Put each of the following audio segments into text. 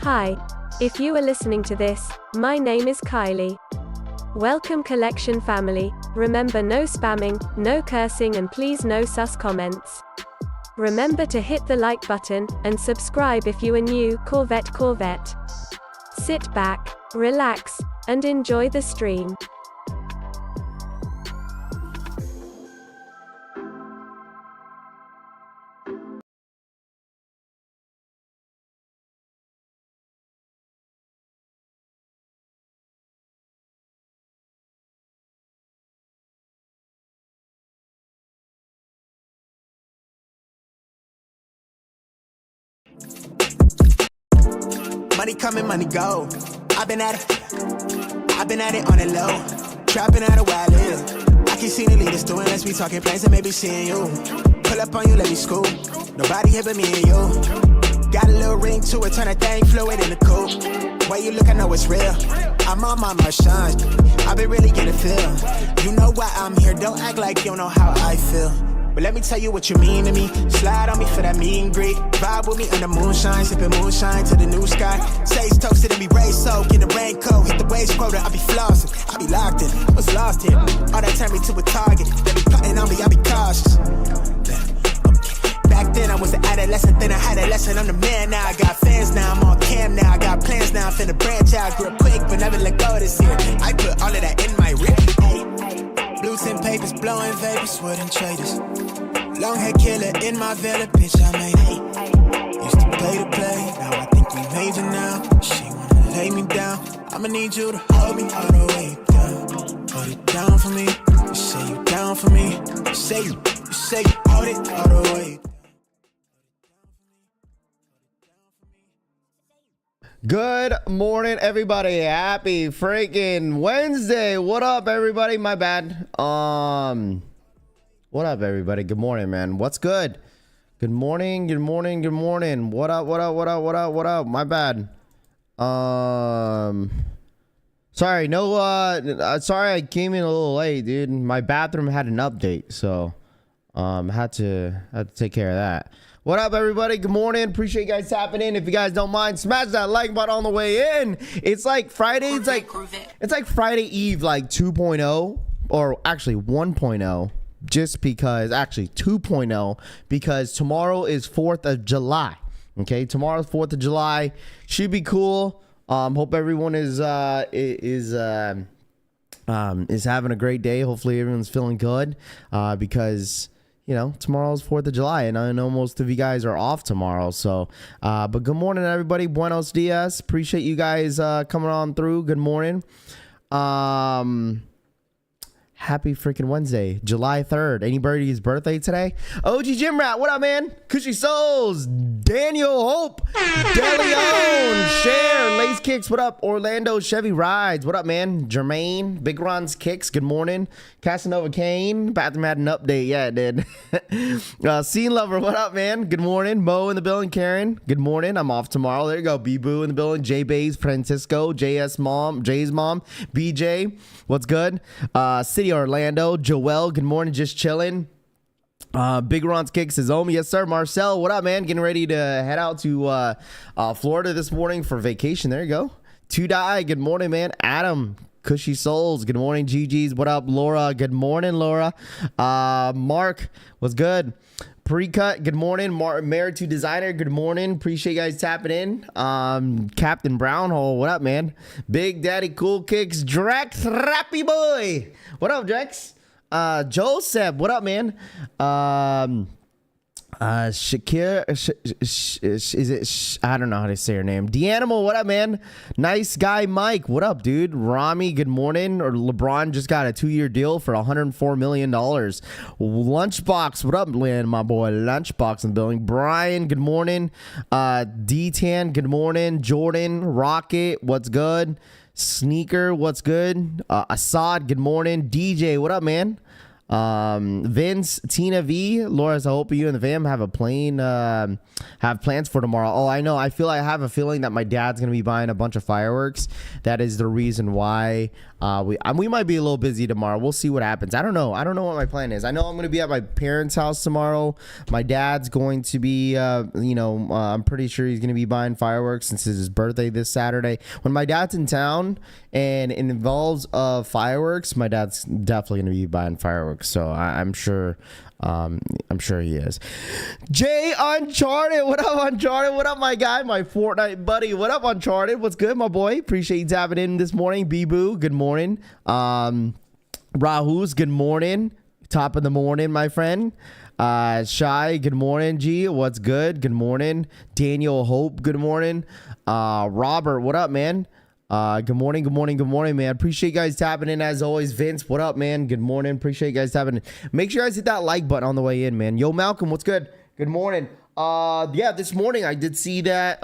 Hi. If you are listening to this, my name is Kylie. Welcome collection family. Remember, no spamming, no cursing, and please no sus comments. Remember to hit the like button, and subscribe if you are new. Corvette. Sit back, relax, and enjoy the stream. Money coming, money go. I've been at it on the low. Trapping out of where I live. I keep seeing the leaders doing, let's be talking plans and maybe seeing you. Pull up on you, let me scoop. Nobody here but me and you. Got a little ring to it, turn that thing fluid in the coupe. Way you look, I know it's real. I'm on my shine. I've been really getting feel. You know why I'm here, don't act like you don't know how I feel. But let me tell you what you mean to me. Slide on me for that meet and greet. Vibe with me under moonshine, sipping moonshine to the new sky. Sage toasted and be raised soaked in the raincoat. Hit the waves quota, I be flossing, I be locked in. I was lost here. All that turned me to a target. They be plotting on me, I be cautious. Back then I was an adolescent, then I had a lesson. I'm the man now, I got fans now, I'm on cam now, I got plans now, I'm finna branch out. Grew up quick, but never let go this year. I put all of that in my rip. Blue tin papers, blowing vapors, wooden traders. Long hair killer in my villa, bitch, I made it. Used to play the play, now I think we major now. She wanna lay me down, I'ma need you to hold me all the way down. Hold it down for me, you say you down for me. You say you hold it all the way. Good morning, everybody. Happy freaking Wednesday. What up, everybody? My bad. What up, everybody? Good morning, man. What's good? Good morning. What up? My bad. Sorry, sorry I came in a little late, dude. My bathroom had an update, so had to take care of that. What up, everybody? Good morning. Appreciate you guys tapping in. If you guys don't mind, smash that like button on the way in. It's like Friday. It's like Friday Eve, like 2.0, or actually 1.0, just because, actually 2.0, because tomorrow is 4th of July. Okay, tomorrow's 4th of July. Should be cool. Hope everyone is having a great day. Hopefully everyone's feeling good, because you know, tomorrow's 4th of July, and I know most of you guys are off tomorrow. So, but good morning, everybody. Buenos dias. Appreciate you guys coming on through. Good morning. Happy freaking Wednesday, July 3rd. Anybody's birthday today? OG Gym Rat, what up, man? Cushy Souls, Daniel Hope, DeLeon, Share, Lace Kicks, what up? Orlando Chevy Rides, what up, man? Jermaine, Big Ron's Kicks, good morning. Casanova Kane, bathroom had an update, yeah, it did. Scene Lover, what up, man? Good morning. Mo in the building, Karen, good morning. I'm off tomorrow. There you go. B-Boo in the building, J Bays, Francisco, Jay's mom, BJ, what's good? City Orlando, Joel, good morning, just chilling. Big Ron's Kicks is home. Yes, sir. Marcel, what up, man? Getting ready to head out to Florida this morning for vacation. There you go. To Die, good morning, man. Adam, Cushy Souls, good morning. GG's, what up? Laura, good morning, Laura. Mark, what's good? Pre-cut, good morning. Married to Designer, good morning. Appreciate you guys tapping in. Captain Brownhole, what up, man? Big Daddy Cool Kicks, Drex Rappy Boy, what up, Drex? Joseph, what up, man? Shakir, is it? I don't know how to say her name. D'Animal, what up, man? Nice guy, Mike, what up, dude? Rami, good morning. Or LeBron just got a 2-year deal for $104 million. Lunchbox, what up, Lynn, my boy? Lunchbox in the building. Brian, good morning. D-Tan, good morning. Jordan, Rocket, what's good? Sneaker, what's good? Assad, good morning. DJ, what up, man? Vince, Tina V, Laura's, I hope you and the fam have have plans for tomorrow. Oh, I know. I have a feeling that my dad's gonna be buying a bunch of fireworks. That is the reason why we might be a little busy tomorrow. We'll see what happens. I don't know what my plan is. I know I'm gonna be at my parents' house tomorrow. My dad's going to be I'm pretty sure he's gonna be buying fireworks since it's his birthday this Saturday. When my dad's in town and it involves fireworks, my dad's definitely gonna be buying fireworks. So I'm sure he is. Jay Uncharted, what up, Uncharted? What up, my guy, my Fortnite buddy? What up, Uncharted? What's good, my boy? Appreciate you tapping in this morning. B-Boo, good morning. Rahul's, good morning. Top of the morning, my friend. Shy, good morning. G, what's good? Good morning. Daniel Hope, good morning. Robert, what up, man? Good morning, man. Appreciate you guys tapping in as always. Vince, what up, man? Good morning. Appreciate you guys tapping in. Make sure you guys hit that like button on the way in, man. Yo, Malcolm, what's good? Good morning. Yeah, this morning I did see that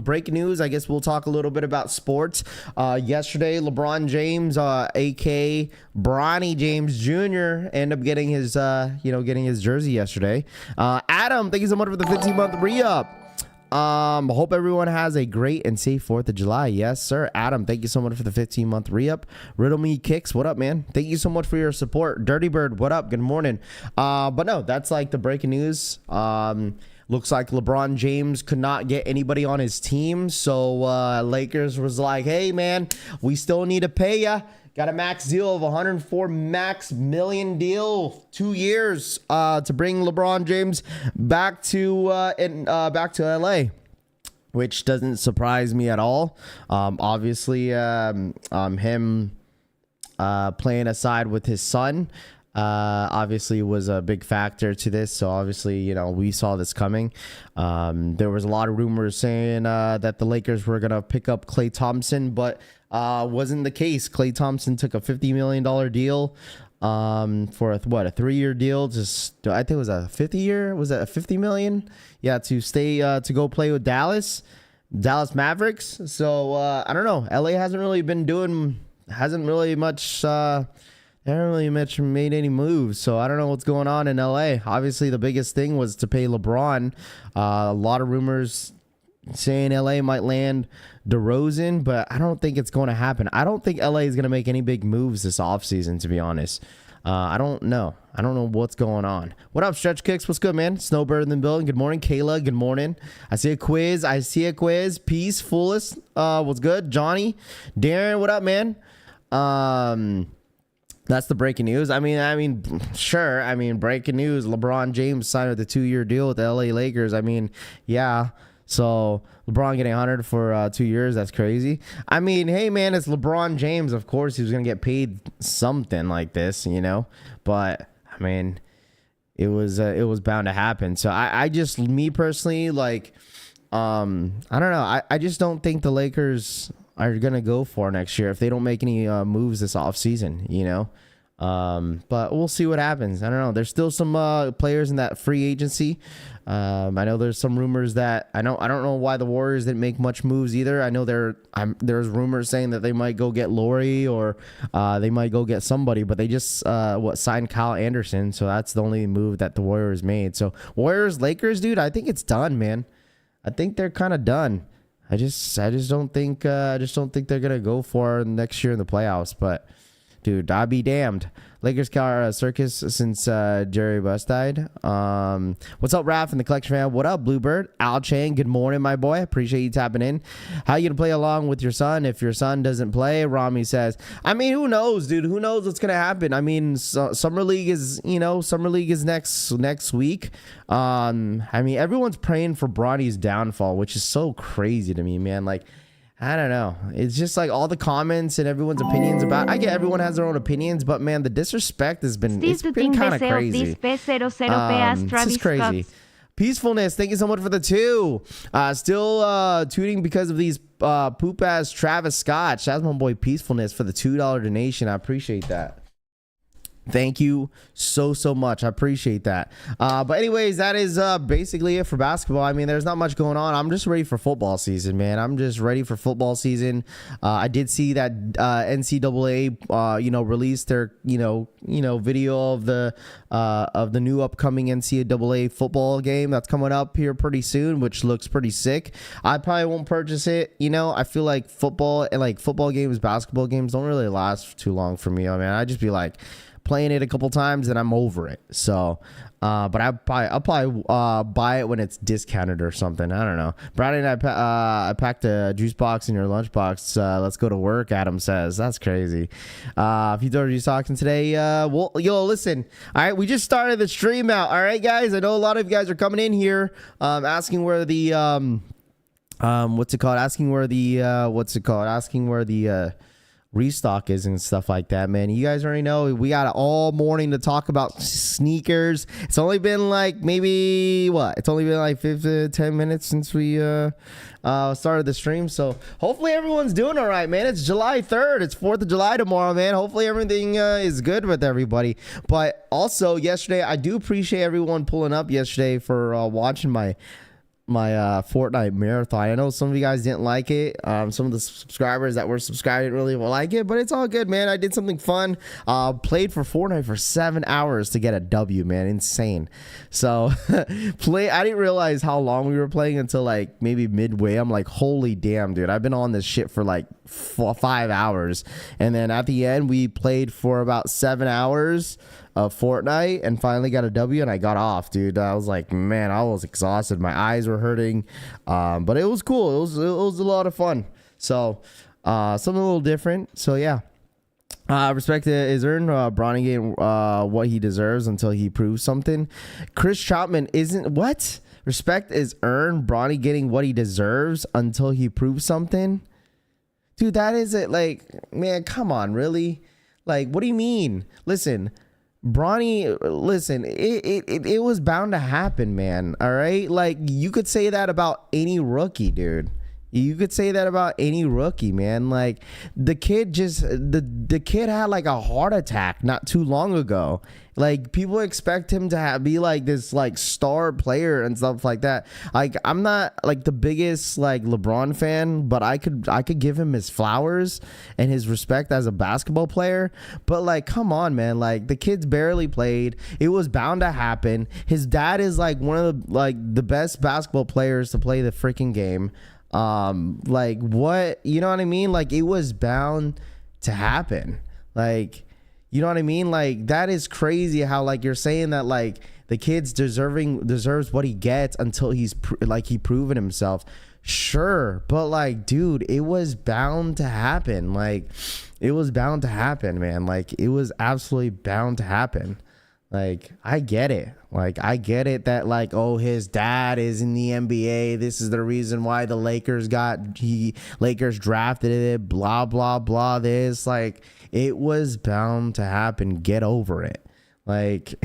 breaking news. I guess we'll talk a little bit about sports. Yesterday, LeBron James, aka Bronny James Jr., ended up getting his jersey yesterday. Adam, thank you so much for the 15-month re-up. Hope everyone has a great and safe 4th of July. Yes, sir. Adam, thank you so much for the 15-month re-up. Riddle Me Kicks, what up, man? Thank you so much for your support. Dirty Bird, what up? Good morning. But no, that's like the breaking news. Looks like LeBron James could not get anybody on his team. So Lakers was like, hey, man, we still need to pay ya. Got a max deal of $104 max million deal, 2 years to bring LeBron James back to LA, which doesn't surprise me at all. Obviously, him playing aside with his son obviously was a big factor to this. So obviously, we saw this coming. There was a lot of rumors saying that the Lakers were gonna pick up Klay Thompson, but wasn't the case. Klay Thompson took a $50 million deal for a 3-year deal. I think it was a 50-year. Was that a $50 million? Yeah, to stay to go play with Dallas Mavericks. So I don't know. LA hasn't really much made any moves, so I don't know what's going on in LA. Obviously, the biggest thing was to pay LeBron. A lot of rumors saying LA might land DeRozan, but I don't think it's going to happen. I don't think LA is going to make any big moves this offseason, to be honest. I don't know what's going on. What up, Stretch Kicks? What's good, man? Snowbird in the building. Good morning. Kayla, good morning. I see a quiz. Peace, fullest. What's good? Johnny. Darren, what up, man? That's the breaking news. I mean, sure. I mean, breaking news. LeBron James signed with a 2-year deal with the LA Lakers. I mean, yeah. So LeBron getting 100 for 2 years. That's crazy. I mean, hey, man, it's LeBron James. Of course, he was going to get paid something like this, But, I mean, it was bound to happen. So I just, me personally, like, I don't know. I just don't think the Lakers are going to go for next year if they don't make any moves this offseason, but we'll see what happens. I don't know. There's still some players in that free agency. I know there's some rumors that I don't know why the Warriors didn't make much moves either. I know there's rumors saying that they might go get Laurie or they might go get somebody, but they just signed Kyle Anderson. So that's the only move that the Warriors made. So Warriors, Lakers, dude, I think it's done, man. I think they're kind of done. I just don't think they're gonna go for next year in the playoffs. But dude, I'd be damned. Lakers car circus since Jerry Buss died. What's up, Raph and the collection fan? What up, Bluebird? Al Chang, good morning, my boy. Appreciate you tapping in. How you gonna play along with your son if your son doesn't play? Rami says. I mean, who knows, dude? Who knows what's gonna happen? I mean, summer league is next week. I mean, everyone's praying for Bronny's downfall, which is so crazy to me, man. Like, I don't know. It's just like all the comments and everyone's opinions about. I get everyone has their own opinions, but man, the disrespect has been kind of crazy. It's just crazy. Peacefulness, thank you so much for the 2. Still tooting because of these poop ass Travis Scott. Shout out my boy Peacefulness for the $2 donation. I appreciate that. Thank you so much. I appreciate that. But anyways, that is basically it for basketball. I mean, there's not much going on. I'm just ready for football season, man. I'm just ready for football season. I did see that NCAA, released their, video of the new upcoming NCAA football game that's coming up here pretty soon, which looks pretty sick. I probably won't purchase it. I feel like football games, basketball games don't really last too long for me. I mean, I just be like playing it a couple times and I'm over it. So, but I'll probably buy it when it's discounted or something. I don't know. Brandon and I packed a juice box in your lunchbox. Let's go to work, Adam says. That's crazy. If you throw juice talking today, listen. All right, we just started the stream out. All right, guys. I know a lot of you guys are coming in here asking where the asking where the Restock is and stuff like that, man. You guys already know we got all morning to talk about sneakers. It's only been like it's only been like 5 to 10 minutes since we started the stream. So hopefully everyone's doing all right, man. It's July 3rd. It's 4th of July tomorrow, man. Hopefully everything is good with everybody. But also yesterday, I do appreciate everyone pulling up yesterday for watching my Fortnite marathon. I know some of you guys didn't like it. Some of the subscribers that were subscribed didn't really like it, but it's all good, man. I did something fun. Played for Fortnite for 7 hours to get a W, man. Insane. So I didn't realize how long we were playing until like maybe midway. I'm like, holy damn, dude. I've been on this shit for like 5 hours. And then at the end, we played for about 7 hours of Fortnite and finally got a W and I got off, dude. I was like, man, I was exhausted. My eyes were hurting. But it was cool. It was a lot of fun. So something a little different. So yeah. Respect is earned. Bronny getting what he deserves until he proves something. Chris Chapman isn't what? Respect is earned. Bronny getting what he deserves until he proves something. Dude, that isn't like, man, come on, really? Like, what do you mean? Listen, Bronny, listen, it was bound to happen, man. All right. Like, you could say that about any rookie, dude. You could say that about any rookie, man. Like, the kid the kid had like a heart attack not too long ago. Like, people expect him to be like this like star player and stuff like that. Like, I'm not like the biggest like LeBron fan, but I could give him his flowers and his respect as a basketball player. But like, come on, man. Like, the kid's barely played. It was bound to happen. His dad is like one of the best basketball players to play the freaking game. Like, what, you know what I mean? Like, it was bound to happen. Like, you know what I mean? Like, that is crazy how like you're saying that like the kid's deserves what he gets until he's he proven himself. Sure, but like, dude, it was bound to happen. Like, it was bound to happen, man. Like, it was absolutely bound to happen. Like, I get it. Like, I get it that like, oh, his dad is in the NBA. This is the reason why the Lakers drafted it. Blah blah blah. This, like, it was bound to happen. Get over it. Like,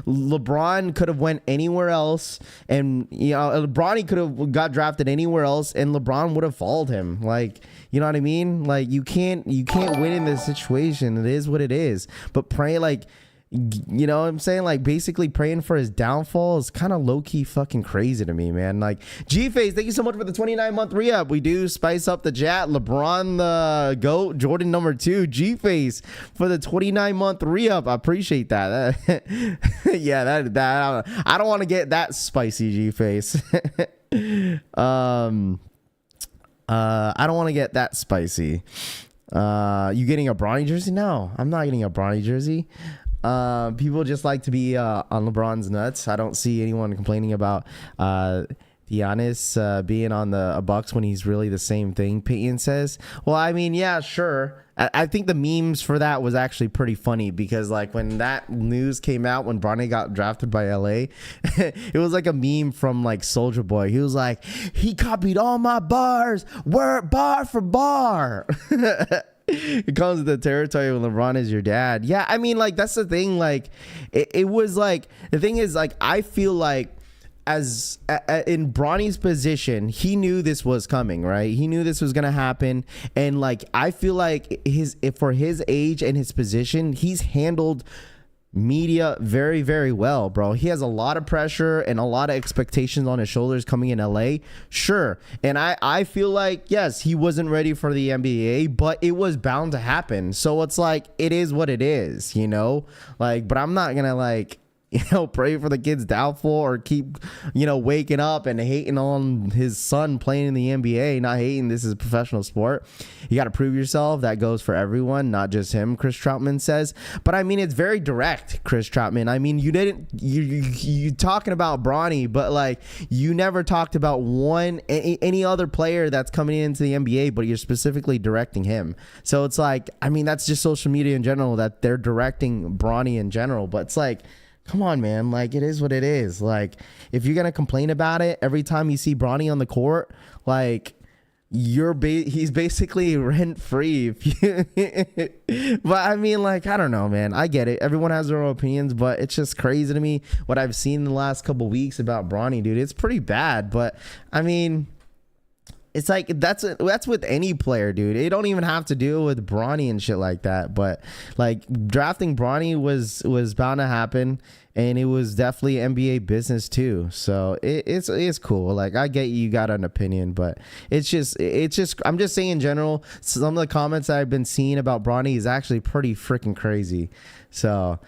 LeBron could have went anywhere else, and Bronny could have got drafted anywhere else, and LeBron would have followed him. Like, you know what I mean? Like, you can't win in this situation. It is what it is. But pray, like, you know what I'm saying? Like, basically praying for his downfall is kind of low-key fucking crazy to me, man. Like, G-Face, thank you so much for the 29-month re-up. We do spice up the chat. LeBron the GOAT, Jordan number 2, G-Face for the 29-month re-up. I appreciate that. Yeah, that I don't want to get that spicy, G-Face. I don't want to get that spicy. You getting a Bronny jersey? No, I'm not getting a Bronny jersey. People just like to be on LeBron's nuts. I don't see anyone complaining about Giannis being on the Bucks when he's really the same thing, Peyton says. Well, I mean, yeah, sure. I think the memes for that was actually pretty funny because like when that news came out when Bronny got drafted by LA, it was like a meme from like Soulja Boy. He was like, he copied all my bars, word bar for bar. It comes with the territory when LeBron is your dad. Yeah, I mean, like, that's the thing. Like, it was like, the thing is, like, I feel like as in Bronny's position, he knew this was coming, right? He knew this was gonna happen, and like, I feel like for his age and his position, he's handled media very, very well, bro. He has a lot of pressure and a lot of expectations on his shoulders coming in LA. Sure. And I feel like, yes, he wasn't ready for the NBA, but it was bound to happen. So it's like, it is what it is, you know? Like, but I'm not gonna like, you know, pray for the kid's downfall or keep, you know, waking up and hating on his son playing in the NBA, not hating this is a professional sport. You got to prove yourself. That goes for everyone, not just him, Chris Troutman says. But I mean, it's very direct, Chris Troutman. I mean, you talking about Bronny, but like you never talked about any other player that's coming into the NBA, but you're specifically directing him. So it's like, I mean, that's just social media in general, that they're directing Bronny in general, but it's like, come on, man. Like, it is what it is. Like, if you're going to complain about it every time you see Bronny on the court, like, he's basically rent free. But I mean, like, I don't know, man. I get it. Everyone has their own opinions, but it's just crazy to me what I've seen in the last couple weeks about Bronny, dude. It's pretty bad. But I mean, it's like that's with any player, dude. It don't even have to deal with Bronny and shit like that. But like drafting Bronny was bound to happen, and it was definitely NBA business too. So it's cool. Like, I get you got an opinion, but it's just I'm just saying in general, some of the comments I've been seeing about Bronny is actually pretty freaking crazy. So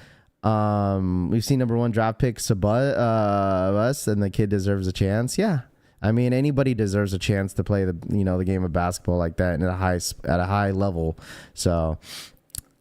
we've seen number 1 draft pick us, and the kid deserves a chance. Yeah. I mean, anybody deserves a chance to play the game of basketball like that and at a high level. So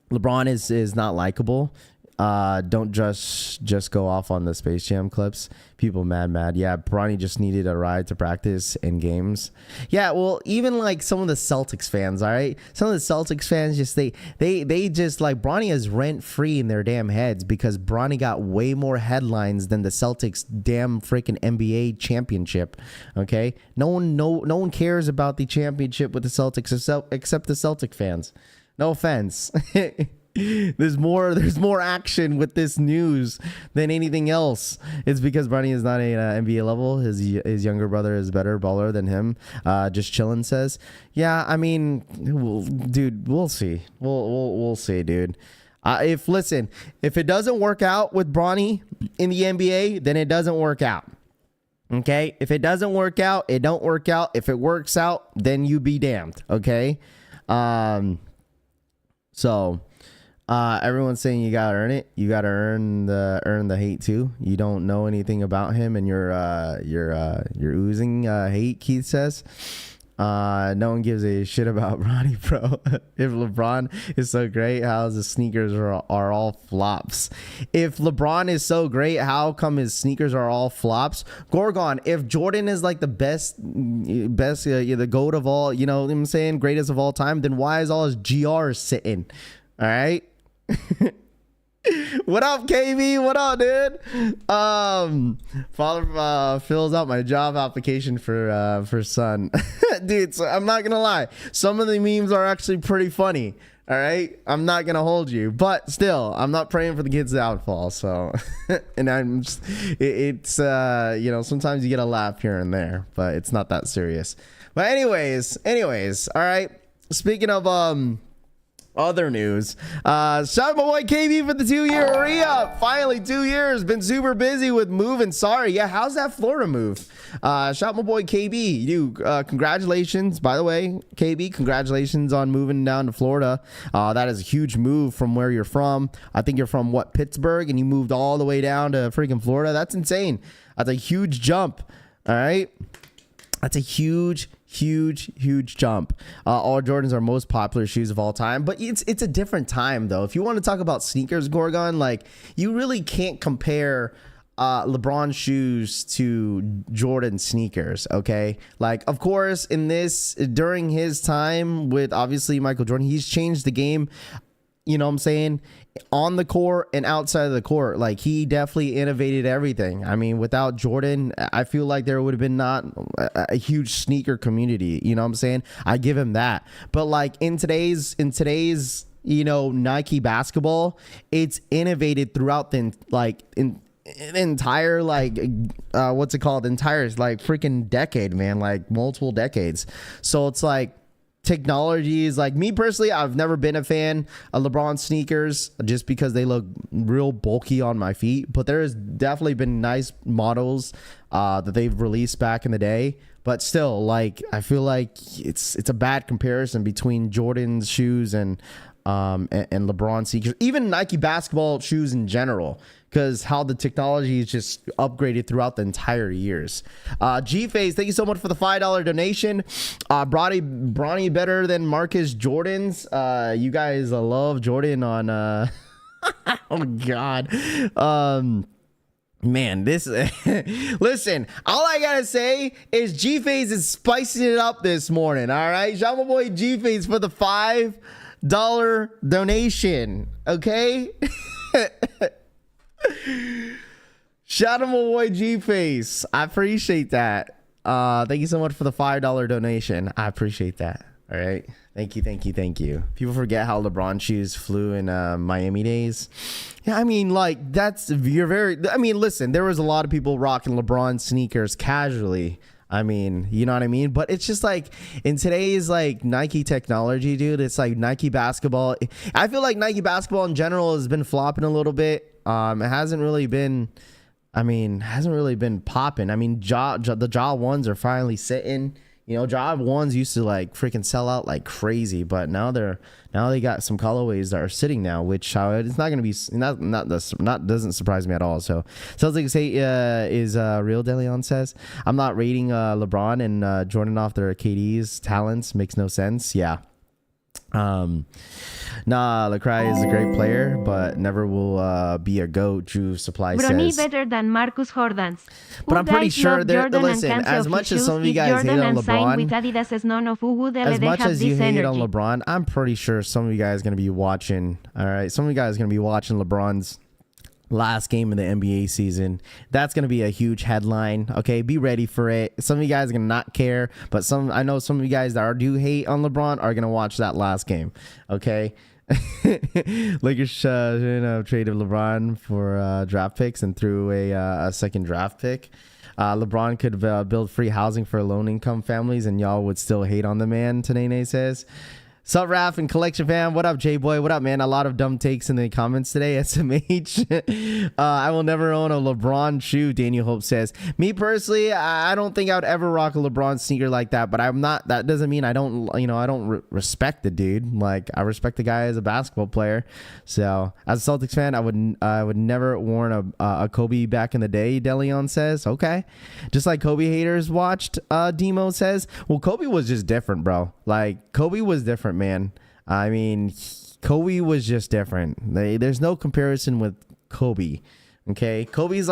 LeBron is not likable. Don't just go off on the Space Jam clips. People mad. Yeah, Bronny just needed a ride to practice in games. Yeah, well, even like some of the Celtics fans, all right? Some of the Celtics fans just they just like Bronny is rent free in their damn heads because Bronny got way more headlines than the Celtics damn freaking NBA championship. Okay? No one cares about the championship with the Celtics except the Celtic fans. No offense. There's more action with this news than anything else. It's because Bronny is not an NBA level. His younger brother is better baller than him. Just chillin' says, yeah. I mean, dude, we'll see. We'll see, dude. If it doesn't work out with Bronny in the NBA, then it doesn't work out. Okay, if it doesn't work out, it don't work out. If it works out, then you be damned. Okay, so. Everyone's saying you gotta earn it. You gotta earn the hate too. You don't know anything about him, and you're oozing hate. Keith says. No one gives a shit about Bronny, bro. If LeBron is so great, how's his sneakers are all flops? If LeBron is so great, how come his sneakers are all flops? Gorgon, if Jordan is like the best, the GOAT of all, you know what I'm saying, greatest of all time, then why is all his GRs sitting? All right. What up, KB? What up, dude? Father fills out my job application for son. Dude, so I'm not gonna lie, some of the memes are actually pretty funny. All right, I'm not gonna hold you, but still, I'm not praying for the kid's downfall. So, and I'm just, it's sometimes you get a laugh here and there, but it's not that serious. But anyways, all right. Speaking of other news, shout out my boy KB for the 2-year re-up. Finally 2 years. Been super busy with moving. Sorry. Yeah, how's that Florida move? Shout out my boy KB. You congratulations, by the way, KB, congratulations on moving down to Florida. That is a huge move from where you're from. I think you're from Pittsburgh, and you moved all the way down to freaking Florida. That's insane. That's a huge jump. All right, that's a huge jump. All Jordans are most popular shoes of all time, but it's a different time though. If you want to talk about sneakers, Gorgon, like you really can't compare LeBron shoes to Jordan sneakers. Okay, like of course during his time with obviously Michael Jordan, he's changed the game. You know what I'm saying? On the court and outside of the court, like he definitely innovated everything. I mean, without Jordan, I feel like there would have been not a huge sneaker community. You know what I'm saying? I give him that. But like in today's Nike basketball, it's innovated throughout the entire entire like freaking decade, man, like multiple decades. So it's like, technology is like, me personally, I've never been a fan of LeBron sneakers just because they look real bulky on my feet. But there has definitely been nice models that they've released back in the day. But still, like, I feel like it's a bad comparison between Jordan's shoes and LeBron sneakers, even Nike basketball shoes in general, because how the technology is just upgraded throughout the entire years. G-Face, thank you so much for the $5 donation. Bronny better than Marcus Jordan's. You guys love Jordan on oh god. Man, this listen, all I gotta say is G-Face is spicing it up this morning. All right, shout my boy G-Face for the $5 donation. Okay. Shout out my boy G-Face. I appreciate that. Thank you so much for the $5 donation. I appreciate that. All right. Thank you. People forget how LeBron shoes flew in Miami days. Yeah, I mean, like, listen, there was a lot of people rocking LeBron sneakers casually. I mean, you know what I mean? But it's just like in today's like Nike technology, dude, it's like Nike basketball. I feel like Nike basketball in general has been flopping a little bit. It hasn't really been popping. I mean, the Ja ones are finally sitting. You know, Ja ones used to like freaking sell out like crazy, but now they got some colorways that are sitting now, which it's not going to be doesn't surprise me at all. So sounds like say is real. DeLeon says I'm not rating LeBron and Jordan off their KD's talents. Makes no sense. Yeah. Lecrae is a great player, but never will be a GOAT. Drew Supply Bronny says. better than Marcus Jordan's. But I'm pretty sure they're listen. As much as some of you guys hate on LeBron, as much as you hate on LeBron, I'm pretty sure some of you guys are gonna be watching. All right, some of you guys are gonna be watching LeBron's last game of the NBA season. That's going to be a huge headline. Okay, be ready for it. Some of you guys are going to not care, but I know some of you guys that do hate on LeBron are going to watch that last game. Okay. Lakers traded LeBron for draft picks and threw a second draft pick. LeBron could build free housing for low-income families, and y'all would still hate on the man, Tanene says. Sup, Raph and Collection fam? What up, J-Boy? What up, man? A lot of dumb takes in the comments today. SMH. I will never own a LeBron shoe, Daniel Hope says. Me personally, I don't think I would ever rock a LeBron sneaker like that, but I'm not. That doesn't mean I don't, I don't respect the dude. Like, I respect the guy as a basketball player. So, as a Celtics fan, I would never worn a Kobe back in the day, DeLeon says. Okay. Just like Kobe haters watched, Demo says. Well, Kobe was just different, bro. Like, Kobe was different, man. I mean, Kobe was just different. There's no comparison with Kobe. Okay, Kobe's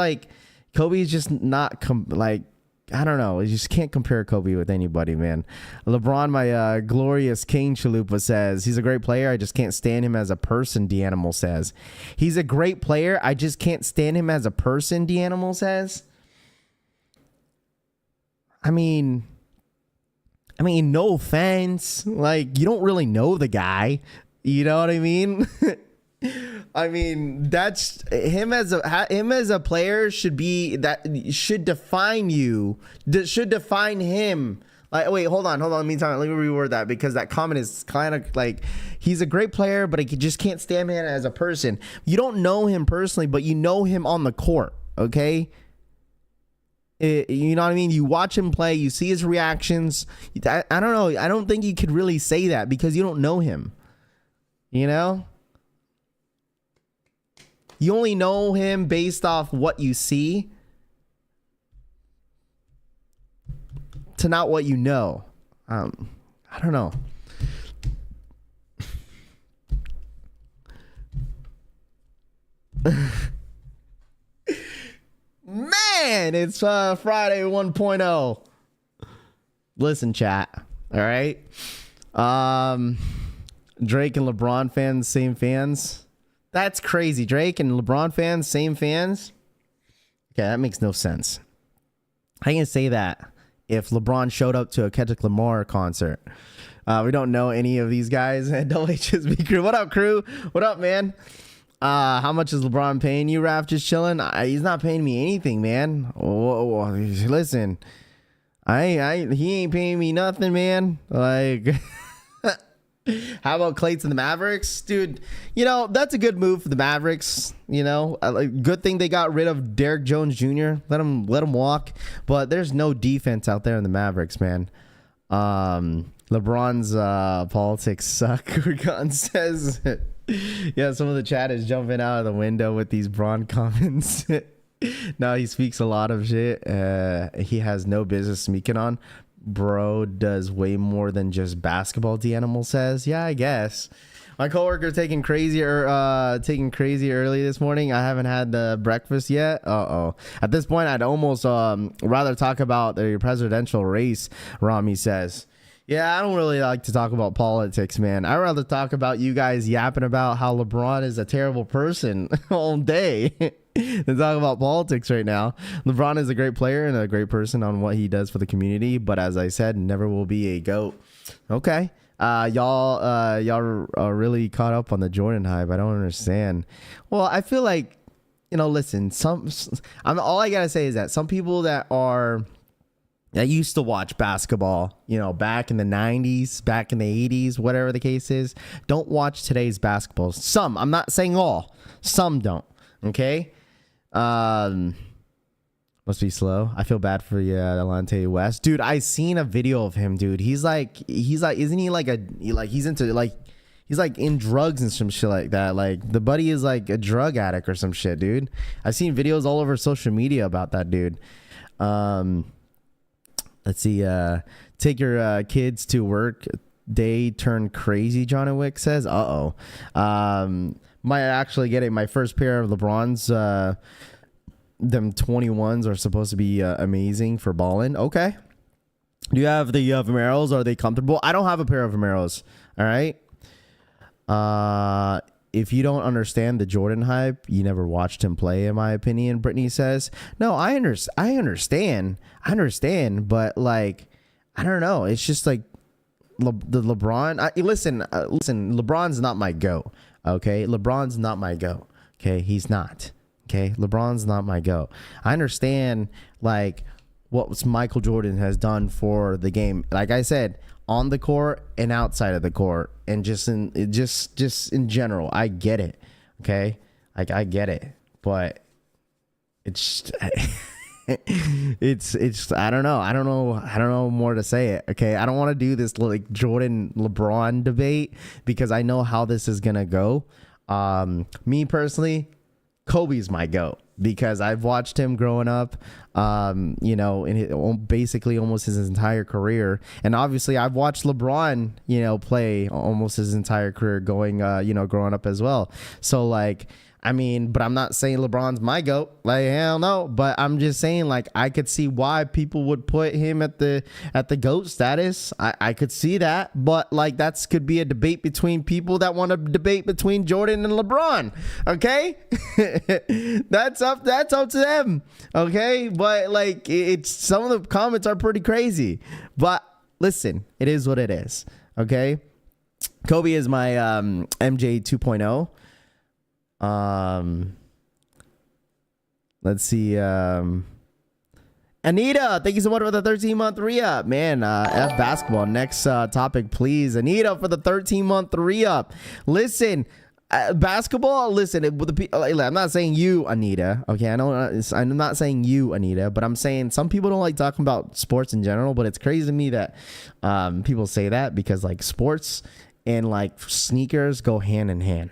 just not I don't know. You just can't compare Kobe with anybody, man. LeBron, my glorious King Chalupa says he's a great player. I just can't stand him as a person. D-Animal says he's a great player. I just can't stand him as a person. D-Animal says. I mean, no offense. Like, you don't really know the guy. You know what I mean? I mean, that's him as a player should define you. That should define him. Like, wait, hold on. Let me reword that, because that comment is kind of like, he's a great player, but I just can't stand him as a person. You don't know him personally, but you know him on the court. Okay. You know what I mean? You watch him play, you see his reactions. I don't know. I don't think you could really say that because you don't know him. You know? You only know him based off what you see to not what you know. I don't know. Man, it's Friday 1.0. Listen, chat. All right. Drake and LeBron fans, same fans. That's crazy. Drake and LeBron fans, same fans. Okay, that makes no sense. How can you say that if LeBron showed up to a Kendrick Lamar concert? We don't know any of these guys. HSB crew. What up, crew? What up, man? How much is LeBron paying you, Raph? Just chilling? He's not paying me anything, man. Listen, he ain't paying me nothing, man. Like, How about Clay to the Mavericks? Dude, that's a good move for the Mavericks. Good thing they got rid of Derrick Jones Jr. Let him walk. But there's no defense out there in the Mavericks, man. LeBron's politics suck. Urgon says, yeah, some of the chat is jumping out of the window with these Bron comments. No, he speaks a lot of shit. He has no business speaking on. Bro does way more than just basketball, the animal says. Yeah, I guess. My coworker taking crazy early this morning. I haven't had the breakfast yet. At this point, I'd almost rather talk about the presidential race, Rami says. Yeah, I don't really like to talk about politics, man. I'd rather talk about you guys yapping about how LeBron is a terrible person all day than talk about politics right now. LeBron is a great player and a great person on what he does for the community, but as I said, never will be a GOAT. Okay. Y'all are really caught up on the Jordan hype. I don't understand. Well, I feel like, listen, all I gotta say is that some people that used to watch basketball, back in the 90s, back in the 80s, whatever the case is, don't watch today's basketball. Some, I'm not saying all, some don't. Okay. Must be slow. I feel bad for you, Delonte West. Dude, I seen a video of him, dude. He's like, isn't he like he's in drugs and some shit like that. Like the buddy is like a drug addict or some shit, dude. I've seen videos all over social media about that dude. Let's see. Take your kids to work. They turn crazy, John Wick says. Might actually get it. My first pair of LeBron's, them 21s are supposed to be amazing for balling. Okay. Do you have the Vomeros? Are they comfortable? I don't have a pair of Vomeros. All right. If you don't understand the Jordan hype, you never watched him play, in my opinion, Brittany says. No, I understand, but like, I don't know. It's just like the LeBron. Listen, LeBron's not my GOAT. Okay, LeBron's not my GOAT. Okay, he's not. Okay, LeBron's not my GOAT. I understand like what Michael Jordan has done for the game. Like I said, on the court and outside of the court, and just in general, I get it. Okay, like I get it, but it's it's I don't know more to say it. Okay, I don't want to do this like Jordan LeBron debate because I know how this is gonna go. Me personally, Kobe's my GOAT because I've watched him growing up, in basically almost his entire career. And obviously I've watched LeBron, play almost his entire career growing up as well. So like, I mean, but I'm not saying LeBron's my GOAT, like hell no, but I'm just saying like I could see why people would put him at the GOAT status. I could see that, but like that's could be a debate between people that want to debate between Jordan and LeBron. Okay. that's up to them. Okay. But like it's some of the comments are pretty crazy, but listen, it is what it is. Okay. Kobe is my MJ 2.0. Let's see. Anita, thank you so much for the 13-month re-up. Man, F basketball. Next topic, please. Anita for the 13-month re-up. Listen, basketball, listen, I'm not saying you, Anita. Okay, I know I'm not saying you, Anita, but I'm saying some people don't like talking about sports in general, but it's crazy to me that people say that because like sports and like sneakers go hand in hand.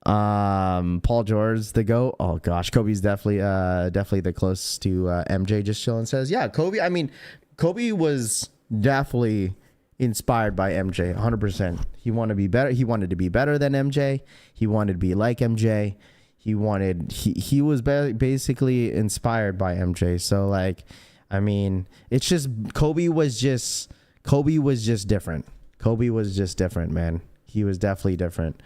Paul George, the GOAT. Oh gosh, Kobe's definitely the closest to MJ. Just chilling says, yeah, Kobe. I mean, Kobe was definitely inspired by MJ, 100%. He wanted to be better. He wanted to be better than MJ. He wanted to be like MJ. He was basically inspired by MJ. So like, I mean, it's just Kobe was just different. Kobe was just different, man. He was definitely different.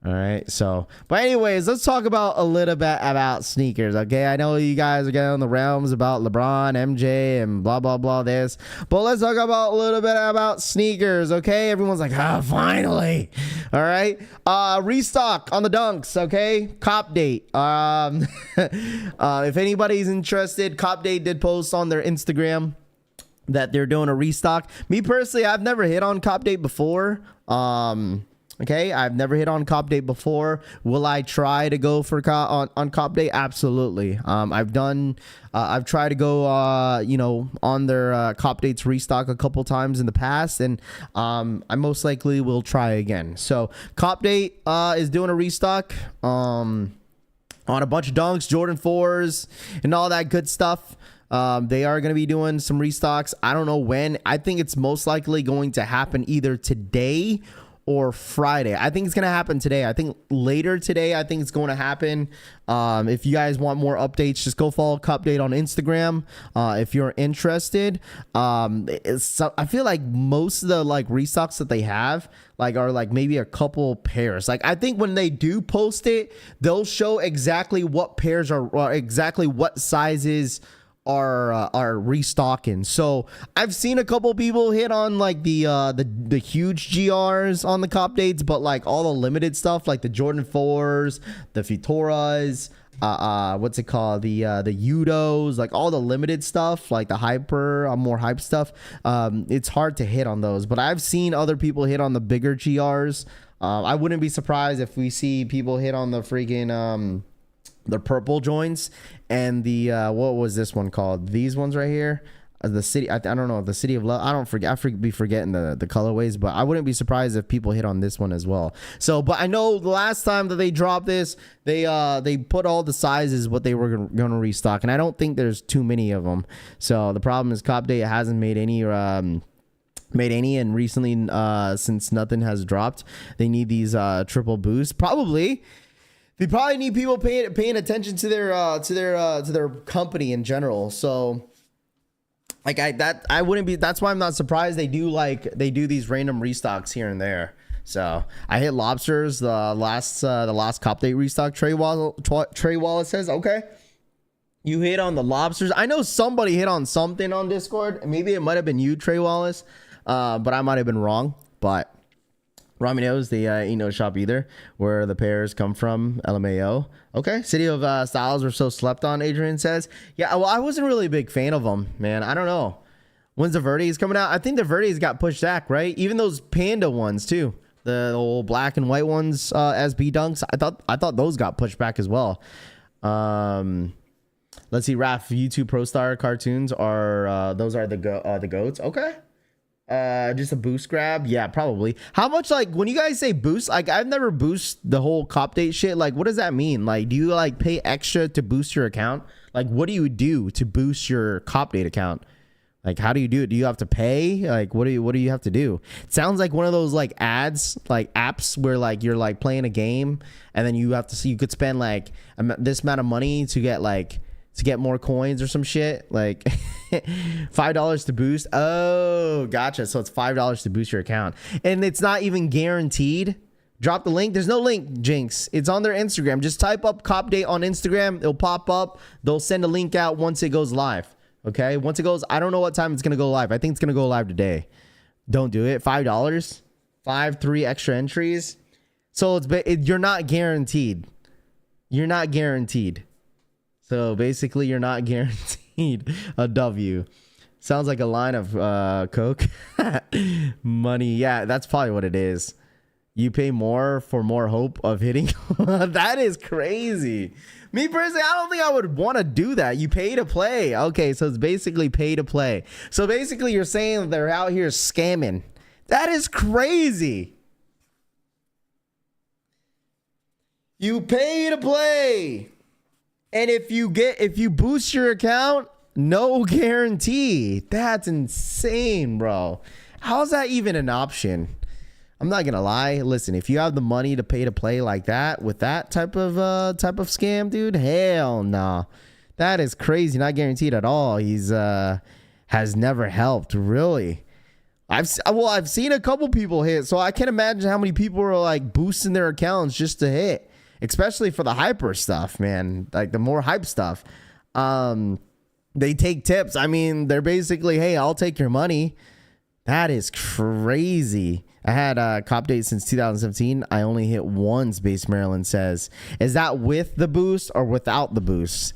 All right. So, but anyways, let's talk about a little bit about sneakers. Okay. I know you guys are getting on the realms about LeBron, MJ, and blah, blah, blah this, but let's talk about a little bit about sneakers. Okay. Everyone's like, finally. All right. Restock on the dunks. Okay. CopDate. If anybody's interested, CopDate did post on their Instagram that they're doing a restock. Me personally, I've never hit on CopDate before. Okay, I've never hit on CopDate before. Will I try to go for on CopDate? Absolutely. I've tried to go, on their CopDate's restock a couple times in the past, and I most likely will try again. So CopDate is doing a restock on a bunch of dunks, Jordan 4s, and all that good stuff. They are going to be doing some restocks. I don't know when. I think it's most likely going to happen either today or Friday. I think it's going to happen today. I think later today, I think it's going to happen. If you guys want more updates, just go follow CopDate on Instagram. If you're interested, I feel like most of the like restocks that they have are like maybe a couple pairs. Like I think when they do post it, they'll show exactly what pairs are, or exactly what sizes are restocking. So I've seen a couple people hit on like the huge GRs on the CopDates, but like all the limited stuff like the Jordan 4s, the Futuras, what's it called, the Udos, like all the limited stuff, like the more hype stuff, it's hard to hit on those. But I've seen other people hit on the bigger GRs. I wouldn't be surprised if we see people hit on the freaking the purple joints and the what was this one called, these ones right here, the city, I don't know, the City of Love. I be forgetting the colorways, but I wouldn't be surprised if people hit on this one as well. So, but I know the last time that they dropped this, they put all the sizes what they were gonna restock, and I don't think there's too many of them. So the problem is CopDate hasn't made any and recently, since nothing has dropped, they need these triple boosts. They probably need people paying attention to their company in general. So I wouldn't be. That's why I'm not surprised they do these random restocks here and there. So I hit lobsters the last CopDate restock. Trey Wallace says, okay, you hit on the lobsters. I know somebody hit on something on Discord. Maybe it might have been you, Trey Wallace, but I might have been wrong. But Rami knows the ain't no shop either. Where the pairs come from, LMAO. Okay, City of Styles were so slept on, Adrian says. Yeah, well, I wasn't really a big fan of them, man. I don't know. When's the Verdes coming out? I think the Verdes got pushed back, right? Even those Panda ones too. The old black and white ones, SB dunks. I thought those got pushed back as well. Let's see, Raph, YouTube Pro Star cartoons are those are the goats. Okay. Just a boost grab. Yeah, probably. How much, like, when you guys say boost, like, I've never boost the whole CopDate shit. Like, what does that mean? Like, do you like pay extra to boost your account? Like, what do you do to boost your CopDate account? Like, how do you do it? Do you have to pay? Like, what do you have to do? It sounds like one of those like ads, like apps where like you're like playing a game and then you have to see, you could spend like this amount of money to get more coins or some shit, like $5 to boost. Oh, gotcha. So it's $5 to boost your account, and it's not even guaranteed. Drop the link. There's no link, Jinx. It's on their Instagram. Just type up CopDate on Instagram. It'll pop up. They'll send a link out once it goes live. Okay. Once it goes, I don't know what time it's going to go live. I think it's going to go live today. Don't do it. $5, 3 extra entries. So you're not guaranteed. You're not guaranteed. So basically, you're not guaranteed a W. Sounds like a line of Coke. Money. Yeah, that's probably what it is. You pay more for more hope of hitting. That is crazy. Me personally, I don't think I would want to do that. You pay to play. Okay, so it's basically pay to play. So basically, you're saying they're out here scamming. That is crazy. You pay to play. And if you boost your account, no guarantee. That's insane, bro. How's that even an option? I'm not gonna lie. Listen, if you have the money to pay to play like that with that type of scam, dude, hell nah. That is crazy. Not guaranteed at all. He's has never helped, really. I've seen a couple people hit, so I can't imagine how many people are like boosting their accounts just to hit. Especially for the hyper stuff, man. Like the more hype stuff. They take tips. I mean, they're basically, hey, I'll take your money. That is crazy. I had CopDate since 2017. I only hit once, Base Maryland says. Is that with the boost or without the boost?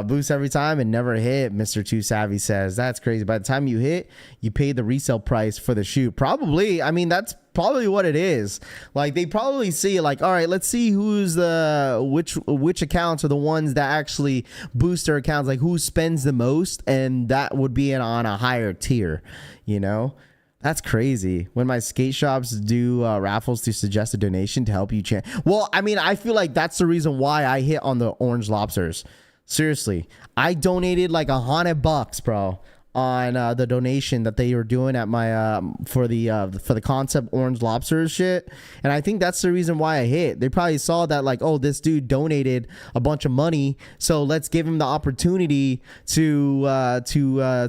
Boost every time and never hit. Mr. Too Savvy says that's crazy. By the time you hit, you paid the resale price for the shoe. Probably. I mean, that's probably what it is. Like, they probably see like, all right, let's see who's the which accounts are the ones that actually boost their accounts, like who spends the most, and that would be on a higher tier, you know. That's crazy. When my skate shops do raffles to suggest a donation to help you well, I mean, I feel like that's the reason why I hit on the orange lobsters. Seriously, I donated like $100, bro, on the donation that they were doing at my for the concept orange lobsters shit, and I think that's the reason why I hit. They probably saw that like, oh, this dude donated a bunch of money, so let's give him the opportunity to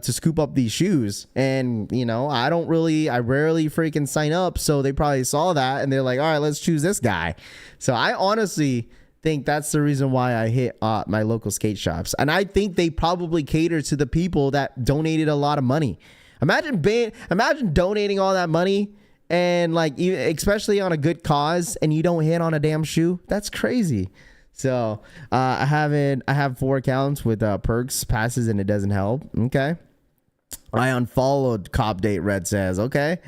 scoop up these shoes. And you know, I rarely freaking sign up, so they probably saw that and they're like, all right, let's choose this guy. So I honestly think that's the reason why I hit my local skate shops, and I think they probably cater to the people that donated a lot of money. Imagine donating all that money and like, especially on a good cause, and you don't hit on a damn shoe. That's crazy. So I have 4 accounts with perks, passes, and it doesn't help. Okay. I unfollowed CopDate. Red says, okay.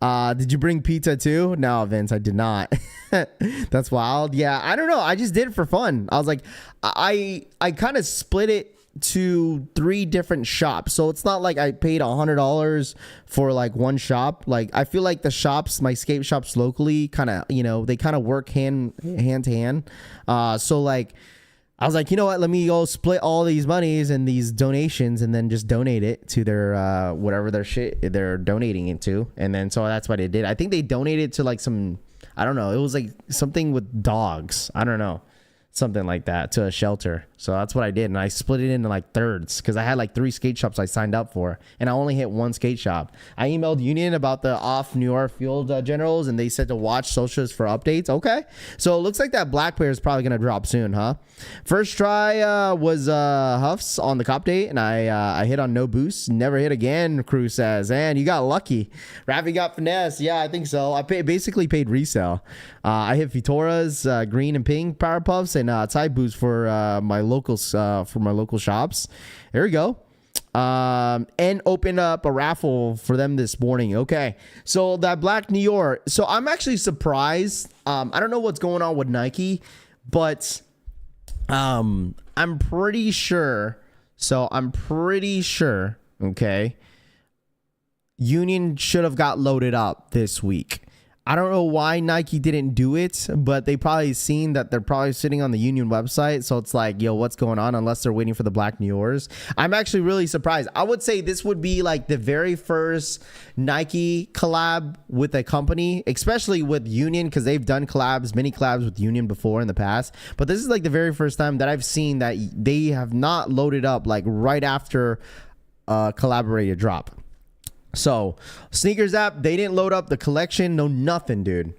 Did you bring pizza too? No, Vince, I did not. That's wild. Yeah, I don't know. I just did it for fun. I was like, I kind of split it to 3 different shops. So it's not like I paid $100 for like one shop. Like, I feel like the shops, my skate shops locally, kind of, you know, they kind of work hand to hand. So like, I was like, you know what? Let me go split all these monies and these donations, and then just donate it to their whatever their shit they're donating it to. And then so that's what I did. I think they donated to like some, I don't know. It was like something with dogs. I don't know. Something like that, to a shelter. So that's what I did, and I split it into like thirds because I had like 3 skate shops I signed up for, and I only hit 1 skate shop. I emailed Union about the off New York Field generals, and they said to watch socials for updates. Okay, so it looks like that black pair is probably gonna drop soon, huh? First try was Huffs on the CopDate, and I hit on no boost, never hit again. Crew says, and you got lucky. Rafi got finesse. Yeah, I think so. I basically paid resale. I hit Vitora's green and pink power puffs and type boost for my local shops. There we go. And open up a raffle for them this morning. Okay, so that black New York. So I'm actually surprised. I don't know what's going on with Nike, but I'm pretty sure. Okay, Union should have got loaded up this week. I don't know why Nike didn't do it, but they probably seen that they're probably sitting on the Union website. So it's like, yo, what's going on? Unless they're waiting for the Black New Year's. I'm actually really surprised. I would say this would be like the very first Nike collab with a company, especially with Union, because they've done many collabs with Union before in the past. But this is like the very first time that I've seen that they have not loaded up like right after a collaborated drop. So sneakers app, they didn't load up the collection. No, nothing, dude.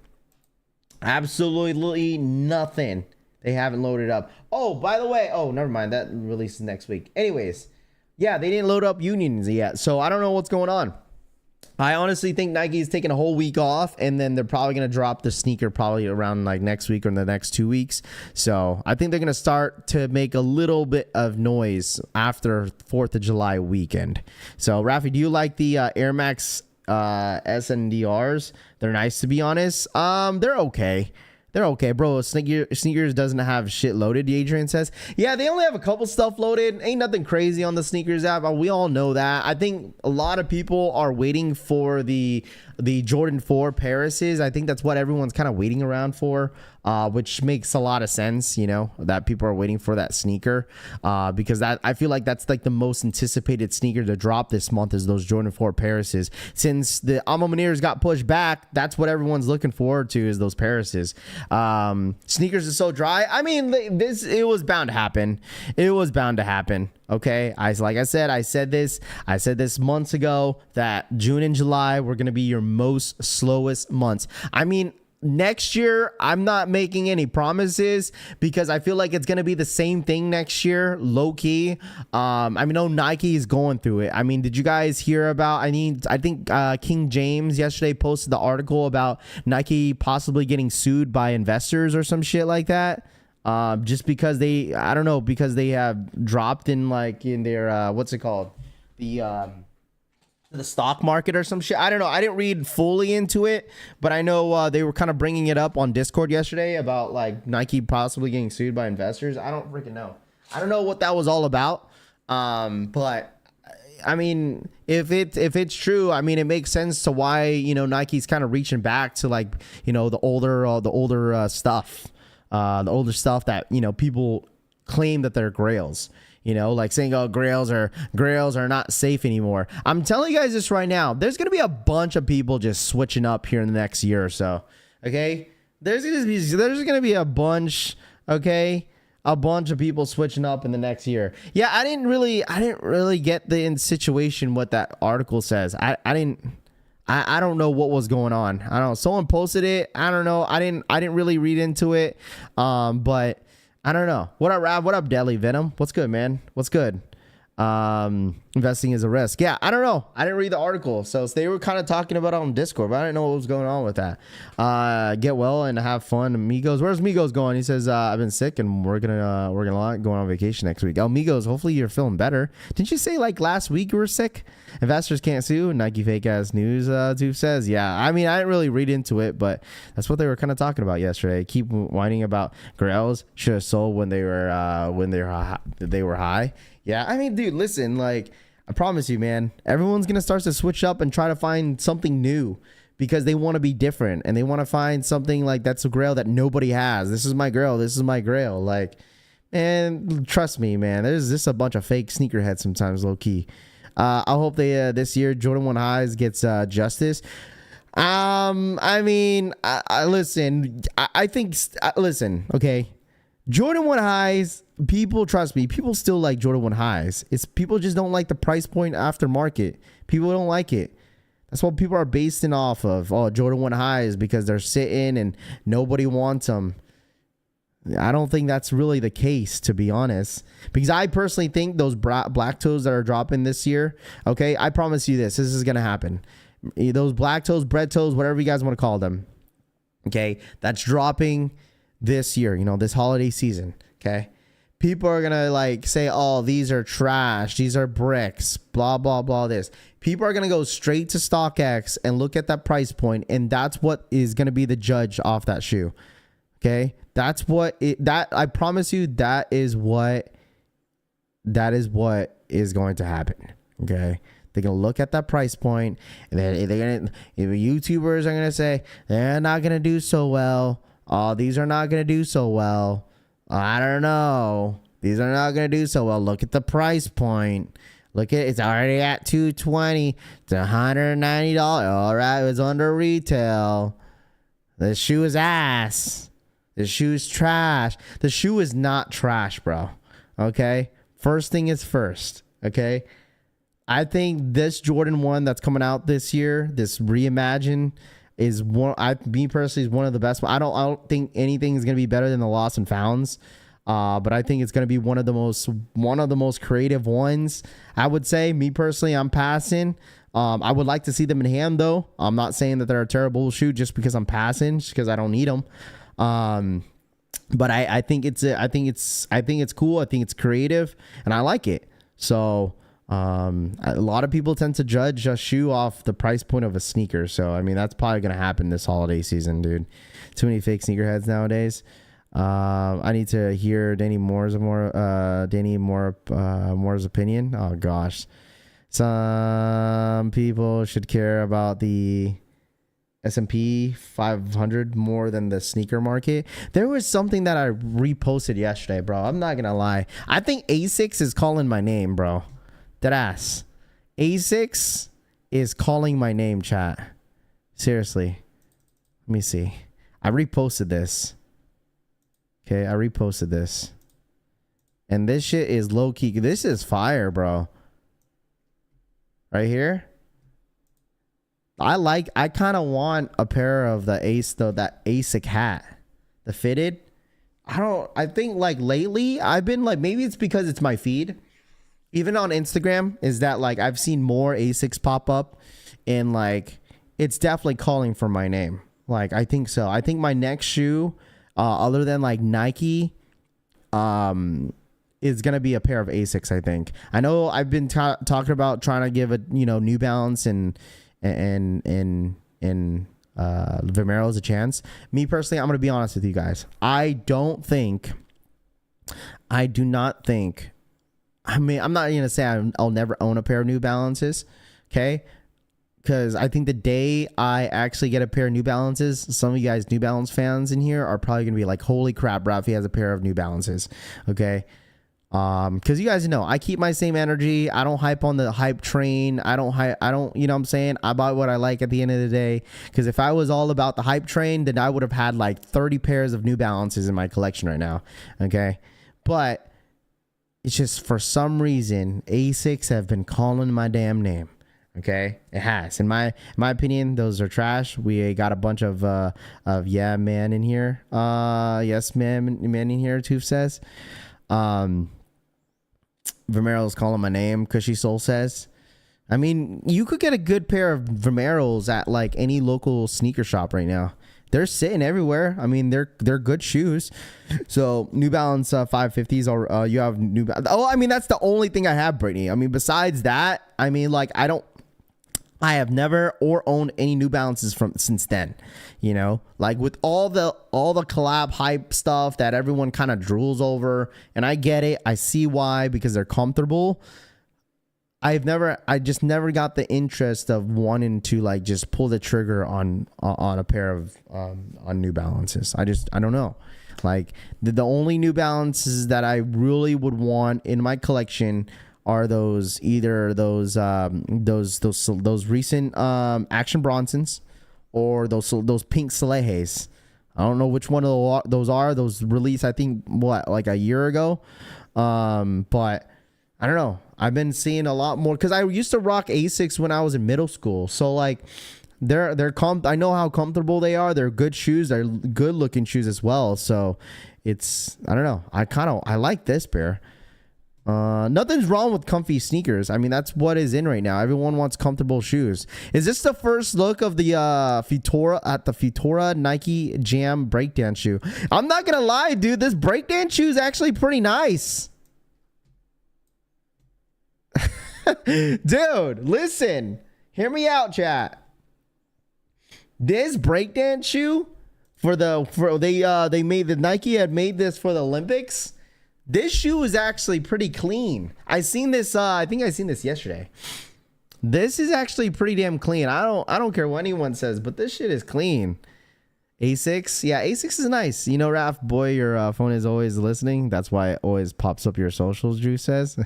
Absolutely nothing. They haven't loaded up. Oh, by the way, never mind. That releases next week. Anyways, yeah, they didn't load up Unions yet. So I don't know what's going on. I honestly think Nike is taking a whole week off, and then they're probably going to drop the sneaker probably around like next week or in the next 2 weeks. So I think they're going to start to make a little bit of noise after 4th of July weekend. So Rafi, do you like the Air Max SNDRs? They're nice, to be honest. They're okay. They're okay, bro. Sneakers doesn't have shit loaded, Adrian says. Yeah, they only have a couple stuff loaded. Ain't nothing crazy on the sneakers app. We all know that. I think a lot of people are waiting for the Jordan 4 Parises. I think that's what everyone's kind of waiting around for, which makes a lot of sense, you know, that people are waiting for that sneaker, because I feel like that's like the most anticipated sneaker to drop this month is those Jordan 4 Parises. Since the Alma Munir's got pushed back, that's what everyone's looking forward to is those Parises. Sneakers are so dry. I mean, it was bound to happen. It was bound to happen. Okay, I said this months ago that June and July were going to be your most slowest months. I mean, next year, I'm not making any promises because I feel like it's going to be the same thing next year, low key. I mean, Nike is going through it. I mean, did you guys hear about, I think King James yesterday posted the article about Nike possibly getting sued by investors or some shit like that. Just because I don't know, because they have dropped in like in their what's it called, the stock market or some shit. I don't know. I didn't read fully into it, but I know they were kind of bringing it up on Discord yesterday about like Nike possibly getting sued by investors. I don't freaking know. I don't know what that was all about. But I mean, if it's true, I mean, it makes sense to why, you know, Nike's kind of reaching back to like, you know, the older stuff, the older stuff that, you know, people claim that they're grails. You know, like saying, oh, grails are not safe anymore. I'm telling you guys this right now. There's going to be a bunch of people just switching up here in the next year or so. Okay. There's going to be a bunch. Okay. A bunch of people switching up in the next year. Yeah. I didn't really get the situation, what that article says. I don't know what was going on. I don't know. Someone posted it. I don't know. I didn't really read into it. But I don't know. What up, Rob? What up, Deli Venom? What's good, man? What's good? Investing is a risk. Yeah, I don't know. I didn't read the article, so they were kind of talking about it on Discord, but I didn't know what was going on with that. Get well and have fun. Migos, where's Migos going? He says, I've been sick and we're gonna going on vacation next week. Oh, Migos, hopefully you're feeling better. Didn't you say like last week you were sick? Investors can't sue. Nike fake ass news tube says, yeah. I mean, I didn't really read into it, but that's what they were kind of talking about yesterday. Keep whining about grails should have sold when they were high. Yeah, I mean, dude, listen, like, I promise you, man, everyone's going to start to switch up and try to find something new because they want to be different and they want to find something like that's a grail that nobody has. This is my grail. This is my grail. Like, man, trust me, man, there's just a bunch of fake sneakerheads sometimes, low key. I hope they this year Jordan 1 Highs gets justice. I mean, listen, I think, listen, okay. Jordan 1 Highs, people, trust me, people still like Jordan 1 Highs. It's people just don't like the price point after market. People don't like it. That's what people are basing off of. Oh, Jordan 1 Highs because they're sitting and nobody wants them. I don't think that's really the case, to be honest. Because I personally think those black toes that are dropping this year, okay, I promise you this is going to happen. Those black toes, bread toes, whatever you guys want to call them, okay, that's dropping this year, you know, this holiday season. Okay. People are going to like say, oh, these are trash. These are bricks, blah, blah, blah. This people are going to go straight to StockX and look at that price point. And that's what is going to be the judge off that shoe. Okay. That's what I promise you, that is what is going to happen. Okay. They're going to look at that price point and they're going to, YouTubers are going to say they're not going to do so well. Oh, these are not going to do so well. I don't know. These are not going to do so well. Look at the price point. Look at it's already at $220. It's $190. All right, it's under retail. The shoe is ass. The shoe is trash. The shoe is not trash, bro. Okay? First thing is first. Okay? I think this Jordan 1 that's coming out this year, this Reimagine, is me personally is one of the best. I don't think anything is going to be better than the Lost and Founds. But I think it's going to be one of the most creative ones. I would say, me personally, I'm passing. I would like to see them in hand though. I'm not saying that they're a terrible shoe just because I'm passing, just because I don't need them. But I think it's cool. I think it's creative and I like it. So, a lot of people tend to judge a shoe off the price point of a sneaker. So, I mean, that's probably going to happen this holiday season, dude. Too many fake sneakerheads nowadays. I need to hear Danny Moore's opinion. Oh gosh. Some people should care about the S&P 500 more than the sneaker market. There was something that I reposted yesterday, bro. I'm not going to lie. I think ASICS is calling my name, bro. Deadass. ASICS is calling my name, chat. Seriously. Let me see. I reposted this. Okay, I reposted this. And this shit is low-key. This is fire, bro. Right here. I kind of want a pair of that ASIC hat. The fitted. I think like lately, I've been like, maybe it's because it's my feed. Even on Instagram, is that like I've seen more ASICs pop up. And like, it's definitely calling for my name. Like, I think so. I think my next shoe, other than like Nike is gonna be a pair of Asics. I think. I know I've been talking about trying to give a New Balance and Vomeros a chance. Me personally, I'm gonna be honest with you guys. I do not think. I mean, I'm not gonna say I'll never own a pair of New Balances, okay? Because I think the day I actually get a pair of New Balances, some of you guys New Balance fans in here are probably gonna be like, "Holy crap, Rafi has a pair of New Balances," okay? Because you guys know I keep my same energy. I don't hype on the hype train. I don't, you know what I'm saying? I buy what I like at the end of the day. Because if I was all about the hype train, then I would have had like 30 pairs of New Balances in my collection right now. Okay. But it's just for some reason, Asics have been calling my damn name. Okay. It has. In my opinion, those are trash. We got a bunch of yeah, man in here. Yes, man in here, Tooth says. Vomeros calling my name, Cushy Soul says. I mean, you could get a good pair of Vomeros at like any local sneaker shop right now. They're sitting everywhere. I mean, they're good shoes. So New Balance 550s are you have New Balance. Oh, I mean, that's the only thing I have, Brittany. I mean, besides that, I mean, like I have never or owned any New Balances since then, like with all the collab hype stuff that everyone kind of drools over. And I get it. I see why, because they're comfortable. I just never got the interest of wanting to like just pull the trigger on a pair of on New Balances. I don't know. Like the only New Balances that I really would want in my collection are those recent Action Bronsons or those pink Salehes. I don't know which one of those are. Those released, I think, like a year ago. But I don't know. I've been seeing a lot more because I used to rock Asics when I was in middle school. So like I know how comfortable they are. They're good shoes. They're good looking shoes as well. So I don't know. I like this pair. Nothing's wrong with comfy sneakers. I mean, that's what is in right now. Everyone wants comfortable shoes. Is this the first look of the Futura Nike Jam breakdance shoe? I'm not gonna lie, dude. This breakdance shoe is actually pretty nice. Dude, listen. Hear me out, chat. This breakdance shoe they made the Nike had made this for the Olympics. This shoe is actually pretty clean. I seen this. I think I seen this yesterday. This is actually pretty damn clean. I don't care what anyone says, but this shit is clean. Asics, yeah, Asics is nice. Raph, boy, your phone is always listening. That's why it always pops up your socials. Drew says,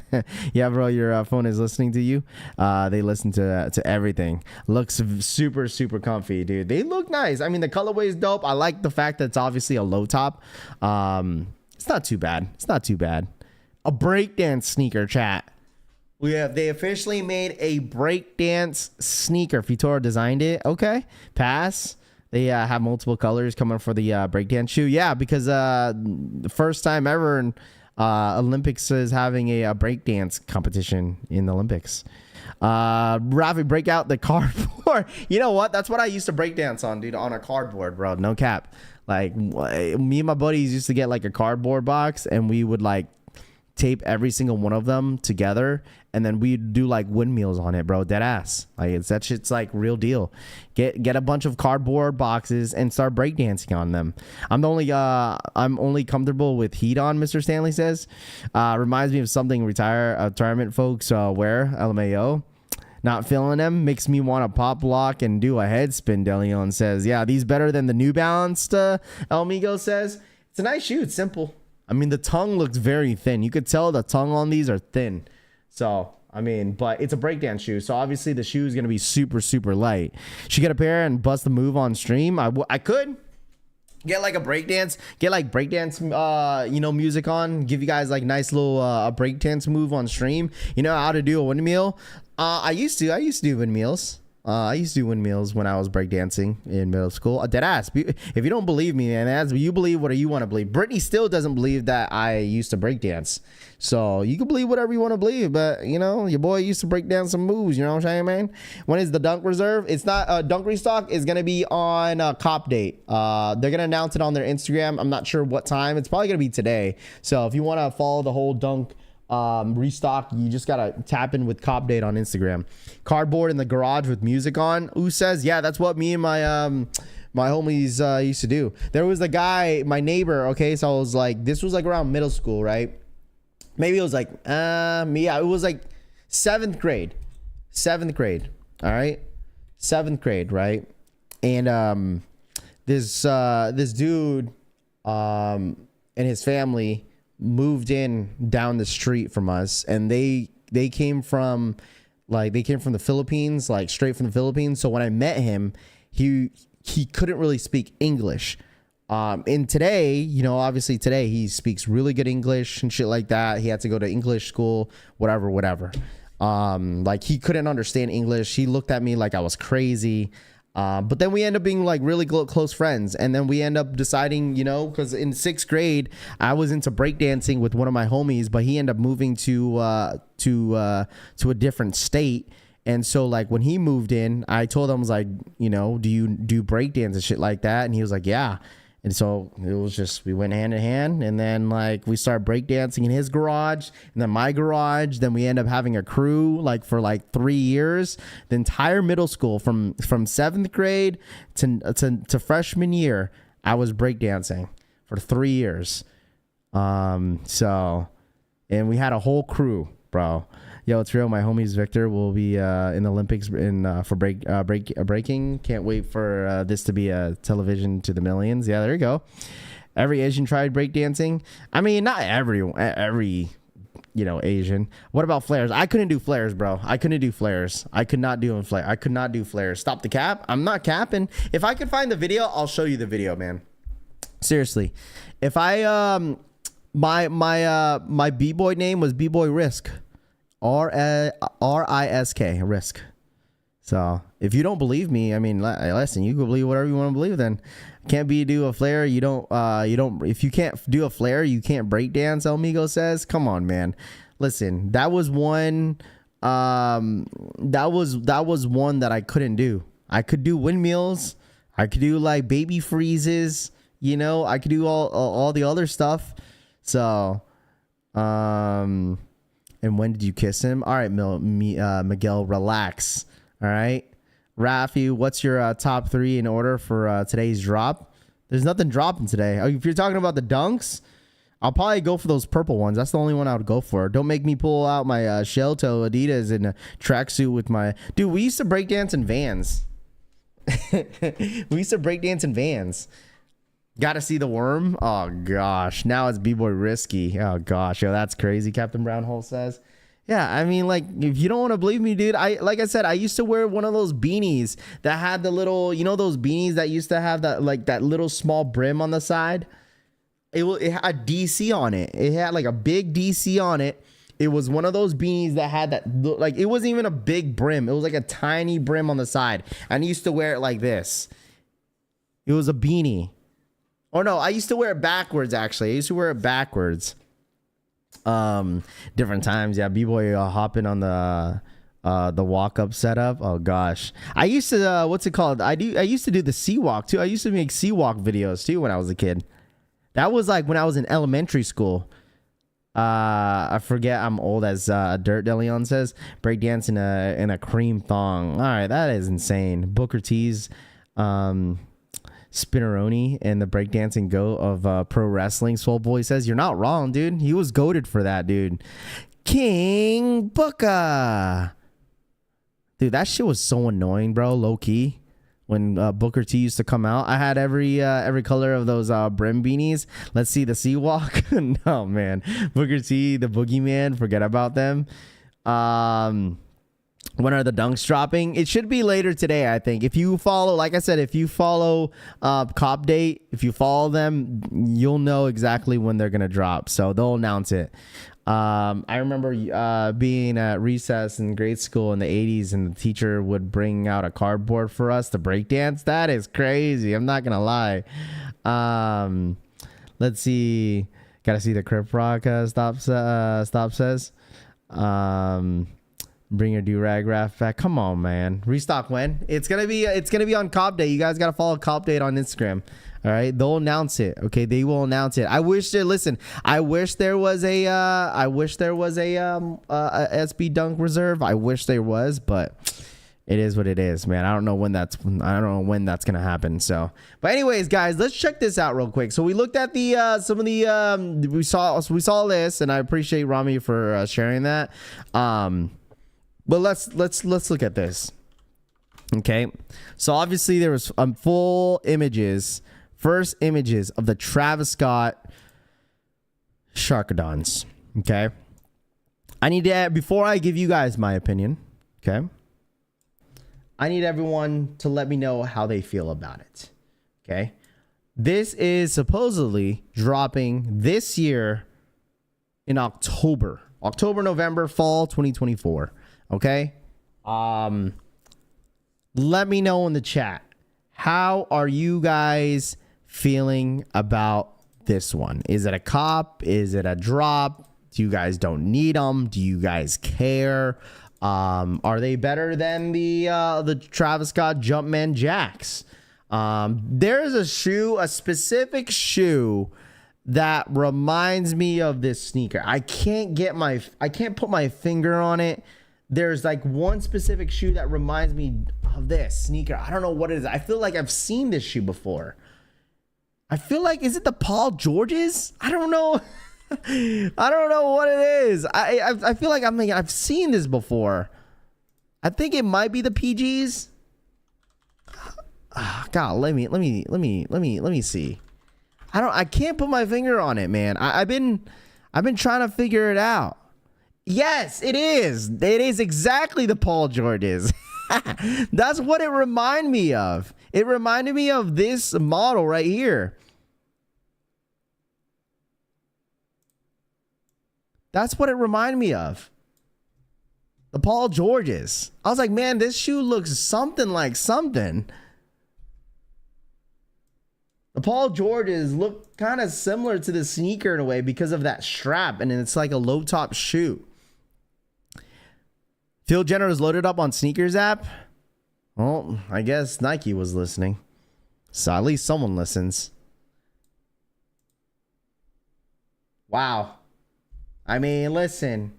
yeah, bro, your phone is listening to you. They listen to everything. Looks super super comfy, dude. They look nice. I mean, the colorway is dope. I like the fact that it's obviously a low top. It's not too bad. A breakdance sneaker, chat. They officially made a breakdance sneaker. Futura designed it. Okay. Pass. They have multiple colors coming for the breakdance shoe. Yeah, because the first time ever in Olympics is having a breakdance competition in the Olympics. Ravi, break out the cardboard. You know what? That's what I used to breakdance on, dude, on a cardboard, bro. No cap. Like me and my buddies used to get like a cardboard box and we would like tape every single one of them together and then we'd do like windmills on it, bro. Dead ass. Like that shit's like real deal. Get a bunch of cardboard boxes and start breakdancing on them. I'm only comfortable with heat on, Mr. Stanley says. Reminds me of something retirement folks wear, LMAO. Not feeling them makes me want to pop lock and do a head spin. Deleon says, yeah, these better than the New Balance. Elmigo says it's a nice shoe. It's simple. I mean, the tongue looks very thin. You could tell the tongue on these are thin. So, I mean, but it's a breakdance shoe. So obviously the shoe is going to be super, super light. Should get a pair and bust the move on stream. I could get like a breakdance, music on, give you guys like nice little breakdance move on stream. You know how to do a windmill. I used to do windmills. I used to do windmills when I was breakdancing in middle school. Dead ass. If you don't believe me, man, as you believe what you want to believe. Brittany still doesn't believe that I used to breakdance. So you can believe whatever you want to believe, but you know, your boy used to break down some moves. You know what I'm saying, man? When is the dunk reserve? It's not dunk restock is gonna be on CopDate. They're gonna announce it on their Instagram. I'm not sure what time. It's probably gonna be today. So if you want to follow the whole dunk restock, you just gotta tap in with CopDate on Instagram. Cardboard in the garage with music on. Who says? Yeah, that's what me and my homies used to do. There was a guy, my neighbor. Okay, so I was like, this was like around middle school, right? Maybe it was like it was like seventh grade. All right, seventh grade, right? And this dude and his family moved in down the street from us, and they came from the Philippines, like straight from the Philippines. So when I met him, he couldn't really speak English. And today, you know, obviously today he speaks really good English and shit like that. He had to go to English school, whatever. Like he couldn't understand English. He looked at me like I was crazy. But then we end up being like really close friends. And then we end up deciding, you know, because in sixth grade, I was into breakdancing with one of my homies, but he ended up moving to a different state. And so like when he moved in, I told him, I was like, you know, do you do breakdance and shit like that? And he was like, yeah. And so it was just, we went hand in hand, and then like we started breakdancing in his garage and then my garage. Then we end up having a crew like for like 3 years, the entire middle school from seventh grade to freshman year. I was breakdancing for 3 years. So, and we had a whole crew, bro. Yo, it's real. My homies Victor will be in the Olympics for breaking. Can't wait for this to be a television to the millions. Yeah, there you go. Every Asian tried breakdancing. I mean, not every you know, Asian. What about flares? I couldn't do flares, bro. I couldn't do flares. I could not do flares. Stop the cap. I'm not capping. If I could find the video, I'll show you the video, man. Seriously. If I my b-boy name was b-boy Risk. R-I-S-K, Risk. So if you don't believe me, I mean, listen, you can believe whatever you want to believe. Then can't do a flare. You don't. If you can't do a flare, you can't break dance. El Migo says, come on, man. Listen, that was one. That was one that I couldn't do. I could do windmills. I could do like baby freezes. You know, I could do all the other stuff. So, and when did you kiss him? All right, Miguel, relax. All right. Rafi, what's your top 3 in order for today's drop? There's nothing dropping today. If you're talking about the dunks, I'll probably go for those purple ones. That's the only one I would go for. Don't make me pull out my shell toe Adidas in a tracksuit with my... Dude, we used to break dance in Vans. Gotta see the worm. Oh gosh, now it's b-boy Risky. Oh gosh, yo, that's crazy. Captain Brownhole says, yeah. I mean, like, if you don't want to believe me, dude, like I said, I used to wear one of those beanies that had the little, you know, those beanies that used to have that like that little small brim on the side. It had DC on it. It had like a big DC on it. It was one of those beanies that had that, like, it wasn't even a big brim. It was like a tiny brim on the side, and I used to wear it like this. It was a beanie. Oh no, I used to wear it backwards, actually. I used to wear it backwards. Different times, yeah. B-boy hopping on the walk-up setup. Oh gosh. I used to what's it called? I used to do the sea walk too. I used to make sea walk videos too when I was a kid. That was like when I was in elementary school. I forget I'm old, as Dirt Deleon says. Breakdance in a cream thong. All right, that is insane. Booker T's Spinneroni and the breakdancing goat of pro wrestling. Soul Boy says, you're not wrong, dude. He was goated for that, dude. King Booker. Dude, that shit was so annoying, bro. Low key. When Booker T used to come out, I had every color of those brim beanies. Let's see the sea walk. No, man. Booker T, the boogeyman. Forget about them. When are the dunks dropping? It should be later today, I think. If you follow, like I said, if you follow CopDate, if you follow them, you'll know exactly when they're going to drop. So they'll announce it. I remember being at recess in grade school in the 80s, and the teacher would bring out a cardboard for us to break dance. That is crazy. I'm not gonna lie. Let's see. Gotta see the Crip Rock stop says. Bring your do-rag raft back. Come on, man. Restock when? It's gonna be on CopDate. You guys gotta follow CopDate on Instagram. All right, they'll announce it. Okay, they will announce it. I wish there was a SB Dunk reserve. I wish there was, but it is what it is, man. I don't know when that's gonna happen. So, but anyways, guys, let's check this out real quick. So we looked at the we saw this, and I appreciate Rami for sharing that. But let's look at this. Okay, so obviously there was first images of the Travis Scott Sharkidons. Okay, I need to, before I give you guys my opinion, okay, I need everyone to let me know how they feel about it. Okay, this is supposedly dropping this year in October, November, fall 2024. Okay, let me know in the chat, how are you guys feeling about this one? Is it a cop? Is it a drop? Do you guys don't need them? Do you guys care? Are they better than the Travis Scott Jumpman Jacks? There's a specific shoe that reminds me of this sneaker. I can't put my finger on it. There's like one specific shoe that reminds me of this sneaker. I don't know what it is. I feel like I've seen this shoe before. I feel like, is it the Paul George's? I don't know. I don't know what it is. I feel like I've seen this before. I think it might be the PGs. God, let me see. I can't put my finger on it, man. I've been trying to figure it out. Yes, it is. It is exactly the Paul George's. That's what it reminded me of. It reminded me of this model right here. That's what it reminded me of. The Paul George's. I was like, man, this shoe looks something like something. The Paul George's look kind of similar to the sneaker in a way because of that strap, and it's like a low top shoe. Phil Jenner is loaded up on sneakers app. Well, I guess Nike was listening. So at least someone listens. Wow. I mean, listen.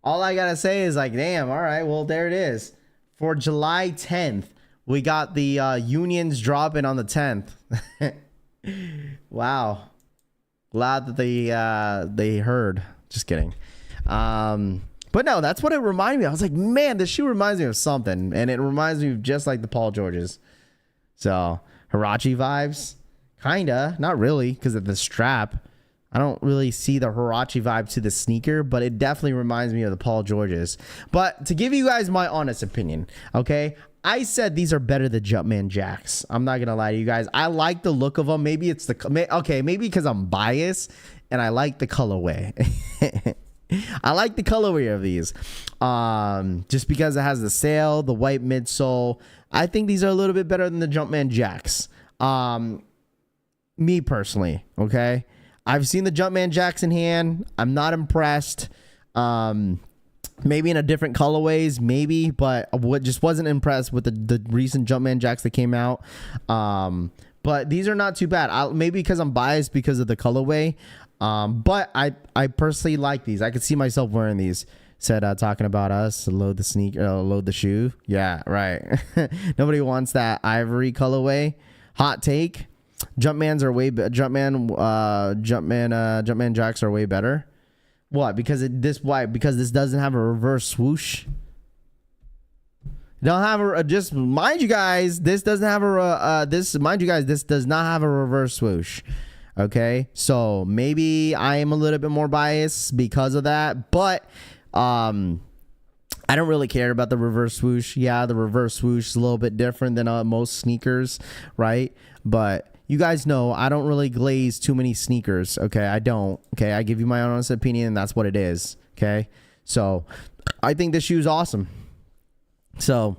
All I got to say is like, damn, all right, well, there it is. For July 10th, we got the unions dropping on the 10th. Wow. Glad that they heard. Just kidding. But no, that's what it reminded me of. I was like, man, this shoe reminds me of something. And it reminds me of just like the Paul George's. So, Huarache vibes? Kinda. Not really, because of the strap. I don't really see the Huarache vibe to the sneaker, but it definitely reminds me of the Paul George's. But to give you guys my honest opinion, okay? I said these are better than Jumpman Jacks. I'm not going to lie to you guys. I like the look of them. Maybe it's maybe because I'm biased and I like the colorway. I like the colorway of these. Just because it has the sail, the white midsole. I think these are a little bit better than the Jumpman Jacks. Me personally, okay? I've seen the Jumpman Jacks in hand. I'm not impressed. Maybe in a different colorways, maybe, but what just wasn't impressed with the recent Jumpman Jacks that came out. But these are not too bad. Maybe because I'm biased because of the colorway. But I personally like these. I could see myself wearing these. Said talking about us, load the sneaker, load the shoe. Yeah, right. Nobody wants that ivory colorway. Hot take. Jumpman Jacks are way better. What? Because because this doesn't have a reverse swoosh. Don't have a just mind you guys. This doesn't have a this does not have a reverse swoosh. Okay, so maybe I am a little bit more biased because of that, but I don't really care about the reverse swoosh. Yeah, the reverse swoosh is a little bit different than most sneakers, right? But you guys know I don't really glaze too many sneakers. Okay, I don't. Okay, I give you my honest opinion, and that's what it is. Okay, so I think this shoe is awesome. So,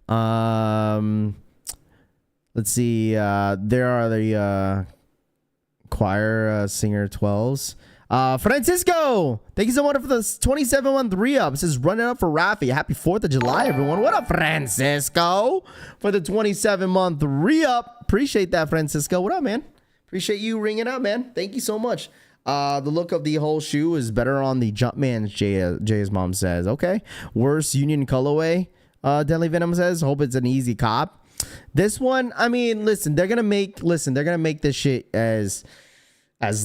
let's see. There are the choir singer 12s. Francisco, thank you so much for the 27-month re-up. This is running up for Rafi. Happy 4th of July, everyone. What up, Francisco? For the 27-month re-up. Appreciate that, Francisco. What up, man? Appreciate you ringing up, man. Thank you so much. The look of the whole shoe is better on the Jumpman, Jay's mom says. Okay. Worst Union colorway, Deadly Venom says. Hope it's an easy cop. This one, I mean, listen, they're gonna make this shit as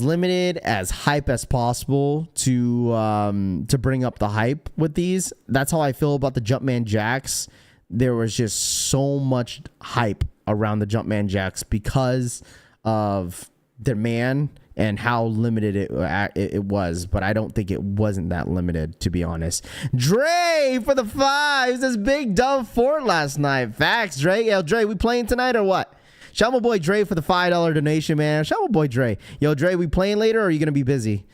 limited, as hype as possible to bring up the hype with these. That's how I feel about the Jumpman Jacks. There was just so much hype around the Jumpman Jacks because of demand and how limited it was, but I don't think it wasn't that limited, to be honest. Dre for the 5 says big dub Fort last night. Facts, Dre. Yo, Dre, we playing tonight or what? Shout out my boy Dre for the $5 donation, man. Shout out my boy Dre. Yo, Dre, we playing later or are you gonna be busy?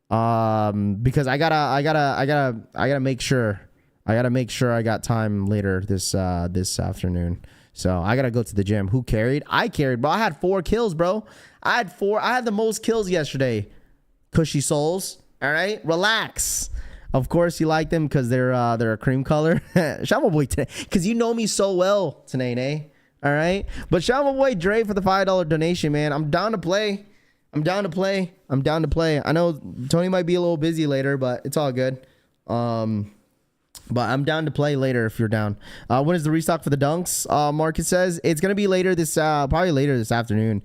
Because I gotta make sure. I got time later this afternoon. So I gotta go to the gym. Who carried? I carried, bro. I had 4 kills, bro. I had the most kills yesterday. Cushy souls. All right, relax. Of course you like them because they're a cream color. Shout out my boy today, because you know me so well, Tanene. All right, but shout out my boy Dre for the $5 donation, man. I'm down to play. I know Tony might be a little busy later, but it's all good. But I'm down to play later if you're down. When is the restock for the dunks? Marcus says it's gonna be later this probably later this afternoon.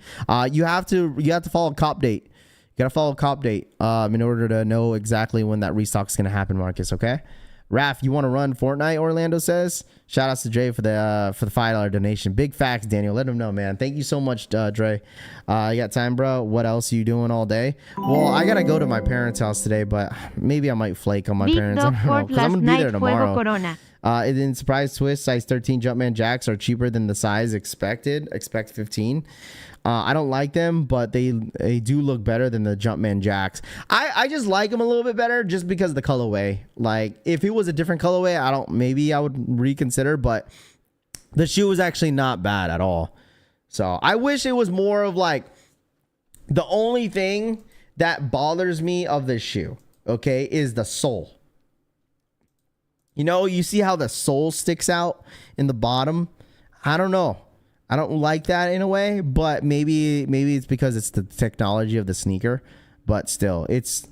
You have to follow CopDate. You gotta follow CopDate in order to know exactly when that restock's gonna happen, Marcus. Okay. Raph, you want to run Fortnite? Orlando says. Shout out to Dre for the $5 donation. Big facts, Daniel. Let him know, man. Thank you so much, Dre. You got time, bro? What else are you doing all day? Well, I gotta go to my parents' house today, but maybe I might flake on my parents. I don't know, because I'm gonna be there tomorrow. In surprise twist, size 13 Jumpman Jacks are cheaper than the size expected. Expect 15. I don't like them, but they do look better than the Jumpman Jacks. I just like them a little bit better just because of the colorway. Like if it was a different colorway, maybe I would reconsider, but the shoe was actually not bad at all. So I wish it was more of like the only thing that bothers me of this shoe, okay, is the sole. You know, you see how the sole sticks out in the bottom? I don't know. I don't like that in a way, but maybe it's because it's the technology of the sneaker, but still, it's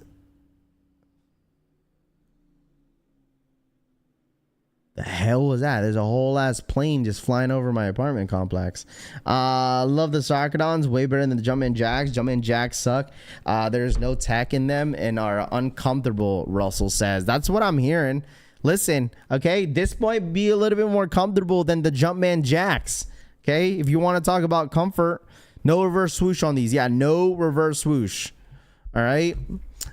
the hell was that? There's a whole ass plane just flying over my apartment complex. Love the Sharkidons, way better than the Jumpman Jacks. Jumpman Jacks suck. There's no tech in them and are uncomfortable, Russell says. That's what I'm hearing. Listen, okay, this might be a little bit more comfortable than the Jumpman Jacks. Okay, if you want to talk about comfort, no reverse swoosh on these. Yeah, no reverse swoosh. All right.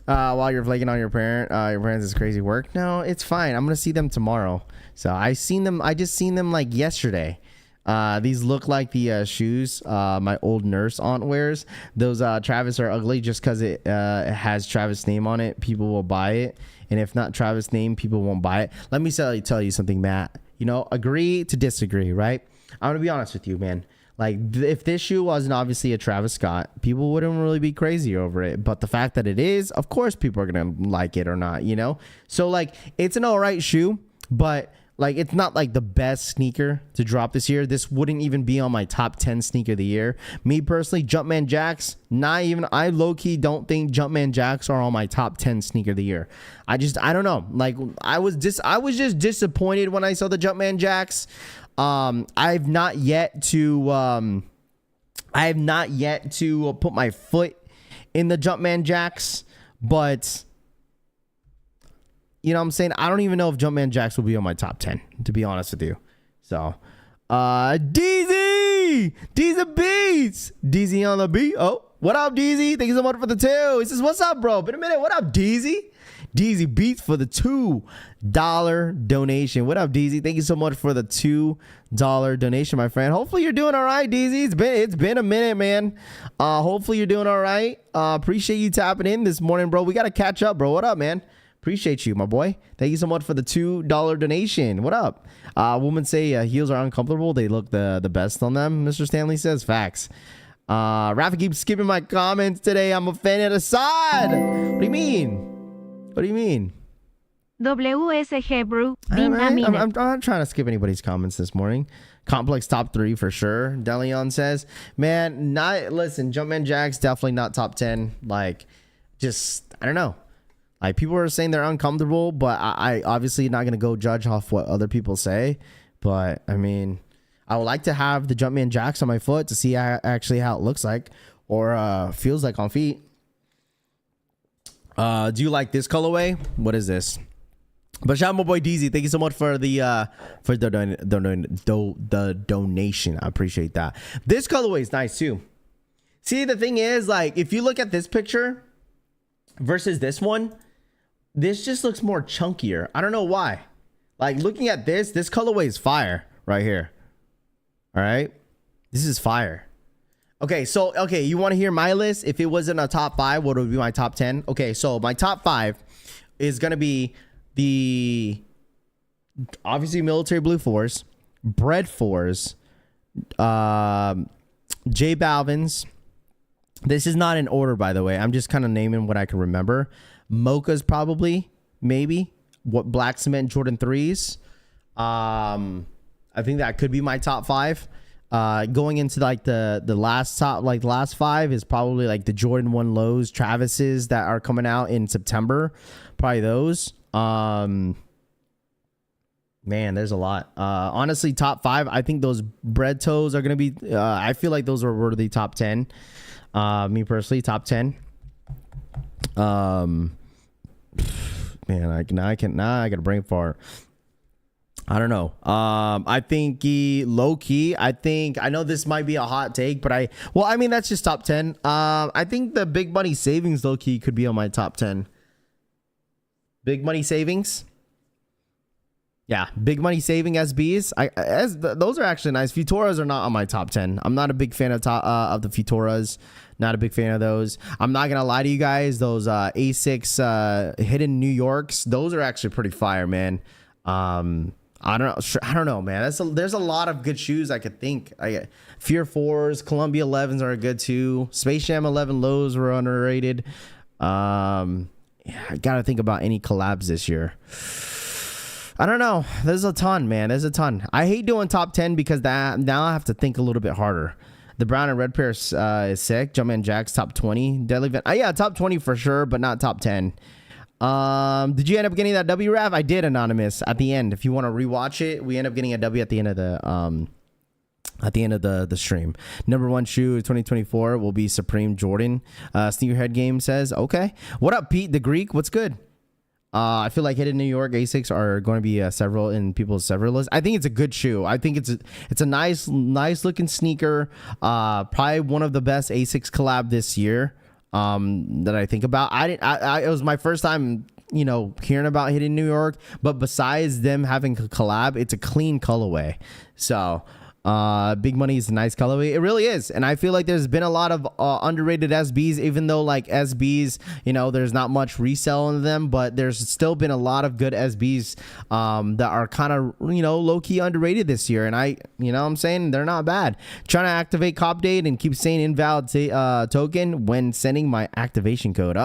While you're flaking on your parents is crazy work. No, it's fine. I'm gonna see them tomorrow. So I just seen them like yesterday. These look like the shoes my old nurse aunt wears. Those Travis are ugly just because it has Travis' name on it. People will buy it, and if not Travis' name, people won't buy it. Let me tell you something, Matt. You know, agree to disagree, right? I'm gonna be honest with you, man. Like, if this shoe wasn't obviously a Travis Scott, people wouldn't really be crazy over it. But the fact that it is, of course, people are gonna like it or not, you know? So, like, it's an all right shoe, but like, it's not like the best sneaker to drop this year. This wouldn't even be on my top 10 sneaker of the year. Me personally, Jumpman Jacks, not even. I low key don't think Jumpman Jacks are on my top 10 sneaker of the year. I don't know. Like, I was just disappointed when I saw the Jumpman Jacks. I've not yet to put my foot in the Jumpman Jacks, but you know what I'm saying? I don't even know if Jumpman Jacks will be on my top 10, to be honest with you. So, DZ Beats. DZ on the beat. Oh, What up, DZ? Thank you so much for the 2. He says, what's up, bro? Been a minute. What up, DZ? DZ Beats for the $2 donation. What up, DZ? Thank you so much for the $2 donation, my friend. Hopefully you're doing all right, DZ. It's been a minute, man. Hopefully you're doing all right. Appreciate you tapping in this morning, bro. We got to catch up, bro. What up, man? Appreciate you, my boy. Thank you so much for the $2 donation. What up? Women say heels are uncomfortable. They look the best on them, Mr. Stanley says. Facts. Rafa keeps skipping my comments today. I'm offended. Assad. What do you mean? What do you mean? WSG Brew. I'm not trying to skip anybody's comments this morning. Complex top 3 for sure. Deleon says, man, listen, Jumpman Jacks definitely not top 10. Like, just, I don't know. Like, people are saying they're uncomfortable, but I obviously not going to go judge off what other people say. But, I mean, I would like to have the Jumpman Jacks on my foot to see actually how it looks like or feels like on feet. Do you like this colorway? What is this? But shout out my boy DZ. Thank you so much for the donation. I appreciate that. This colorway is nice too. See, the thing is, like, if you look at this picture versus this one, this just looks more chunkier. I don't know why. Like, looking at this colorway is fire right here. All right, this is fire. Okay, so, you want to hear my list? If it wasn't a top 5, what would be my top 10? Okay, so my top 5 is going to be the, obviously, military blue 4s, bread 4s, J Balvin's. This is not in order, by the way. I'm just kind of naming what I can remember. Mocha's probably, maybe. What, Black Cement Jordan 3s. I think that could be my top 5. Going into like the last 5 is probably like the Jordan 1 lows, Travis's that are coming out in September. Probably those. Man, there's a lot. Honestly, top 5, I think those bread toes are gonna be I feel like those are worthy top 10. Me personally, top 10. Man, I got a brain fart. I don't know. I think low key. I know this might be a hot take, but that's just top 10. I think the Big Money Savings low key could be on my top 10. Big Money Savings. Yeah, Big Money Saving SBs. Those are actually nice. Futuras are not on my top 10. I'm not a big fan of the Futuras. Not a big fan of those. I'm not gonna lie to you guys. Those A6 Hidden New Yorks. Those are actually pretty fire, man. I don't know, man. There's a lot of good shoes I could think. Fear 4s, Columbia 11s are good too. Space Jam 11 lows were underrated. I gotta think about any collabs this year. I don't know. There's a ton, man. There's a ton. I hate doing top 10 because now I have to think a little bit harder. The brown and red pair is sick. Jumpman Jacks top 20. Deadly Event. Yeah, top 20 for sure, but not top 10. Did you end up getting that W, Rav? I did, Anonymous, at the end. If you want to rewatch it, we end up getting a W at the end of the stream. Number 1 shoe 2024 will be Supreme Jordan. Sneakerhead Game says, okay. What up, Pete the Greek? What's good? I feel like Hidden New York A6 are going to be several in people's several lists. I think it's a good shoe. I think it's a nice looking sneaker. Probably one of the best A6 collab this year. That I think about. It was my first time, hearing about Hidden New York, but besides them having a collab, it's a clean colorway. So, Big Money is a nice colorway. It really is. And I feel like there's been a lot of underrated SBs, even though like SBs, there's not much resale in them, but there's still been a lot of good SBs that are kind of, low-key underrated this year. And what I'm saying, they're not bad. Trying to activate CopDate and keep saying invalid token when sending my activation code.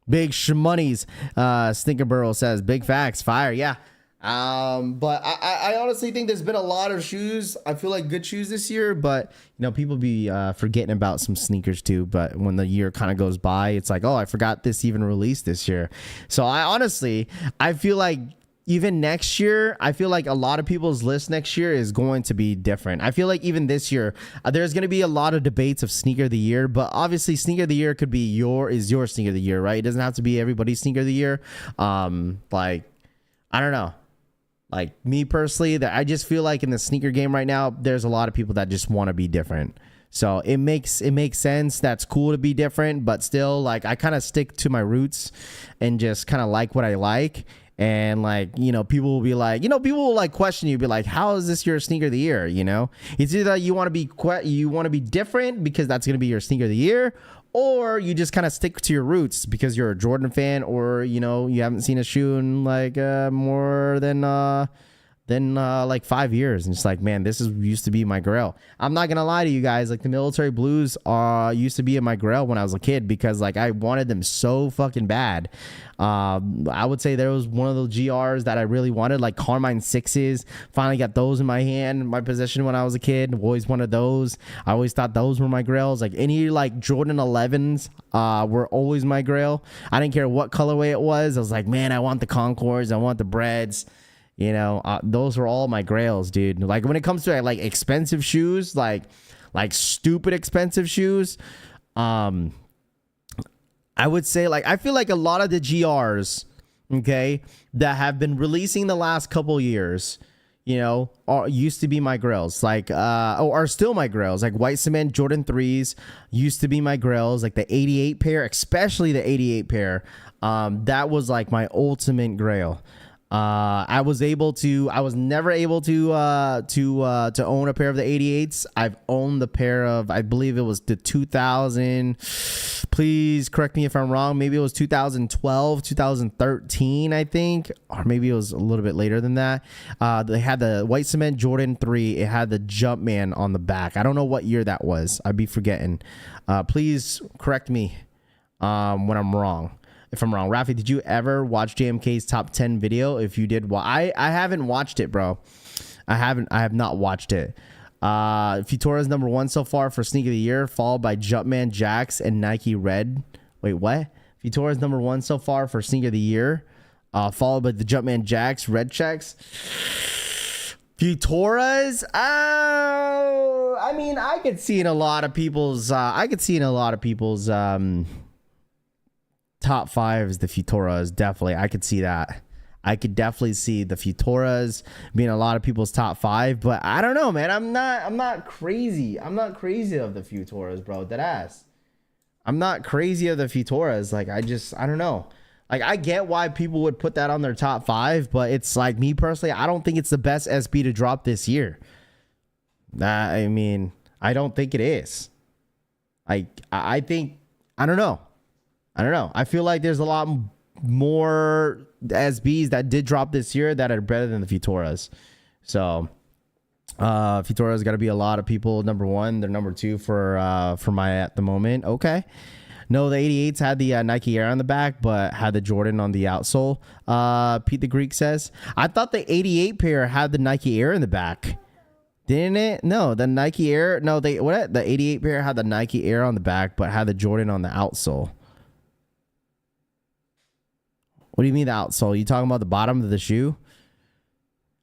Big Shmoney's Stinkerborough says, big facts, fire. Yeah. But I honestly think there's been a lot of shoes. I feel like good shoes this year, but people be forgetting about some sneakers too. But when the year kind of goes by, it's like, oh, I forgot this even released this year. So I feel like even next year, I feel like a lot of people's list next year is going to be different. I feel like even this year, there's going to be a lot of debates of sneaker of the year, but obviously sneaker of the year could be your sneaker of the year, right? It doesn't have to be everybody's sneaker of the year. I don't know. Like me personally, that I just feel like in the sneaker game right now, there's a lot of people that just want to be different. So it makes sense. That's cool to be different, but still, like, I kind of stick to my roots and just kind of like what I like. And like, you know, people will be like, you know, people will like question you, be like, how is this your sneaker of the year? You know, it's either you want to be different because that's going to be your sneaker of the year, or you just kind of stick to your roots because you're a Jordan fan, or, you know, you haven't seen a shoe in like more than like 5 years, and it's like, man, this used to be my grail. I'm not gonna lie to you guys, like the military blues used to be in my grail when I was a kid, because like I wanted them so fucking bad. I would say there was one of those GRs that I really wanted, like Carmine 6s. Finally got those in my hand, in my possession when I was a kid. Always wanted those. I always thought those were my grails. Like any like Jordan 11s were always my grail. I didn't care what colorway it was. I was like, man, I want the Concords, I want the Breads. You know, those were all my grails, dude. Like when it comes to like expensive shoes, like stupid expensive shoes, I would say, like, I feel like a lot of the GRs, okay, that have been releasing the last couple years, you know, used to be my grails, like, are still my grails. Like white cement Jordan 3s used to be my grails, like the 88 pair, especially the 88 pair. That was like my ultimate grail. I was never able to own a pair of the 88s. I've owned the pair of, I believe it was the 2000, please correct me if I'm wrong, maybe it was 2012, 2013, I think, or maybe it was a little bit later than that. They had the white cement Jordan 3. It had the Jumpman on the back. I don't know what year that was. I'd be forgetting. Please correct me when I'm wrong. If I'm wrong. Rafi, did you ever watch JMK's top 10 video? If you did, well, I haven't watched it, bro. I have not watched it. Futura's number 1 so far for sneaker of the year, followed by Jumpman Jacks and Nike Red. Wait, what? Futura's number 1 so far for sneaker of the year, followed by the Jumpman Jacks Red Checks. Futura's, I mean, I could see in a lot of people's top 5 is the Futuras. Definitely, I could see that. I could definitely see the Futuras being a lot of people's top 5, but I don't know, man. I'm not crazy. I'm not crazy of the Futuras, bro. Deadass. I'm not crazy of the Futuras. Like, I don't know. Like, I get why people would put that on their top 5, but it's like, me personally, I don't think it's the best SB to drop this year. I mean, I don't think it is. I think, I don't know. I feel like there's a lot more SBs that did drop this year that are better than the Futuras. So Futura's got to be a lot of people number 1. They're number 2 for my at the moment. Okay. No, the 88s had the Nike Air on the back, but had the Jordan on the outsole. Pete the Greek says, I thought the 88 pair had the Nike Air in the back. Didn't it? No, the Nike Air. No, the 88 pair had the Nike Air on the back, but had the Jordan on the outsole. What do you mean the outsole? You talking about the bottom of the shoe?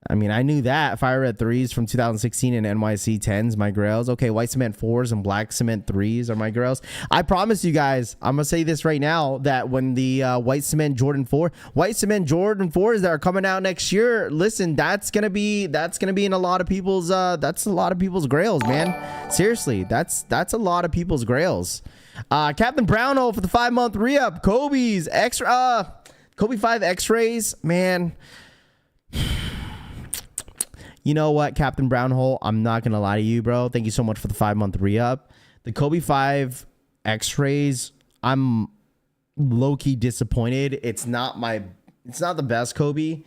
I mean, I knew that. Fire Red 3s from 2016 and NYC 10s, my grails. Okay, white cement 4s and black cement 3s are my grails. I promise you guys, I'm going to say this right now, that when the white cement Jordan 4s that are coming out next year, listen, that's going to be in a lot of people's, that's a lot of people's grails, man. Seriously, that's a lot of people's grails. Captain Brownhole for the 5-month re-up. Kobe's extra, Kobe 5 X-rays, man. You know what, Captain Brownhole? I'm not going to lie to you, bro. Thank you so much for the 5-month re-up. The Kobe 5 X-rays, I'm low-key disappointed. It's not the best Kobe.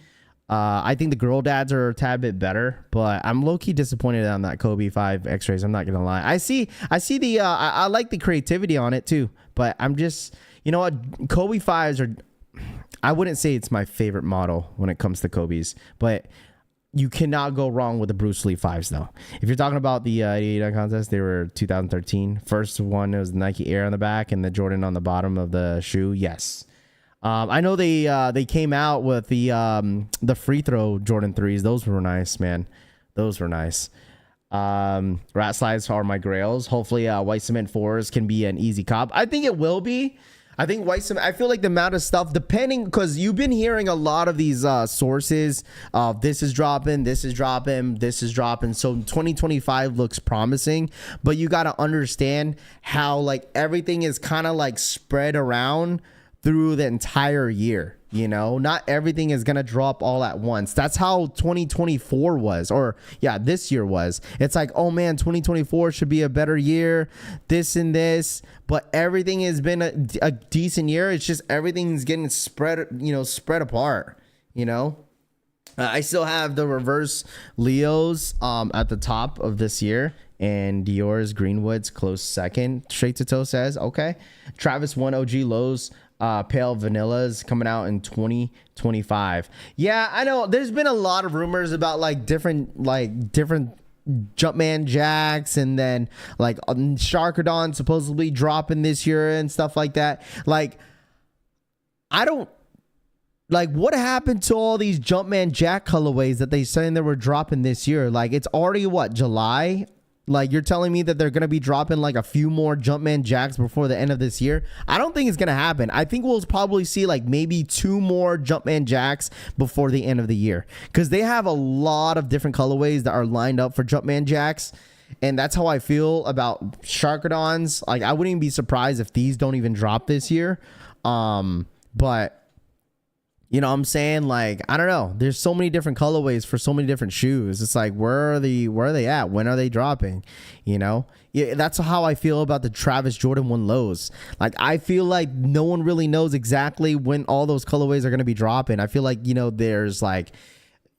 I think the girl dads are a tad bit better, but I'm low-key disappointed on that Kobe 5 X-rays. I'm not going to lie. I see the, I like the creativity on it too, but I'm just, you know what? Kobe 5s are, I wouldn't say it's my favorite model when it comes to Kobe's, but you cannot go wrong with the Bruce Lee 5s, though. If you're talking about the 88 contest, they were 2013. First one, it was the Nike Air on the back and the Jordan on the bottom of the shoe. Yes. I know they came out with the free throw Jordan 3s. Those were nice, man. Those were nice. Rat slides are my grails. Hopefully white cement 4s can be an easy cop. I think it will be. I think white cement, I feel like the amount of stuff, depending, because you've been hearing a lot of these sources of this is dropping, this is dropping, this is dropping. So 2025 looks promising, but you got to understand how like everything is kind of like spread around through the entire year. You know, not everything is going to drop all at once. That's how 2024 was, or yeah, this year was. It's like, oh man, 2024 should be a better year, this and this, but everything has been a decent year. It's just everything's getting spread apart, you know. I still have the reverse Leos at the top of this year, and Dior's Greenwood's close second. Straight to Toe says, okay. Travis 1 OG Lows Pale Vanillas coming out in 2025. Yeah, I know there's been a lot of rumors about like different Jumpman jacks, and then like Sharkidon supposedly dropping this year and stuff like that. Like, I don't like what happened to all these Jumpman jack colorways that they saying they were dropping this year. Like, it's already what, July? Like, you're telling me that they're going to be dropping like a few more Jumpman jacks before the end of this year? I don't think it's going to happen. I think we'll probably see like maybe 2 more Jumpman jacks before the end of the year, because they have a lot of different colorways that are lined up for Jumpman jacks. And that's how I feel about Sharkidons. Like, I wouldn't even be surprised if these don't even drop this year. But you know what I'm saying? Like, I don't know. There's so many different colorways for so many different shoes. It's like, where are they at? When are they dropping? You know? Yeah, that's how I feel about the Travis Jordan 1 lows. Like, I feel like no one really knows exactly when all those colorways are going to be dropping. I feel like, you know, there's like,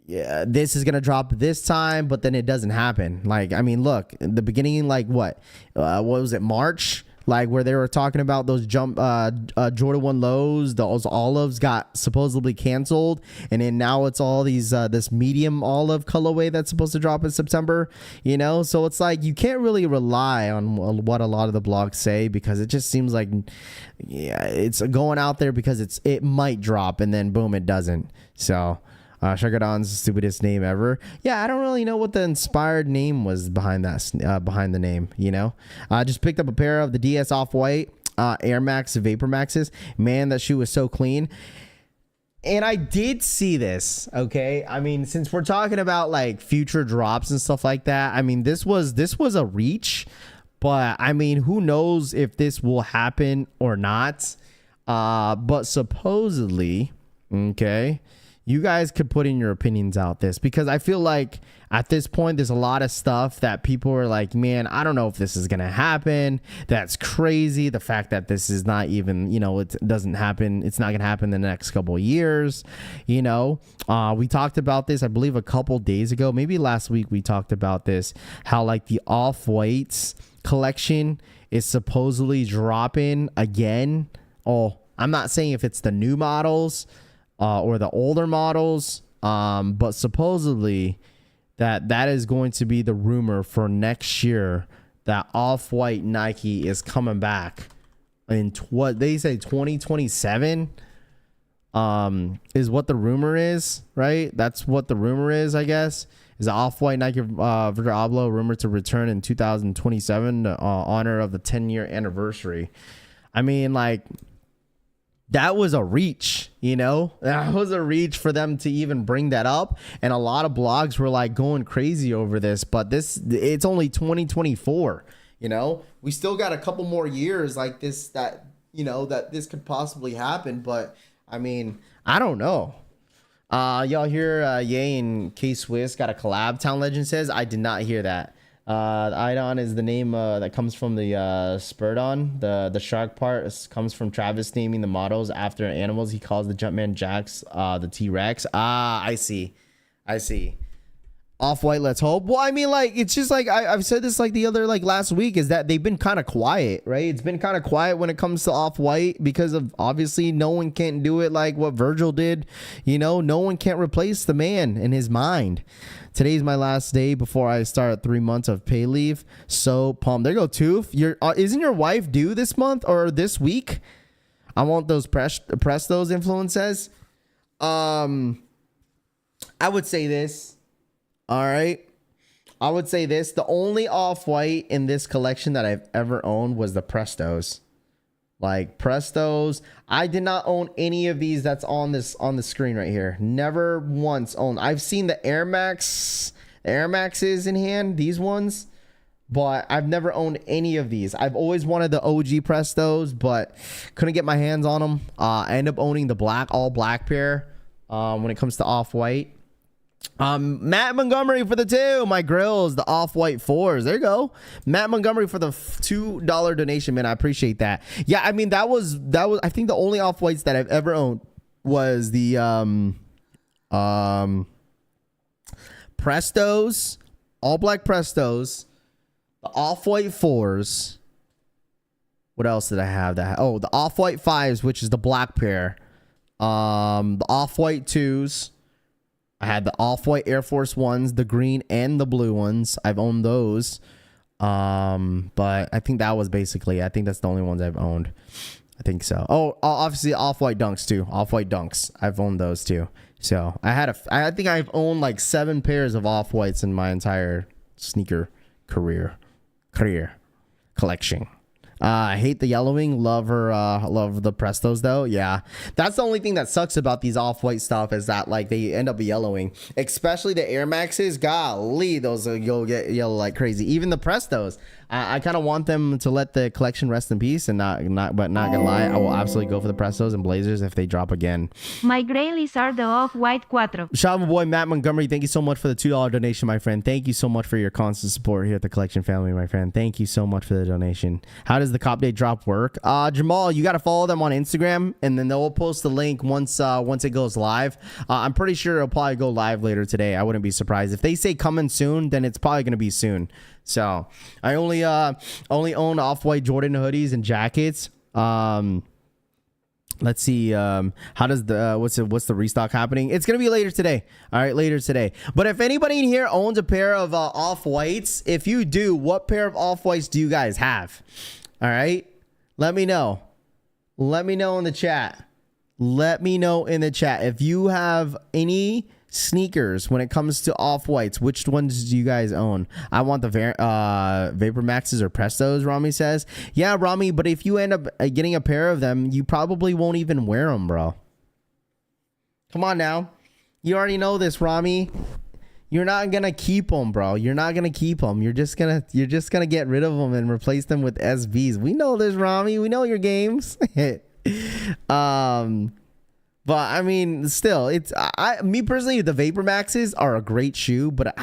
yeah, this is going to drop this time, but then it doesn't happen. Like, I mean, look, in the beginning, like what was it, March? Like, where they were talking about those Jordan 1 lows, those olives got supposedly canceled, and then now it's all these this medium olive colorway that's supposed to drop in September, you know. So it's like you can't really rely on what a lot of the blogs say, because it just seems like, yeah, it's going out there because it might drop, and then boom, it doesn't. So Sharkidon's the stupidest name ever. Yeah, I don't really know what the inspired name was behind that, behind the name, you know. I just picked up a pair of the DS Off-White Air Max Vapor Maxes. Man, that shoe was so clean. And I did see this, okay? I mean, since we're talking about like future drops and stuff like that, I mean, this was a reach, but I mean, who knows if this will happen or not. But supposedly, okay, you guys could put in your opinions out this, because I feel like at this point there's a lot of stuff that people are like, man, I don't know if this is gonna happen. That's crazy. The fact that this is not even, you know, it doesn't happen, it's not gonna happen in the next couple of years, you know. We talked about this, I believe, a couple days ago, maybe last week. We talked about this, how like the Off-Whites collection is supposedly dropping again. Oh, I'm not saying if it's the new models or the older models, but supposedly that is going to be the rumor for next year, that Off-White Nike is coming back in what they say 2027 is what the rumor is, right? That's what the rumor is, I guess, is the Off-White Nike Virgil Abloh rumored to return in 2027 to honor of the 10-year anniversary. I mean, like, that was a reach, you know. That was a reach for them to even bring that up, and a lot of blogs were like going crazy over this. But it's only 2024, you know. We still got a couple more years like this, that, you know, that this could possibly happen. But I mean, I don't know. Y'all hear Ye and K Swiss got a collab, Town Legend says. I did not hear that. Idon is the name that comes from the Spurdon. The shark part comes from Travis naming the models after animals he calls the Jumpman jacks the T-Rex. I see. Off-White, let's hope. Well, I mean, like, it's just like I've said this like the other, like last week, is that they've been kind of quiet, right? It's been kind of quiet when it comes to Off-White, because of obviously no one can't do it like what Virgil did. You know, no one can't replace the man in his mind. Today's my last day before I start 3 months of pay leave. So pumped. There you go, Toof. Isn't your wife due this month or this week? I want those press those influences. I would say this. All right. I would say this. The only Off-White in this collection that I've ever owned was the Prestos. Like Prestos. I did not own any of these that's on the screen right here. Never once owned. I've seen the Air Maxes in hand, these ones, but I've never owned any of these. I've always wanted the OG Prestos, but couldn't get my hands on them. I end up owning the all black pair when it comes to off-white. Matt Montgomery for the 2. My grills, the off-white 4s. There you go. Matt Montgomery for the $2 donation, man. I appreciate that. Yeah, I mean that was I think the only off-whites that I've ever owned was the Prestos, all black Prestos, the off-white 4s. What else did I have? The off-white 5s, which is the black pair. The off-white 2s. I had the off-white Air Force Ones, the green and the blue ones. I've owned those. But I think that was basically, I think that's the only ones I've owned. I think so. Oh, obviously off-white Dunks too. Off-white Dunks. I've owned those too. So I think I've owned like 7 pairs of off-whites in my entire sneaker career collection. I hate the yellowing. Love the Prestos though. Yeah, that's the only thing that sucks about these off-white stuff is that like they end up yellowing, especially the Air Maxes. Golly, those you'll get yellow like crazy. Even the Prestos, I kind of want them to let the collection rest in peace and not gonna lie, I will absolutely go for the Prestos and Blazers if they drop again. My grailies are the off-white 4. Shout out my boy Matt Montgomery. Thank you so much for the $2 donation, my friend. Thank you so much for your constant support here at the collection family, my friend. Thank you so much for the donation. How does the CopDate drop work? Jamal, you got to follow them on Instagram, and then they'll post the link once it goes live. I'm pretty sure it'll probably go live later today. I wouldn't be surprised if they say coming soon. Then it's probably going to be soon. So I only own off-white Jordan hoodies and jackets. Let's see. How does the what's the restock happening? It's gonna be later today. All right, later today. But if anybody in here owns a pair of off-whites, if you do, what pair of off-whites do you guys have? All right, let me know. Let me know in the chat. Let me know in the chat if you have any sneakers when it comes to off-whites. Which ones do you guys own? I want the Vapor Maxes or Prestos, Rami says. Yeah, Rami, but if you end up getting a pair of them, you probably won't even wear them, bro. Come on now. You already know this, Rami. You're not gonna keep them, bro. You're not gonna keep them. You're just gonna get rid of them and replace them with SBs. We know this, Rami. We know your games. But I mean, still, it's me personally. The Vapor Maxes are a great shoe, but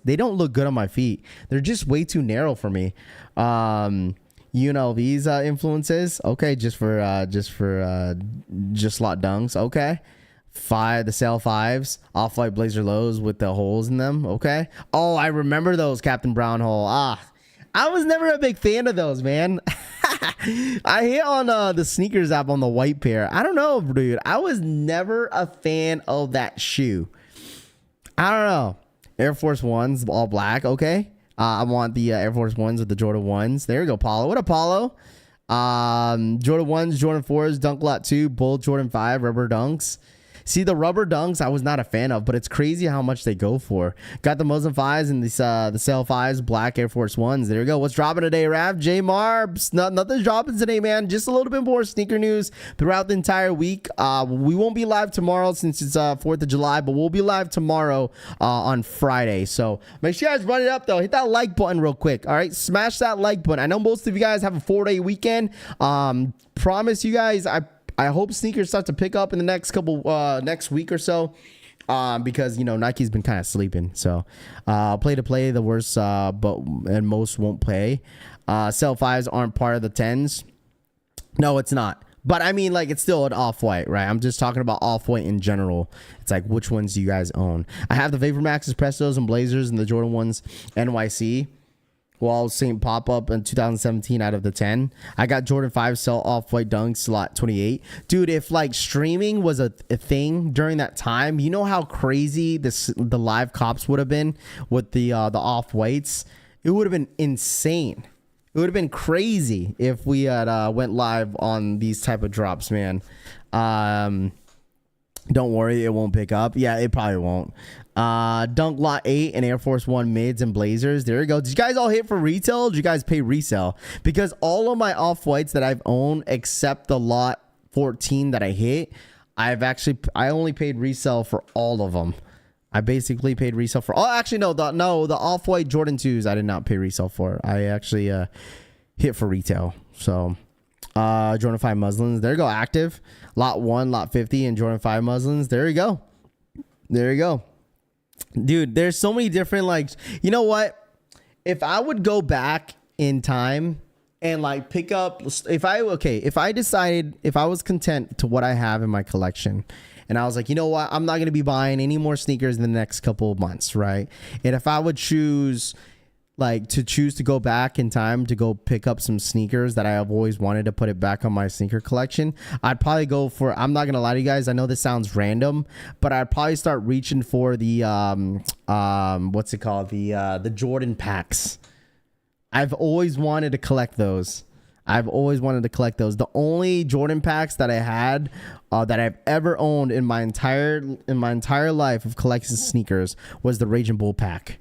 they don't look good on my feet. They're just way too narrow for me. You know these influences. Okay, just slot dunks. Okay, the Sail 5s, off-white Blazer lows with the holes in them. Okay. Oh, I remember those Captain Brown hole. I was never a big fan of those, man. I hit on the sneakers app on the white pair. I don't know, dude. I was never a fan of that shoe. I don't know. Air Force Ones, all black. Okay. I want the Air Force Ones with the Jordan 1s. There you go, Paulo. What up, Paulo? Jordan 1s, Jordan 4s, Dunk Lot 2, Bull Jordan 5, rubber dunks. See, the rubber dunks I was not a fan of, but it's crazy how much they go for. Got the Muslim 5s and the Sail 5s, black Air Force 1s. There you go. What's dropping today, Rav? J Marbs. Nothing's dropping today, man. Just a little bit more sneaker news throughout the entire week. We won't be live tomorrow since it's 4th of July, but we'll be live tomorrow on Friday. So make sure you guys run it up, though. Hit that like button real quick. All right? Smash that like button. I know most of you guys have a 4-day weekend. Promise you guys, I hope sneakers start to pick up in the next week or so, because Nike's been kind of sleeping. So play to play the worst, and most won't play. Sail 5s aren't part of the 10s. No, it's not. But I mean, like, it's still an off-white, right? I'm just talking about off-white in general. It's like, which ones do you guys own? I have the Vapor Maxes, Prestos, and Blazers, and the Jordan 1s NYC. Well, St. pop up in 2017 out of the 10. I got Jordan 5 sell off-white dunks slot 28. Dude, if like streaming was a thing during that time, you know how crazy the live cops would have been with the off-whites? It would have been insane. It would have been crazy if we had went live on these type of drops, man. Don't worry, it won't pick up. Yeah, it probably won't. Dunk Lot 8 and Air Force One mids and blazers. There you go. Did you guys all hit for retail? Or did you guys pay resale? Because all of my off-whites that I've owned except the Lot 14 that I hit, I only paid resale for all of them. I basically paid resale for actually no, the off-white Jordan 2s I did not pay resale for. I actually hit for retail. So Jordan 5 muslins, there you go. Active Lot 1, Lot 50 and Jordan 5 muslins. There you go. There you go. Dude, there's so many different, like, you know what? If I would go back in time and like pick up, if I was content to what I have in my collection and I was like, you know what? I'm not going to be buying any more sneakers in the next couple of months, right? And if I would choose to go back in time to go pick up some sneakers that I have always wanted to put it back on my sneaker collection, I'd probably go for, I'm not gonna lie to you guys, I know this sounds random, but I'd probably start reaching for the what's it called, the Jordan packs. I've always wanted to collect those. The only Jordan packs that I had that I've ever owned in my entire life of collecting sneakers was the Raging Bull pack.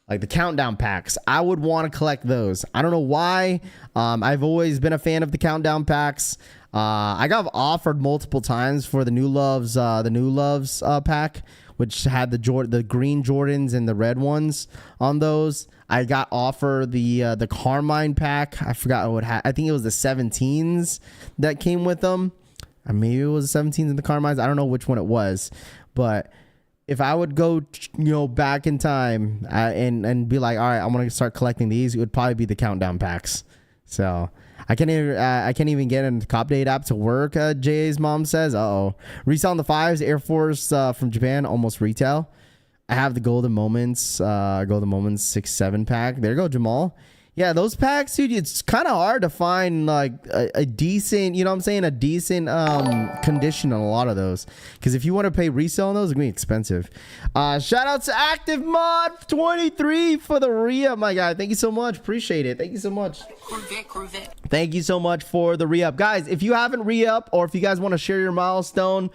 Like the countdown packs. I would want to collect those. I don't know why. I've always been a fan of the countdown packs. I got offered multiple times for the New Loves pack, which had the green Jordans and the red ones on those. I got offered the Carmine pack. I forgot what I think it was the 17s that came with them. Or maybe it was the 17s and the Carmines. I don't know which one it was, but if I would go, back in time and be like, all right, I'm gonna start collecting these, it would probably be the countdown packs. So I can't even get in the CopDate app to work. Jay's mom says, resell on the 5s, Air Force from Japan, almost retail. I have the Golden Moments 6-7 pack. There you go, Jamal. Yeah, those packs, dude, it's kind of hard to find like a decent, a decent condition on a lot of those. Because if you want to pay resale on those, it's going to be expensive. Shout out to Active Mod 23 for the re-up, my guy. Thank you so much. Appreciate it. Thank you so much. Corvette. Thank you so much for the re-up. Guys, if you haven't re-up or if you guys want to share your milestone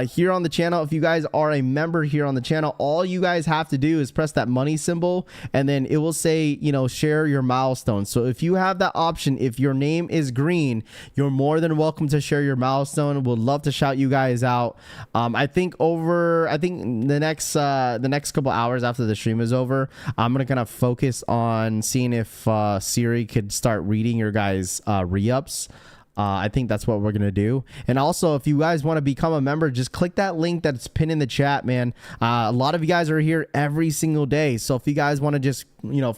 here on the channel, if you guys are a member here on the channel, all you guys have to do is press that money symbol and then it will say, share your milestone. So if you have that option, if your name is green, you're more than welcome to share your milestone. We'll love to shout you guys out. I think the next couple hours after the stream is over, I'm gonna kind of focus on seeing if Siri could start reading your guys re-ups. I think that's what we're going to do. And also, if you guys want to become a member, just click that link that's pinned in the chat, man. A lot of you guys are here every single day. So if you guys want to just,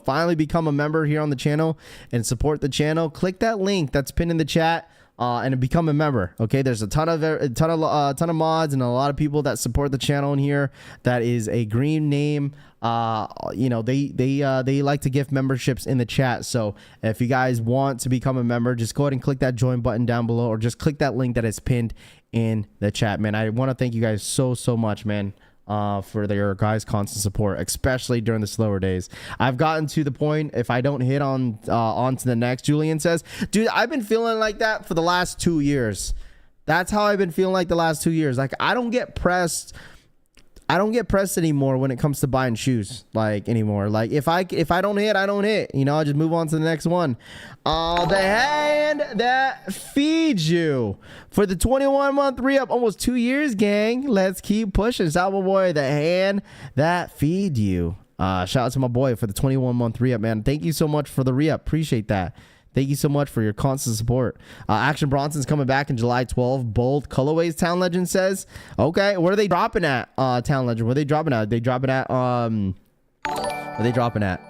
finally become a member here on the channel and support the channel, click that link that's pinned in the chat. And become a member. Okay, there's a ton of mods and a lot of people that support the channel in here. That is a green name. They like to gift memberships in the chat. So if you guys want to become a member, just go ahead and click that join button down below, or just click that link that is pinned in the chat, man. I want to thank you guys so much, man. For their guys' constant support, especially during the slower days. I've gotten to the point, if I don't hit on to the next, Julian says, dude, I've been feeling like that for the last 2 years. That's how I've been feeling like the last 2 years. Like I don't get pressed anymore when it comes to buying shoes, like anymore. Like if I don't hit, I don't hit. I just move on to the next one. The hand that feeds you for the 21-month re-up, almost 2 years, gang. Let's keep pushing. Shout out my boy, the hand that feed you. Shout out to my boy for the 21-month re-up, man. Thank you so much for the re-up. Appreciate that. Thank you so much for your constant support. Action Bronson's coming back in July 12. Bold colorways, Town Legend says. Okay, where are they dropping at, Town Legend? Where are they dropping at? Where are they dropping at?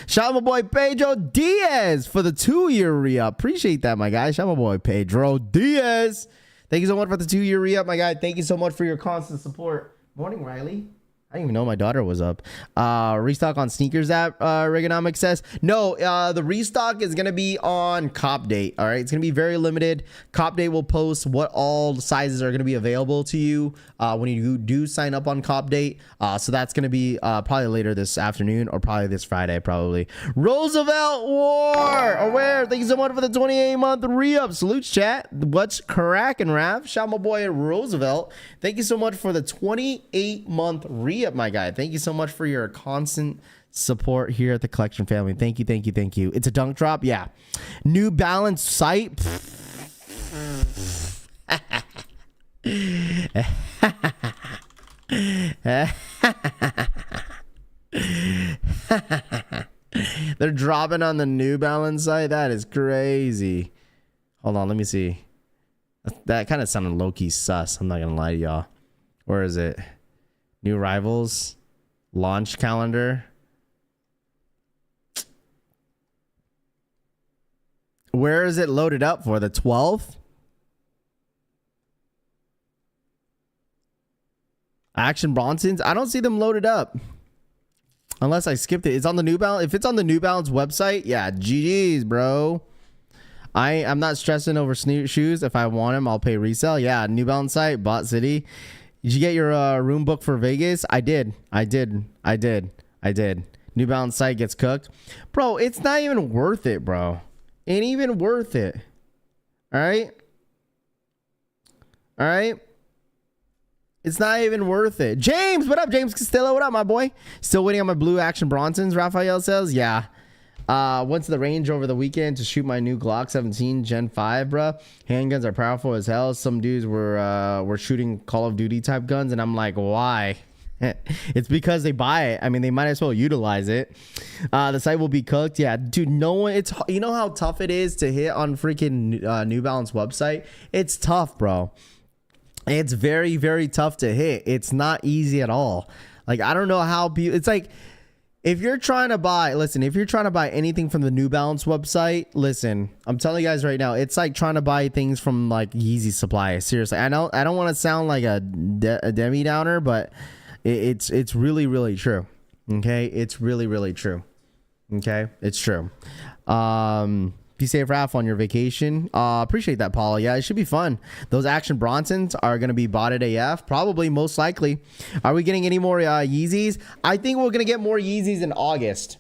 Shout out my boy Pedro Diaz for the 2-year re-up. Appreciate that, my guy. Shout out my boy Pedro Diaz. Thank you so much for the 2-year re-up, my guy. Thank you so much for your constant support. Morning, Riley. I didn't even know my daughter was up. Restock on sneakers app, Reaganomics says. No, the restock is going to be on CopDate. All right. It's going to be very limited. CopDate will post what all sizes are going to be available to you when you do sign up on CopDate. So that's going to be probably later this afternoon or probably this Friday, probably. Roosevelt War Aware. Thank you so much for the 28-month re-up. Salutes, chat. What's cracking, Rav? Shout my boy Roosevelt. Thank you so much for the 28-month re-up, my guy. Thank you so much for your constant support here at the collection family. Thank you, thank you, thank you. It's a dunk drop, yeah. New Balance site. They're dropping on the New Balance site. That is crazy. Hold on, let me see. That kind of sounded low-key sus. I'm not gonna lie to y'all. Where is it? New arrivals, launch calendar. Where is it loaded up for? The 12th? Action Bronsons? I don't see them loaded up. Unless I skipped it. It's on the New Balance. If it's on the New Balance website, yeah, GG's, bro. I'm not stressing over shoes. If I want them, I'll pay resale. Yeah, New Balance site, Bot City. Did you get your room book for Vegas? I did. New Balance site gets cooked. Bro, it's not even worth it, bro. Ain't even worth it. All right? All right? It's not even worth it. James, what up, James Castillo? What up, my boy? Still waiting on my blue Action Bronsons, Raphael says. Yeah. Went to the range over the weekend to shoot my new Glock 17 Gen 5, bruh. Handguns are powerful as hell. Some dudes were shooting Call of Duty type guns, and I'm like, why? It's because they buy it. I mean, they might as well utilize it. The site will be cooked. Yeah, dude, no one. It's, you know how tough it is to hit on freaking New Balance website? It's tough, bro. It's very, very tough to hit. It's not easy at all. Like, I don't know how people. It's like, if you're trying to buy, listen, if you're trying to buy anything from the New Balance website, listen, I'm telling you guys right now, it's like trying to buy things from like Yeezy Supply. Seriously, I don't want to sound like a Demi Downer, but it's really, really true. Okay, it's really, really true. Okay, it's true. Be safe, Raph, on your vacation. Appreciate that, Paula. Yeah, it should be fun. Those Action Bronsons are going to be bought at AF. Probably, most likely. Are we getting any more Yeezys? I think we're going to get more Yeezys in August.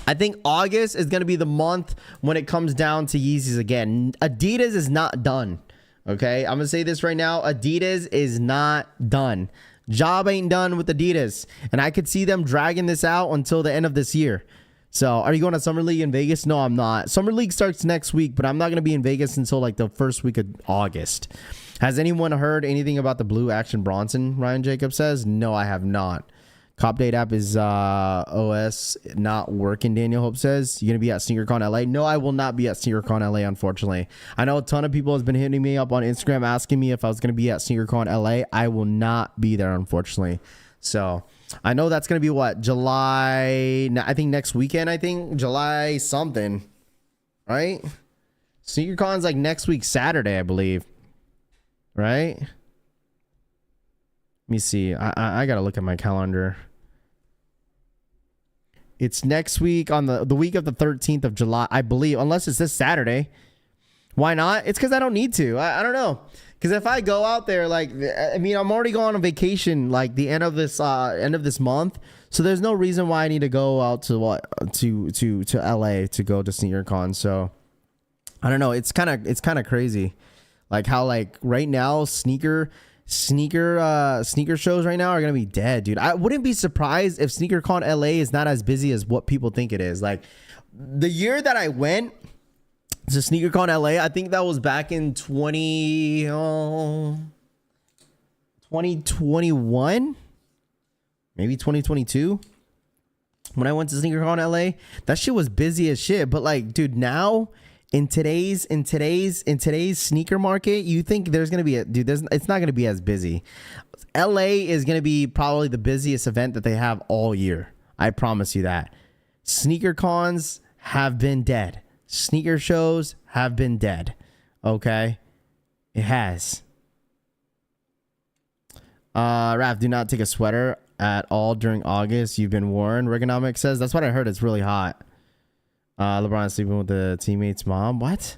I think August is going to be the month when it comes down to Yeezys again. Adidas is not done. Okay? I'm going to say this right now. Adidas is not done. Job ain't done with Adidas. And I could see them dragging this out until the end of this year. So, are you going to Summer League in Vegas? No, I'm not. Summer League starts next week, but I'm not going to be in Vegas until like the first week of August. Has anyone heard anything about the blue Action Bronson? Ryan Jacobs says. No, I have not. CopDate app is OS not working, Daniel Hope says. You going to be at SneakerCon LA? No, I will not be at SneakerCon LA, unfortunately. I know a ton of people has been hitting me up on Instagram asking me if I was going to be at SneakerCon LA. I will not be there, unfortunately. So, I know that's going to be what? July, I think next weekend, July something, right? SneakerCon's like next week, Saturday, I believe. Right? Let me see. I got to look at my calendar. It's next week on the week of the 13th of July, I believe, unless it's this Saturday. Why not? It's because I don't need to. I don't know. Because if I go out there, like, I mean, I'm already going on vacation, like the end of this month. So there's no reason why I need to go out to LA to go to SneakerCon. So I don't know. It's kind of crazy, like how like right now sneaker shows right now are gonna be dead, dude. I wouldn't be surprised if SneakerCon LA is not as busy as what people think it is. Like the year that I went to SneakerCon LA, I think that was back in 2021, maybe 2022. When I went to SneakerCon LA, that shit was busy as shit. But like, dude, now in today's sneaker market, you think there's gonna be it's not gonna be as busy. LA is gonna be probably the busiest event that they have all year. I promise you that. Sneaker cons have been dead. Sneaker shows have been dead. Okay? It has. Raph, do not take a sweater. at all during August. You've been warned. Reaganomics says that's what I heard. It's really hot. LeBron sleeping with the teammate's mom. What?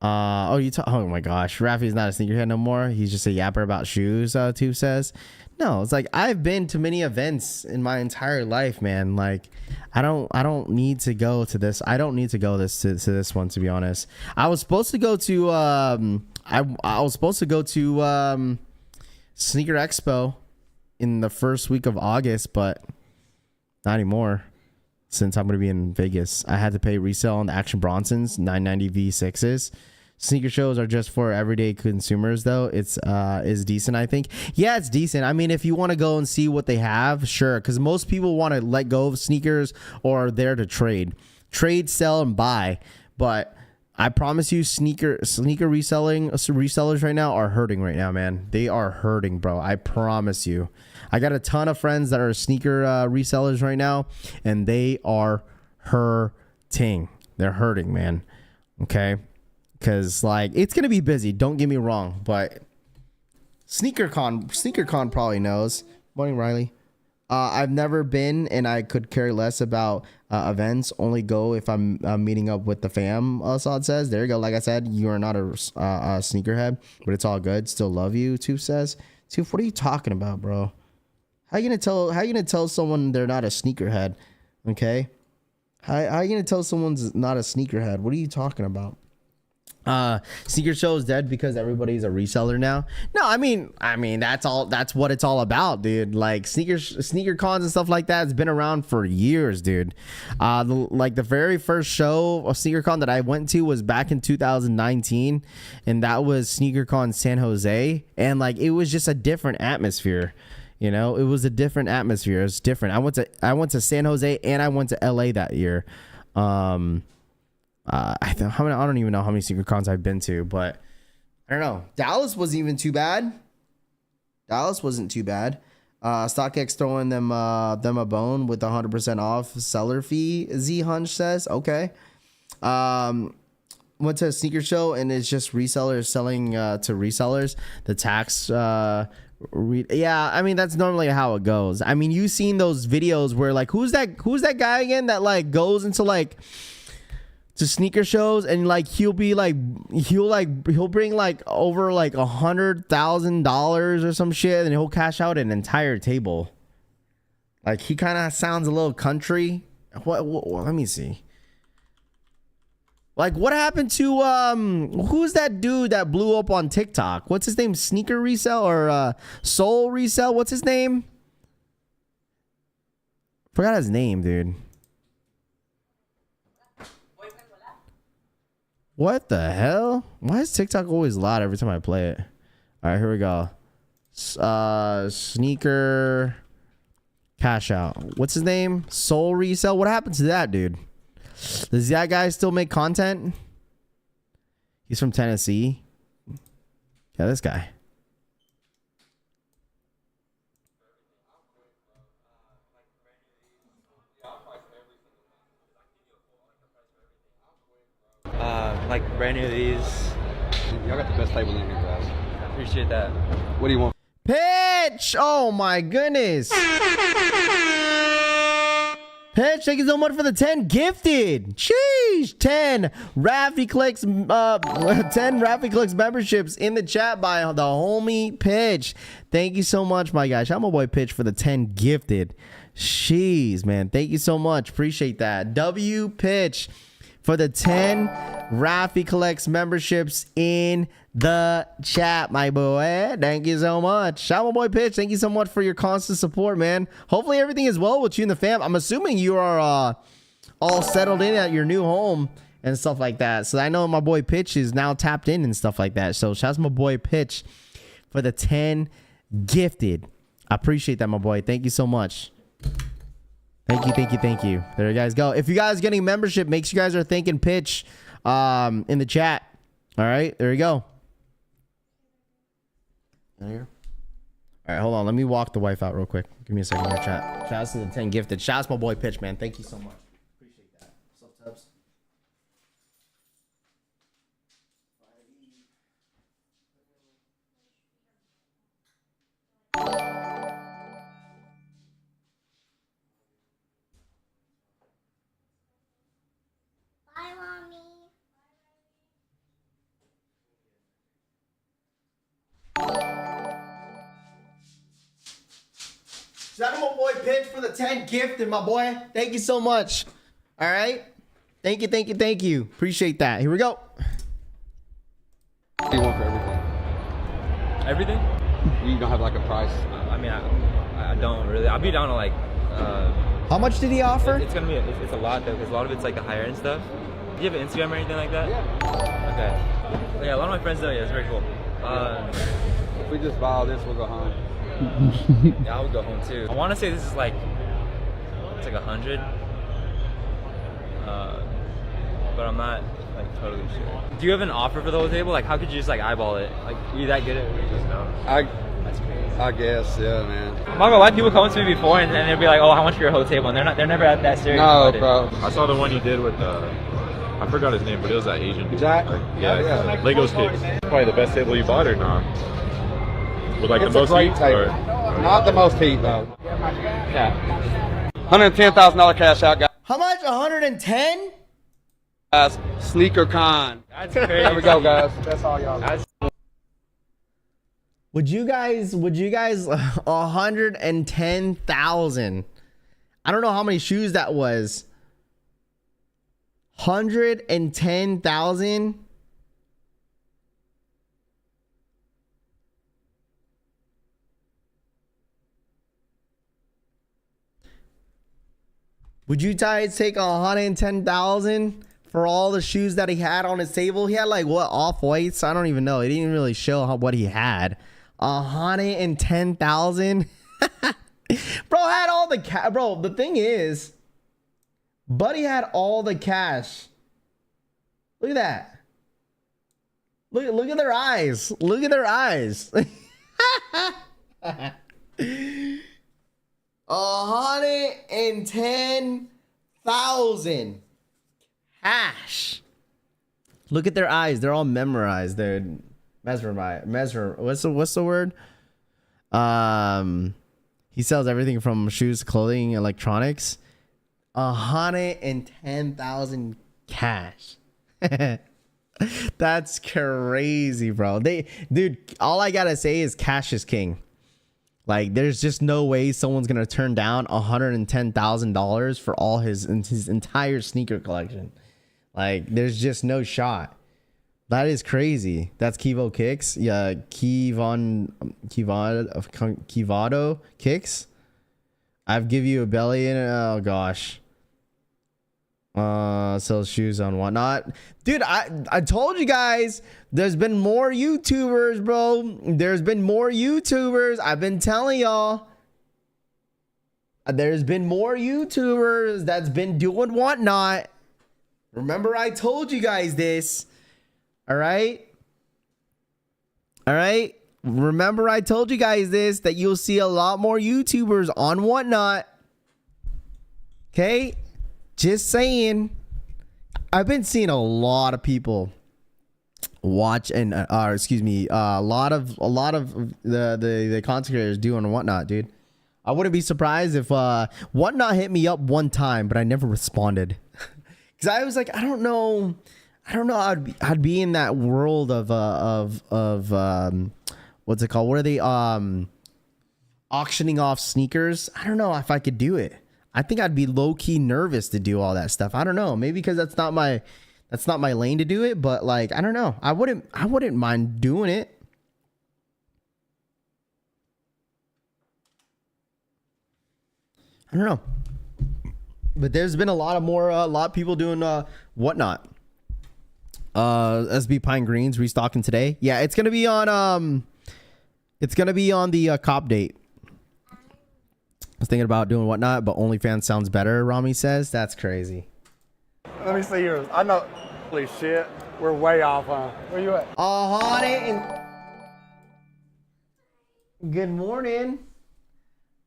Oh my gosh. Rafi's not a sneakerhead no more. He's just a yapper about shoes. Tube says. No, it's like I've been to many events in my entire life, man. Like I don't need to go to this. I don't need to go to this one, to be honest. I was supposed to go to I was supposed to go to Sneaker Expo in the first week of August, but not anymore. Since I'm going to be in Vegas, I had to pay resale on the Action Bronsons 990 V6s. Sneaker shows are just for everyday consumers, though. It's is decent, I think. Yeah, it's decent. I mean, if you want to go and see what they have, sure. Because most people want to let go of sneakers or are there to trade, sell, and buy. But I promise you, sneaker resellers right now are hurting right now, man. They are hurting, bro. I promise you. I got a ton of friends that are sneaker resellers right now, and they are hurting. They're hurting, man. Okay. Because like it's gonna be busy, don't get me wrong, but SneakerCon probably knows. Morning, Riley. I've never been, and I could care less about events. Only go if I'm meeting up with the fam. Assad says. There you go. Like I said, you are not a sneakerhead, but it's all good. Still love you. Toof says. Toof, what are you talking about, bro? How you gonna tell someone they're not a sneakerhead? Okay. How you gonna tell someone's not a sneakerhead? What are you talking about? Sneaker show is dead because everybody's a reseller now. No, I mean that's what it's all about, dude. Like sneaker cons and stuff like that has been around for years, dude. The very first show of sneaker con that I went to was back in 2019, and that was sneaker con San Jose, and like it was just a different atmosphere. You know, it was a different atmosphere. It was different. I went to San Jose and I went to LA that year. I don't even know how many secret cons I've been to, but I don't know. Dallas wasn't even too bad. Dallas wasn't too bad. StockX throwing them a bone with 100% off seller fee. Z Hunch says, okay. Went to a sneaker show and it's just resellers selling to resellers. The tax yeah, I mean that's normally how it goes. I mean, you've seen those videos where like who's that guy again that like goes into like to sneaker shows and like he'll bring like over like $100,000 or some shit and he'll cash out an entire table. Like he kind of sounds a little country. What let me see. Like what happened to who's that dude that blew up on TikTok? What's his name? Sneaker Resell or Soul Resell? What's his name? Forgot his name, dude. What the hell? Why is TikTok always loud every time I play it? All right, here we go. Sneaker cash out. What's his name? Soul Resell. What happened to that dude? Does that guy still make content? He's from Tennessee. Yeah, this guy. Like brand new these. Y'all got the best label in here, guys. Appreciate that. What do you want? Pitch! Oh my goodness. Pitch, thank you so much for the 10 gifted. Sheesh, 10 Raffy Clicks 10 Raffy Clicks memberships in the chat by the homie Pitch. Thank you so much, my guy. Shout out my boy Pitch for the 10 gifted. Jeez, man. Thank you so much. Appreciate that. W Pitch for the 10 Raffy Collects memberships in the chat, my boy. Thank you so much. Shout out my boy Pitch. Thank you so much for your constant support, man. Hopefully everything is well with you and the fam. I'm assuming you are all settled in at your new home and stuff like that. So I know my boy Pitch is now tapped in and stuff like that. So shout out to my boy Pitch for the 10 gifted. I appreciate that, my boy. Thank you so much. Thank you, thank you, thank you. There you guys go. If you guys getting membership, make sure you guys are thanking Pitch in the chat. All right, there you go. Here. All right, hold on. Let me walk the wife out real quick. Give me a second here, chat. Shout out to the 10 gifted. Shout out to my boy Pitch, man. Thank you so much. Appreciate that. What's up, Tubbs? my boy Pitch for the 10 gifted, my boy. Thank you so much. All right. Thank you, thank you, thank you. Appreciate that. Here we go. What do you want for everything? Everything? You don't have like a price. I mean, I don't really. I'll be down to like. How much did he offer? It's gonna be. It's a lot though, because a lot of it's like the higher end stuff. Do you have an Instagram or anything like that? Yeah. Okay. Yeah, a lot of my friends know. Yeah, it's very cool. If we just buy all this, we'll go home. Yeah, I would go home too. I want to say this is like. It's like 100. But I'm not like totally sure. Do you have an offer for the whole table? Like, how could you just like eyeball it? Like, are you that good at it? Or you just know? That's crazy. I guess, yeah, man. I'm not gonna lie, people come to me before and they'll be like, "Oh, how much for your whole table?" And they're never that serious. No, about bro. I saw the one you did with I forgot his name, but it was that Asian. Jack? Yeah. Legos kicks. Probably the best table you bought or not? With like It's the a most great heat? table. Or- Not the most heat, though. Yeah. $110,000 cash out, How much? 110? guys. Sneaker con. That's crazy. There we go, guys. That's all y'all. That's Would you guys 110,000? I don't know how many shoes that was. 110,000? Would you guys take 110,000 for all the shoes that he had on his table? He had like what, off-whites? I don't even know. It didn't really show what he had. 110,000. Bro had all the cash. Bro, the thing is, Buddy had all the cash. Look at that. Look at their eyes. Look at their eyes. 110,000 cash. Look at their eyes. They're all memorized. They're mesmerized. What's the word? He sells everything from shoes, clothing, electronics. 110,000 cash. That's crazy, bro. Dude, all I gotta say is cash is king. Like, there's just no way someone's gonna turn down $110,000 for all his entire sneaker collection. Like, there's just no shot. That is crazy. That's Kivo Kicks. Yeah, Kivado Kicks. I've give you a belly in it. Oh gosh. Sells shoes on whatnot. Dude, I told you guys there's been more YouTubers, bro. There's been more YouTubers. I've been telling y'all. There's been more YouTubers that's been doing whatnot. Remember, I told you guys this. All right. All right. Remember, I told you guys this, that you'll see a lot more YouTubers on whatnot. Okay. Just saying. I've been seeing a lot of people watch and excuse me, a lot of the content creators doing whatnot, dude. I wouldn't be surprised if whatnot hit me up one time, but I never responded. Cause I was like, I don't know. I'd be in that world of what's it called? What are they auctioning off sneakers? I don't know if I could do it. I think I'd be low key nervous to do all that stuff. I don't know. Maybe because that's not my lane to do it. But like, I don't know. I wouldn't mind doing it. I don't know. But there's been a lot of people doing whatnot. SB Pine Greens restocking today. Yeah, it's gonna be on the CopDate. I was thinking about doing whatnot, but OnlyFans sounds better, Rami says. That's crazy. Let me see yours. I know. Holy shit. We're way off, huh? Where you at? Good morning.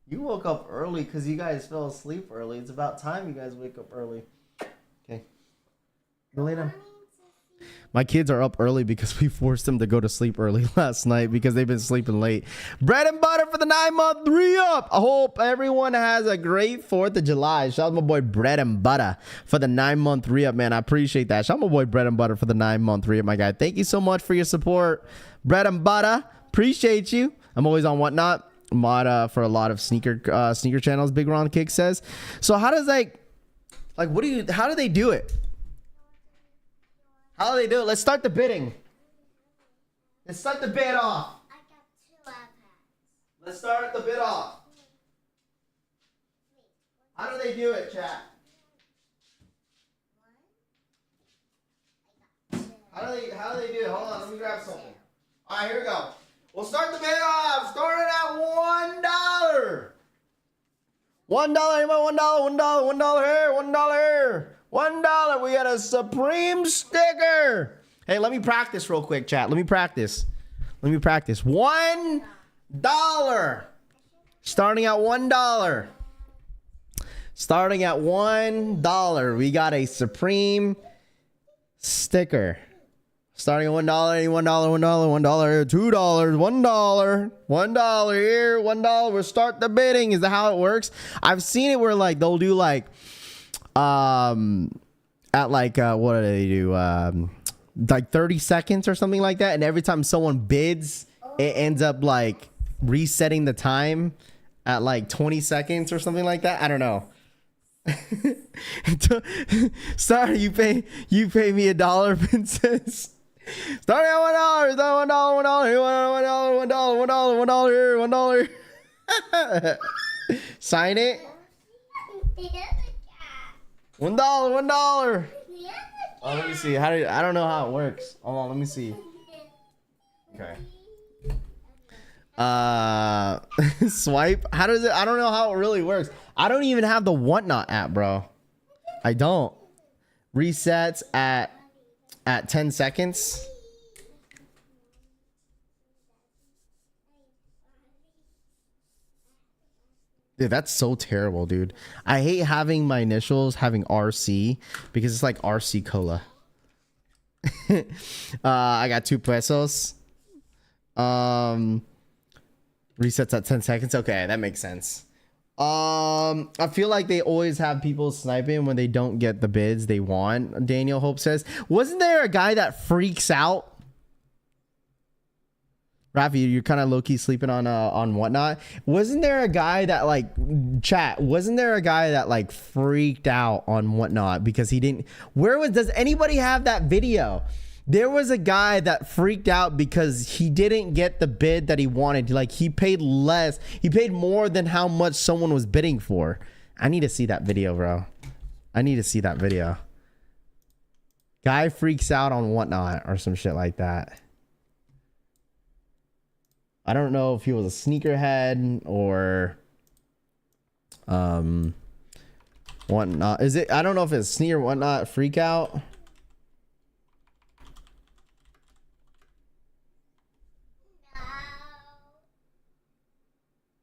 You woke up early because you guys fell asleep early. It's about time you guys wake up early. Okay. Melina. My kids are up early because we forced them to go to sleep early last night because they've been sleeping late. Bread and butter for the 9-month re-up. I hope everyone has a great 4th of July. Shout out my boy Bread and Butter for the 9-month re-up, man. I appreciate that. Shout out my boy Bread and Butter for the 9-month re-up, my guy. Thank you so much for your support. Bread and Butter. Appreciate you. I'm always on whatnot. for a lot of sneaker channels. Big Ron Kick says. So how does how do they do it? How do they do it? Let's start the bidding. Let's start the bid off. Let's start the bid off. How do they do it, chat? How do they do it? Hold on, let me grab something. All right, here we go. We'll start the bid off. Starting at $1. $1. Anybody? $1 here. $1. We got a Supreme sticker. Hey, let me practice real quick, chat. Let me practice. $1. Starting at $1. Starting at $1. We got a Supreme sticker. Starting at $1, $1, $2, $1 here, $1. We'll start the bidding. Is that how it works? I've seen it where like they'll do like at like what do they do? Like 30 seconds or something like that. And every time someone bids, it ends up like resetting the time at like 20 seconds or something like that. I don't know. Sorry, you pay me $1, Princess. Starting at $1, $1 here. Sign it. $1. Oh, let me see. I don't know how it works. Hold on, let me see. Okay. Swipe. How does it? I don't know how it really works. I don't even have the Whatnot app, bro. I don't. Resets at 10 seconds. Dude, that's so terrible, dude. I hate having my initials having RC because it's like RC Cola. I got 2 pesos. Resets at 10 seconds. Okay, that makes sense. I feel like they always have people sniping when they don't get the bids they want. Daniel Hope says, wasn't there a guy that freaks out? Rafi, you're kind of low-key sleeping on Whatnot. Wasn't there a guy that like freaked out on Whatnot because he didn't? Does anybody have that video? There was a guy that freaked out because he didn't get the bid that he wanted. Like he paid less. He paid more than how much someone was bidding for. I need to see that video, bro. I need to see that video. Guy freaks out on Whatnot or some shit like that. I don't know if he was a sneakerhead or Whatnot. Is it? I don't know if it's sneaker Whatnot freak out.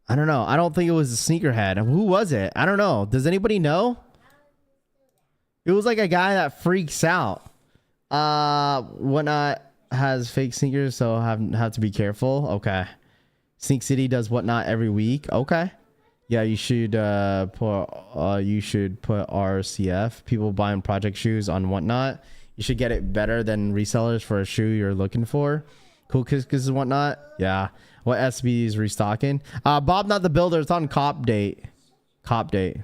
I don't know. I don't think it was a sneakerhead. Who was it? I don't know. Does anybody know? It was like a guy that freaks out. Whatnot has fake sneakers, so have to be careful. Okay. Sneak City does Whatnot every week. Okay. Yeah, you should put RCF. People buying project shoes on Whatnot. You should get it better than resellers for a shoe you're looking for. Cool Kiss and Whatnot. Yeah. What SB is restocking? Bob Not the Builder. It's on CopDate. CopDate.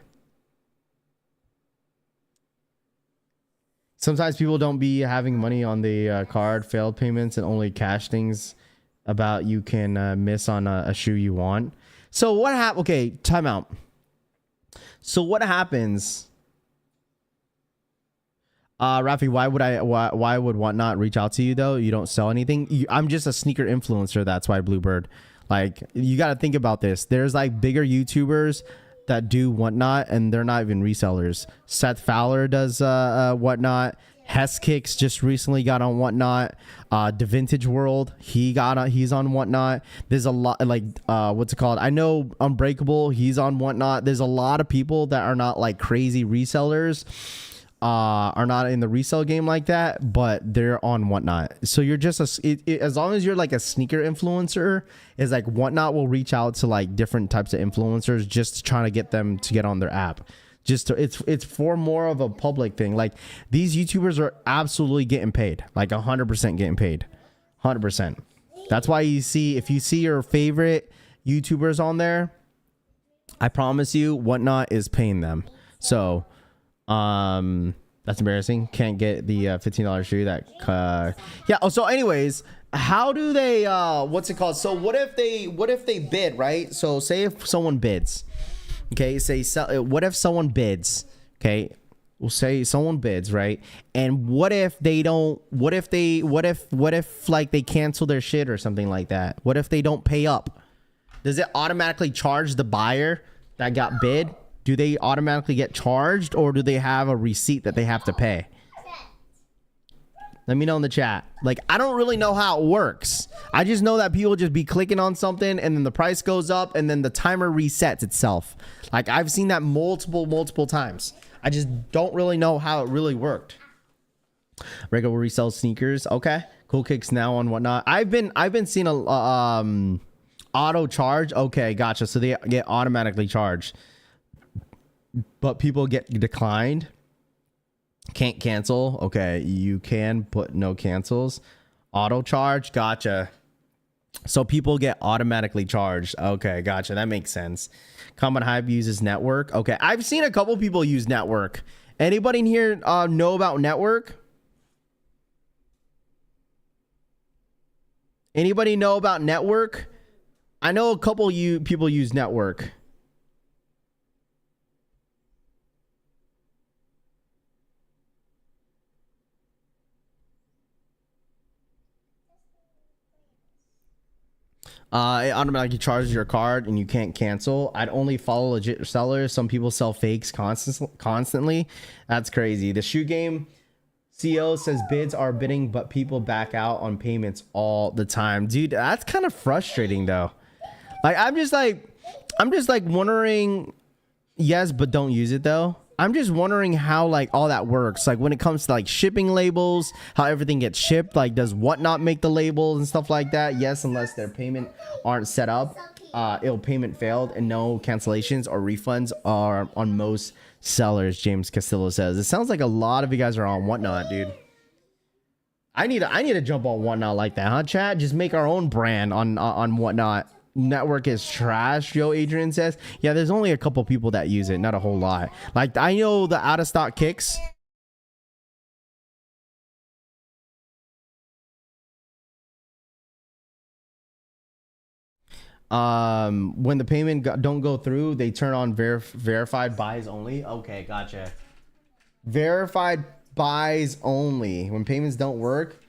Sometimes people don't be having money on the card, failed payments, and only cash things about you can miss on a shoe you want. So what happened? Okay, time out. So what happens? Rafi, why would Whatnot reach out to you though? You don't sell anything. I'm just a sneaker influencer. That's why Bluebird. Like you got to think about this. There's like bigger YouTubers that do Whatnot and they're not even resellers. Seth Fowler does Whatnot. Hess Kicks just recently got on Whatnot. The Vintage World, he's on Whatnot. There's a lot like what's it called? I know Unbreakable, he's on Whatnot. There's a lot of people that are not like crazy resellers. Are not in the resale game like that, but they're on Whatnot. So you're just as long as you're like a sneaker influencer, is like Whatnot will reach out to like different types of influencers just trying to get them to get on their app. It's for more of a public thing. Like these YouTubers are absolutely getting paid, like 100% getting paid, 100%. That's why if you see your favorite YouTubers on there, I promise you, Whatnot is paying them. So, that's embarrassing. Can't get the $15 shoe. That yeah. Oh, so anyways, how do they? What's it called? So what if they bid, right? So say if someone bids, okay. What if someone bids, okay? We'll say someone bids, right? And what if they don't? What if like they cancel their shit or something like that? What if they don't pay up? Does it automatically charge the buyer that got bid? Do they automatically get charged, or do they have a receipt that they have to pay? Let me know in the chat. Like, I don't really know how it works. I just know that people just be clicking on something and then the price goes up and then the timer resets itself. Like, I've seen that multiple times. I just don't really know how it really worked. Regular resell sneakers. Okay. Cool Kicks now on Whatnot. I've been seeing a auto charge. Okay, gotcha. So they get automatically charged, but people get declined. Can't cancel. Okay, you can put no cancels. Auto charge. Gotcha. So people get automatically charged. Okay, gotcha. That makes sense. Common Hype uses Network. Okay, I've seen a couple people use Network. Anybody in here know about Network? Anybody know about Network? I know a couple people use Network. It automatically charges your card and you can't cancel. I'd only follow legit sellers. Some people sell fakes constantly. That's crazy. The shoe game CEO says bids are bidding, but people back out on payments all the time. Dude, that's kind of frustrating though. Like, I'm just like wondering, yes, but don't use it though. I'm just wondering how like all that works. Like when it comes to like shipping labels, how everything gets shipped, like does Whatnot make the labels and stuff like that? Yes, unless their payment aren't set up. Payment failed and no cancellations or refunds are on most sellers, James Castillo says. It sounds like a lot of you guys are on Whatnot, dude. I need to jump on Whatnot like that, huh, chat? Just make our own brand on Whatnot. Network is trash, Joe Adrian says. Yeah, there's only a couple people that use it, not a whole lot. Like, I know the out of stock kicks. When the payment don't go through, they turn on verified buys only. Okay, gotcha. Verified buys only when payments don't work.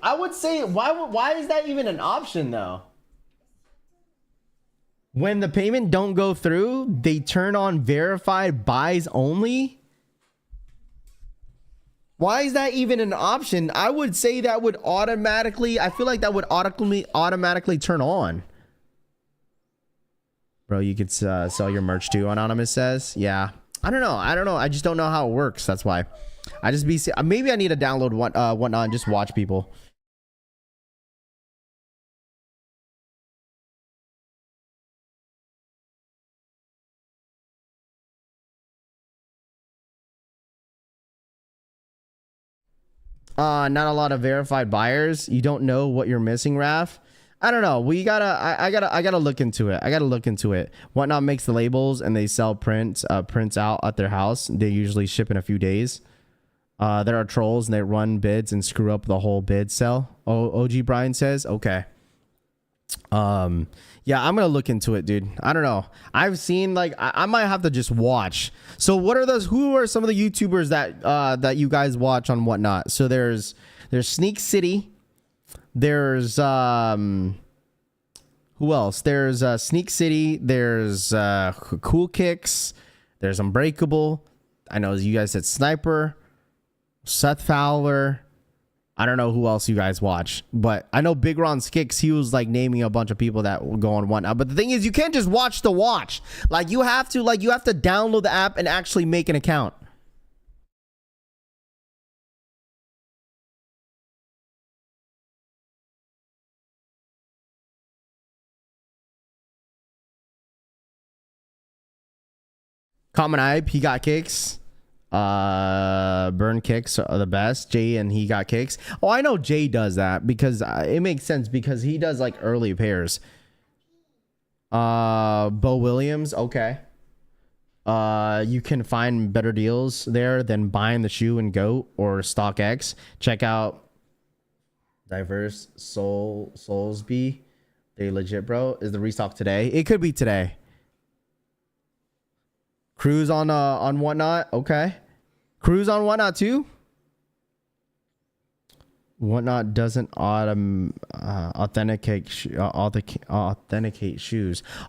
I would say, why is that even an option though? When the payment don't go through, they turn on verified buys only. Why is that even an option? I would say that would automatically, I feel like that would automatically turn on. Bro, you could sell your merch too, Anonymous says. Yeah. I don't know. I just don't know how it works. That's why. I just maybe I need to download Whatnot and just watch people. Not a lot of verified buyers. You don't know what you're missing, Raf. I don't know. I gotta look into it. Whatnot makes the labels and they sell prints out at their house. They usually ship in a few days. There are trolls and they run bids and screw up the whole bid sell. OG Brian says, okay. Yeah, I'm gonna look into it, dude. I don't know. I've seen like I might have to just watch. So what are those? Who are some of the YouTubers that you guys watch on Whatnot? So there's Sneak City. There's who else? There's Sneak City. There's Cool Kicks. There's Unbreakable. I know you guys said Sniper, Seth Fowler. I don't know who else you guys watch, but I know Big Ron Skicks. He was like naming a bunch of people that will go on Whatnot. But the thing is, you can't just watch the watch. Like you have to download the app and actually make an account. Common Hype, he got kicks. Burn kicks are the best. Jay and he got kicks. Oh, I know Jay does that because it makes sense because he does like early pairs. Bo Williams. Okay. You can find better deals there than buying the shoe in GOAT or StockX. Check out Diverse Soulsby. They legit, bro. Is the restock today? It could be today. Cruise on Whatnot. Okay. Cruise on Whatnot too. Whatnot doesn't authenticate shoes.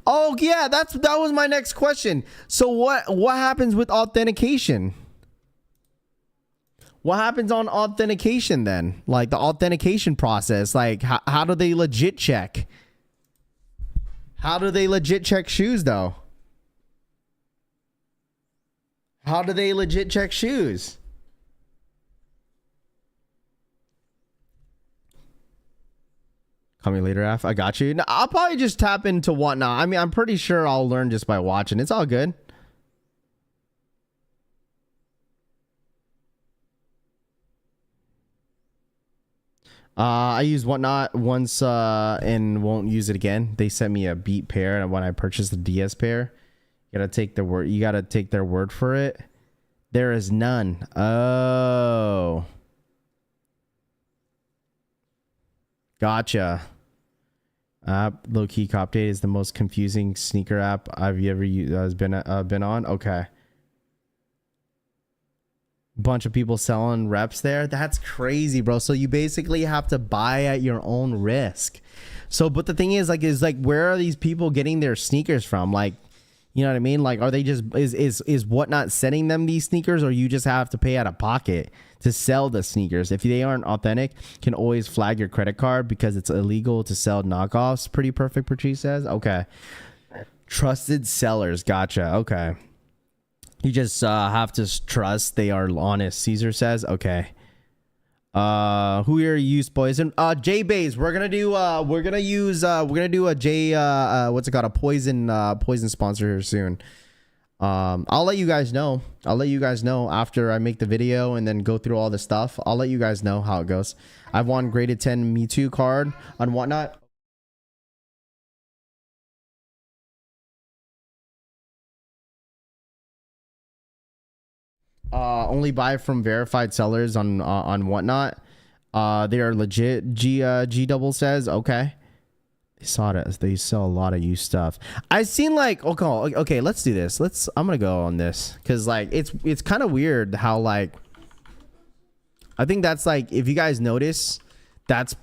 Oh yeah, that was my next question. So what happens with authentication? What happens on authentication then? Like the authentication process. Like how do they legit check? How do they legit check shoes though? How do they legit check shoes? Call me later, Af. I got you. No, I'll probably just tap into Whatnot. I mean, I'm pretty sure I'll learn just by watching. It's all good. I used Whatnot once and won't use it again. They sent me a Beat pair, and when I purchased the DS pair, you gotta take their word. You gotta take their word for it. There is none. Oh, gotcha. Low key CopDate is the most confusing sneaker app I've ever used, been on. Okay. Bunch of people selling reps there. That's crazy, bro. So you basically have to buy at your own risk. So, but the thing is where are these people getting their sneakers from? Like, you know what I mean? Like, are they just, is Whatnot sending them these sneakers, or you just have to pay out of pocket to sell the sneakers? If they aren't authentic, can always flag your credit card because it's illegal to sell knockoffs. Pretty perfect, Patrice says. Okay. Trusted sellers. Gotcha. Okay. You just have to trust they are honest. Caesar says. Okay. Who here used poison? J Bays. We're gonna do a J what's it called? A poison sponsor here soon. I'll let you guys know. I'll let you guys know after I make the video and then go through all the stuff. I'll let you guys know how it goes. I've won graded 10 Me Too card on Whatnot. Only buy from verified sellers on Whatnot. They are legit. G double says. Okay. They saw it. They sell a lot of used stuff. I've seen like, okay, let's do this. I'm gonna go on this because like it's kind of weird how like, I think that's like, if you guys notice, that's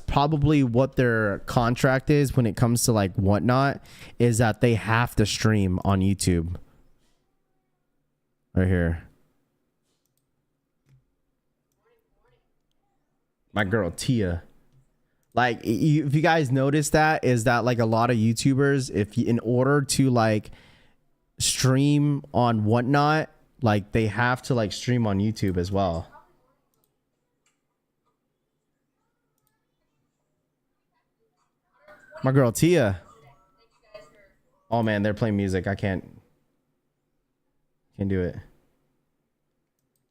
probably what their contract is when it comes to like Whatnot, is that they have to stream on YouTube. Right here. My girl Tia. Like, if you guys notice that, is that like a lot of YouTubers, in order to like stream on Whatnot, like they have to like stream on YouTube as well. My girl Tia. Oh man, they're playing music. I can't do it.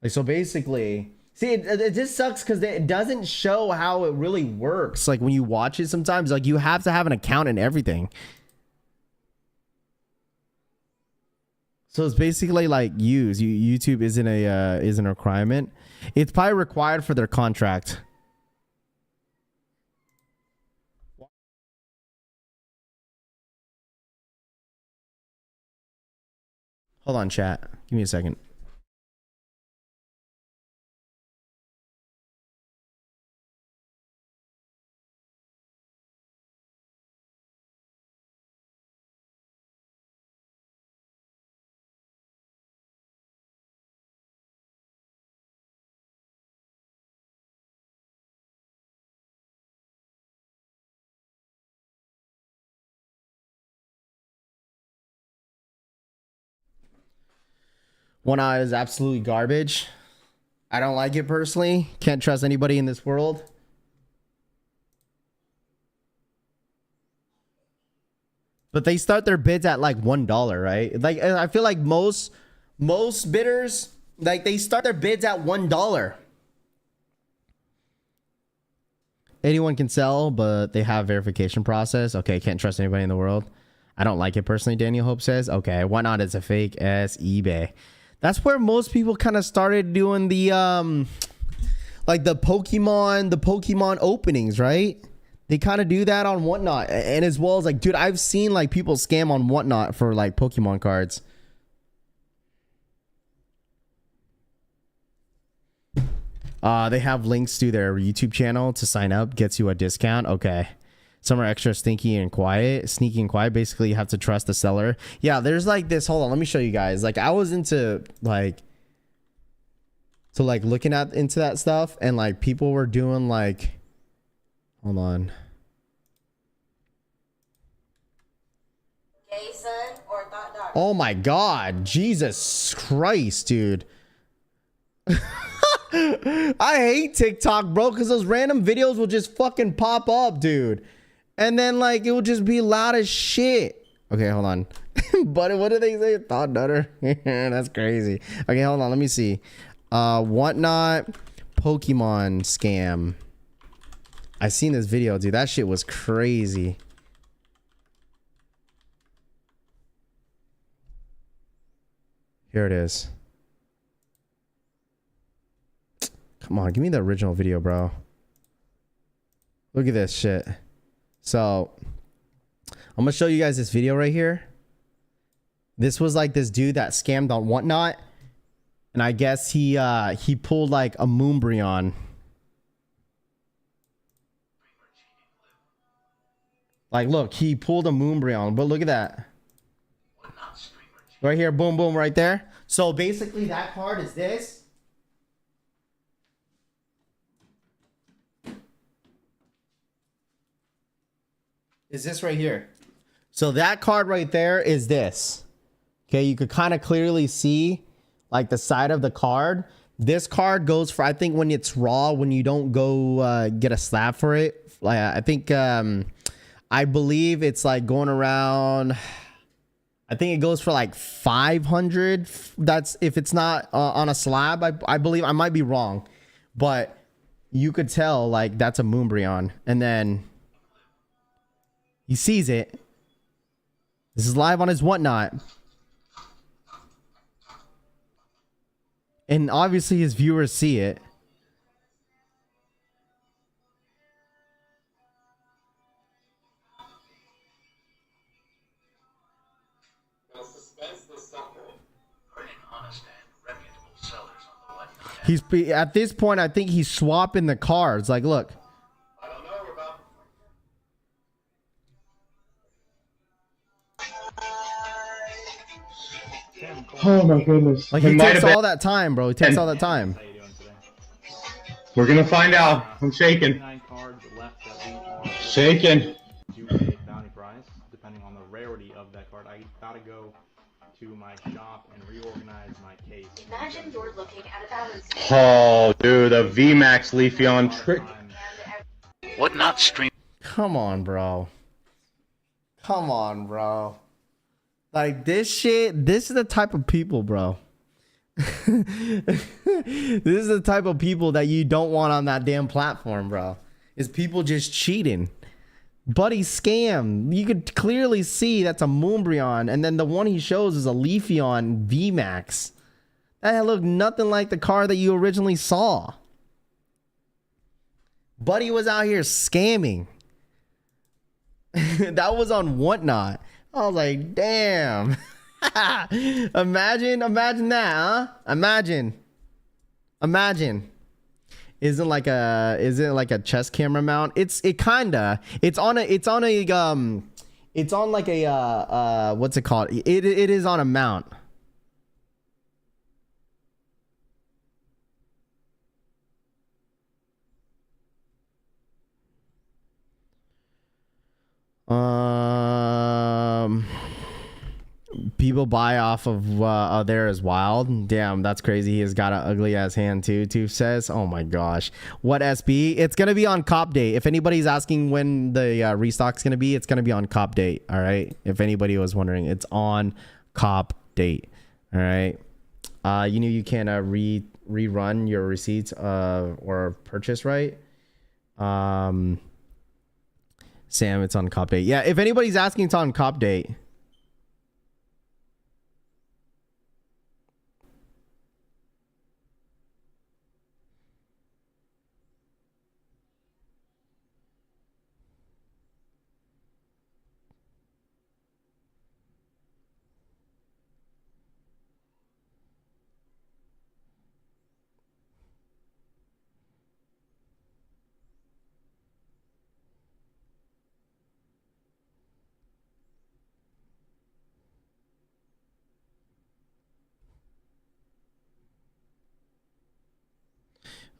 Like, so basically, see, it just sucks because it doesn't show how it really works. Like when you watch it sometimes, like you have to have an account and everything. So it's basically like YouTube isn't a requirement. It's probably required for their contract. Hold on, chat. Give me a second. One Eye is absolutely garbage. I don't like it personally. Can't trust anybody in this world. But they start their bids at like $1, right? Like, I feel like most bidders, like they start their bids at $1. Anyone can sell, but they have verification process. Okay, can't trust anybody in the world. I don't like it personally, Daniel Hope says. Okay, Whatnot is a fake ass eBay. That's where most people kind of started doing the like the Pokemon openings, right? They kind of do that on Whatnot, and as well as like, dude, I've seen like people scam on Whatnot for like Pokemon cards. They have links to their YouTube channel to sign up, gets you a discount. Okay. Some are extra sneaky and quiet. Sneaky and quiet. Basically, you have to trust the seller. Yeah, there's like this. Hold on, let me show you guys. Like, I was into like, so like looking at into that stuff, and like people were doing like, hold on. Gay son or thought daughter? Oh my God, Jesus Christ, dude. I hate TikTok, bro, because those random videos will just fucking pop up, dude. And then like it will just be loud as shit. Okay, hold on. But what do they say? Thought daughter. That's crazy. Okay, hold on. Let me see. Whatnot Pokemon scam. I seen this video, dude. That shit was crazy. Here it is. Come on, give me the original video, bro. Look at this shit. So, I'm gonna show you guys this video right here. This was like this dude that scammed on Whatnot, and I guess he pulled like a Moonbreon. Like, look, he pulled a Moonbreon, but look at that. Right here, boom, boom, right there. So basically, that card is this. Is this right here. So that card right there is this. Okay, you could kind of clearly see like the side of the card. This card goes for, I think when it's raw, when you don't go get a slab for it. Like I think, I believe it's like going around, I think it goes for like 500. That's if it's not on a slab. I believe, I might be wrong, but you could tell like that's a Moonbreon. And then he sees it. This is live on his Whatnot. And obviously his viewers see it. He's at this point, I think he's swapping the cards. Like, look. Oh my goodness. Like, he takes all that time, bro. He takes all that time. We're gonna find out. I'm shaking. Shaking. Bounty prize, depending on the rarity of that card. I gotta go to my shop and reorganize my case. Imagine you're looking at a balance. Oh, dude, a VMAX Leafeon trick. What not stream? Come on, bro. Come on, bro. Like, this shit, this is the type of people, bro. This is the type of people that you don't want on that damn platform, bro. Is people just cheating. Buddy scam. You could clearly see that's a Moonbreon, and then the one he shows is a Leafeon VMAX. That looked nothing like the car that you originally saw. Buddy was out here scamming. That was on Whatnot. I was like, damn. Imagine that, huh? Imagine. Isn't like a chest camera mount? It's on like a what's it called? It is on a mount. People buy off of there as wild. Damn, that's crazy. He has got an ugly ass hand too. Tooth says, "Oh my gosh, what SB? It's gonna be on CopDate. If anybody's asking when the restock's gonna be, it's gonna be on CopDate. All right. If anybody was wondering, it's on CopDate. All right. You knew you can rerun your receipts or purchase, right? Sam, it's on CopDate. Yeah, if anybody's asking, it's on CopDate.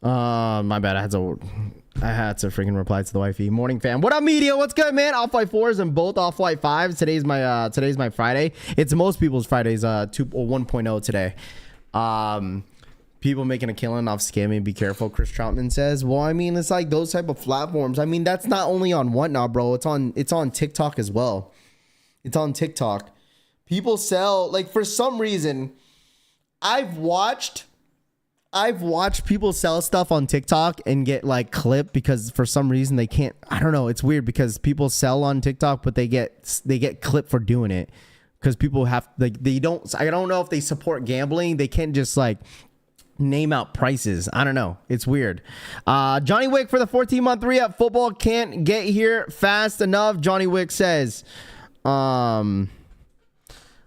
My bad. I had to freaking reply to the wifey. Morning fam. What up, media? What's good, man? Off-white 4s and both off-white 5s. Today's my Friday. It's most people's Fridays. 1.0 today. People making a killing off scamming. Be careful. Chris Troutman says. Well, I mean, it's like those type of platforms. I mean, that's not only on Whatnot, bro. It's on TikTok as well. It's on TikTok. People sell, like, for some reason, I've watched people sell stuff on TikTok and get like clipped because for some reason they can't. I don't know. It's weird because people sell on TikTok, but they get clipped for doing it because people have like I don't know if they support gambling. They can't just like name out prices. I don't know. It's weird. Johnny Wick for the 14-month re-up. Football can't get here fast enough. Johnny Wick says.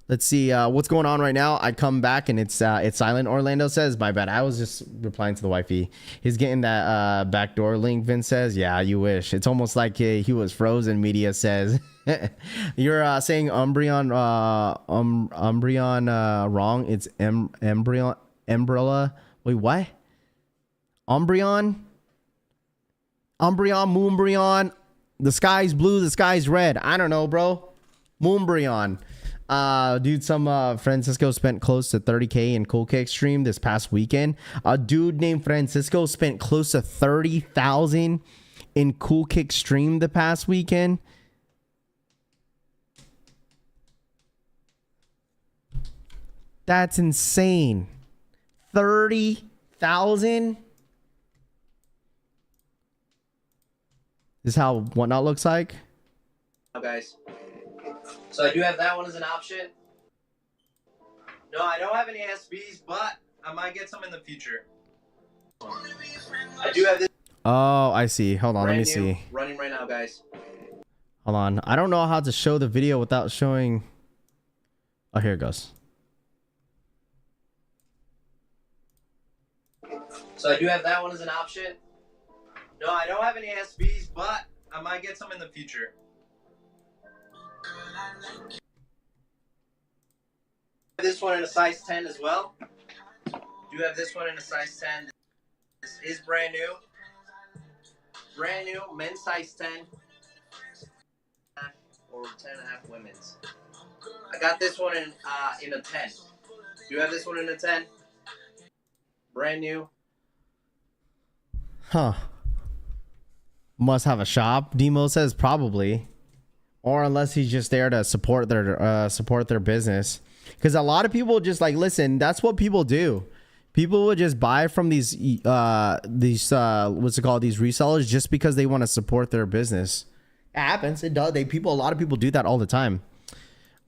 Let's see what's going on right now. I come back and it's silent. Orlando says, my bad. I was just replying to the wifey. He's getting that backdoor link. Vince says, yeah, you wish. It's almost like he was frozen. Media says, you're saying Umbreon wrong. It's Umbrella. Wait, what? Umbreon, Moonbreon. The sky's blue. The sky's red. I don't know, bro. Moonbreon. Dude, some Francisco spent close to 30K in Cool Kick stream this past weekend. A dude named Francisco spent close to 30,000 in Cool Kick stream the past weekend. That's insane. 30,000. This is how Whatnot looks like. Guys. So I do have that one as an option. No, I don't have any SBs, but I might get some in the future. I do have this. Oh, I see. Hold on, let me see. Running right now, guys. Hold on. I don't know how to show the video without showing. Oh, here it goes. So I do have that one as an option. No, I don't have any SBs, but I might get some in the future. This one in a size 10 as well. Do have this one in a size 10. This is brand new. Brand new, men's size 10. Or 10.5 women's. I got this one in a 10. Do you have this one in a 10? Brand new. Huh. Must have a shop. Demo says probably. Or unless he's just there to support their business. Because a lot of people just like, listen, that's what people do. People would just buy from these what's it called, these resellers just because they want to support their business. It happens. It does. A lot of people do that all the time.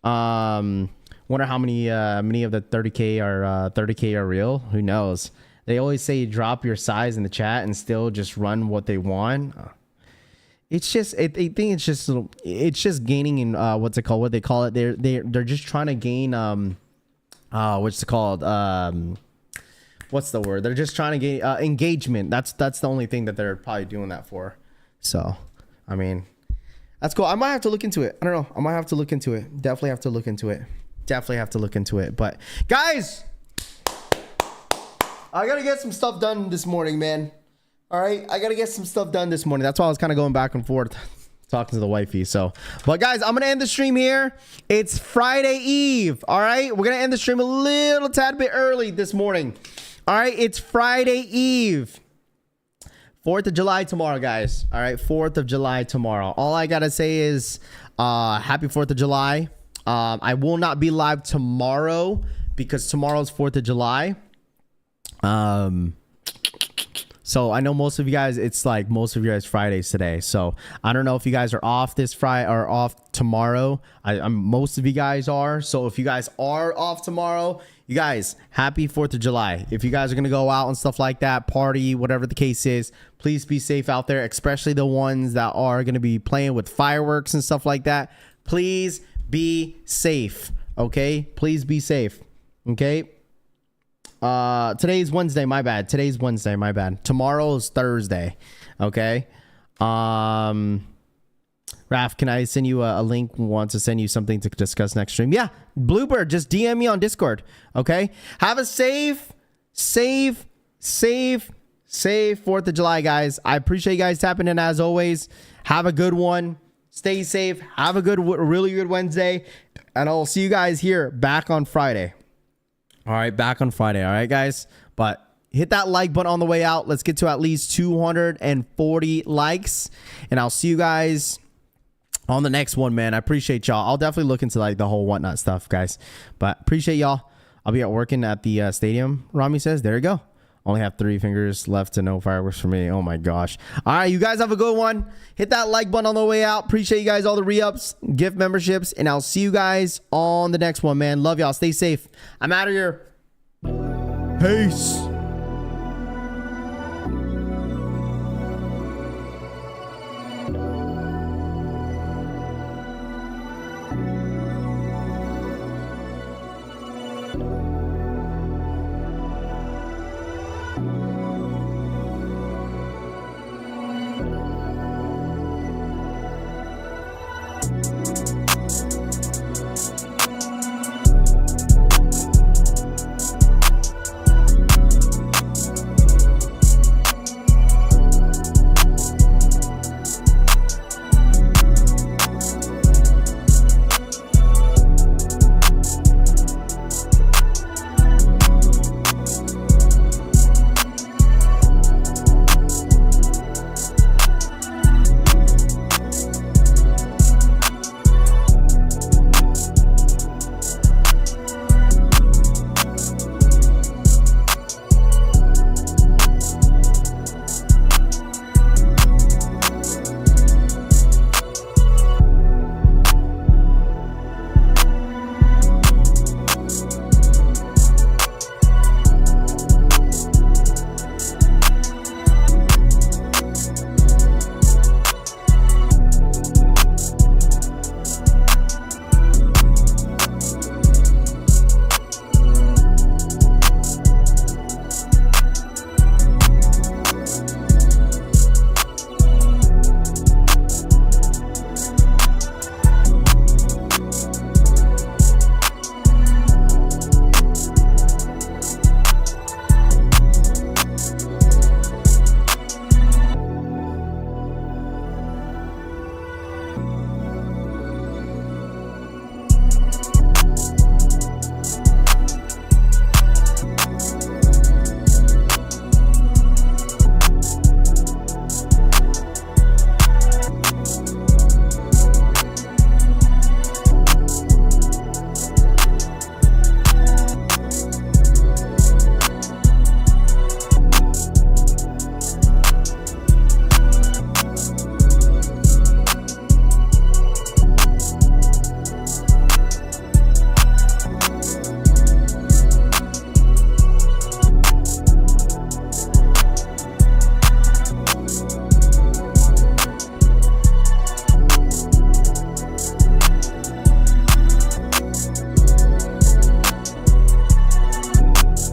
Wonder how many of the 30K are real. Who knows? They always say drop your size in the chat and still just run what they want. It's just, I think it's just gaining in what's it called? What they call it? They're just trying to gain what's it called? What's the word? They're just trying to gain engagement. That's the only thing that they're probably doing that for. So, I mean, that's cool. I might have to look into it. I don't know. I might have to look into it. Definitely have to look into it. But guys, I gotta get some stuff done this morning, man. All right, I gotta get some stuff done this morning. That's why I was kind of going back and forth talking to the wifey. So, but guys, I'm gonna end the stream here. It's Friday Eve. All right, we're gonna end the stream a little tad bit early this morning. All right, it's Friday Eve. 4th of July tomorrow, guys. All right, 4th of July tomorrow. All I gotta say is happy 4th of July. I will not be live tomorrow because tomorrow's 4th of July. So I know most of you guys, it's like most of you guys Fridays today. So I don't know if you guys are off this Friday or off tomorrow. Most of you guys are. So if you guys are off tomorrow, you guys, happy 4th of July. If you guys are going to go out and stuff like that, party, whatever the case is, please be safe out there, especially the ones that are going to be playing with fireworks and stuff like that. Please be safe. Okay. Please be safe. Okay. Today's Wednesday, my bad. Tomorrow's Thursday. Okay. Raph, can I send you a link? Want to send you something to discuss next stream? Yeah. Bluebird, just DM me on Discord. Okay. Have a safe safe 4th of July, guys. I appreciate you guys tapping in as always. Have a good one. Stay safe. Have a really good Wednesday. And I'll see you guys here back on Friday. All right, back on Friday. All right, guys. But hit that like button on the way out. Let's get to at least 240 likes. And I'll see you guys on the next one, man. I appreciate y'all. I'll definitely look into like the whole whatnot stuff, guys. But appreciate y'all. I'll be working at the stadium, Rami says. There you go. Only have 3 fingers left to no fireworks for me. Oh my gosh. All right, you guys have a good one. Hit that like button on the way out. Appreciate you guys, all the re-ups, gift memberships, and I'll see you guys on the next one, man. Love y'all. Stay safe. I'm out of here. Peace.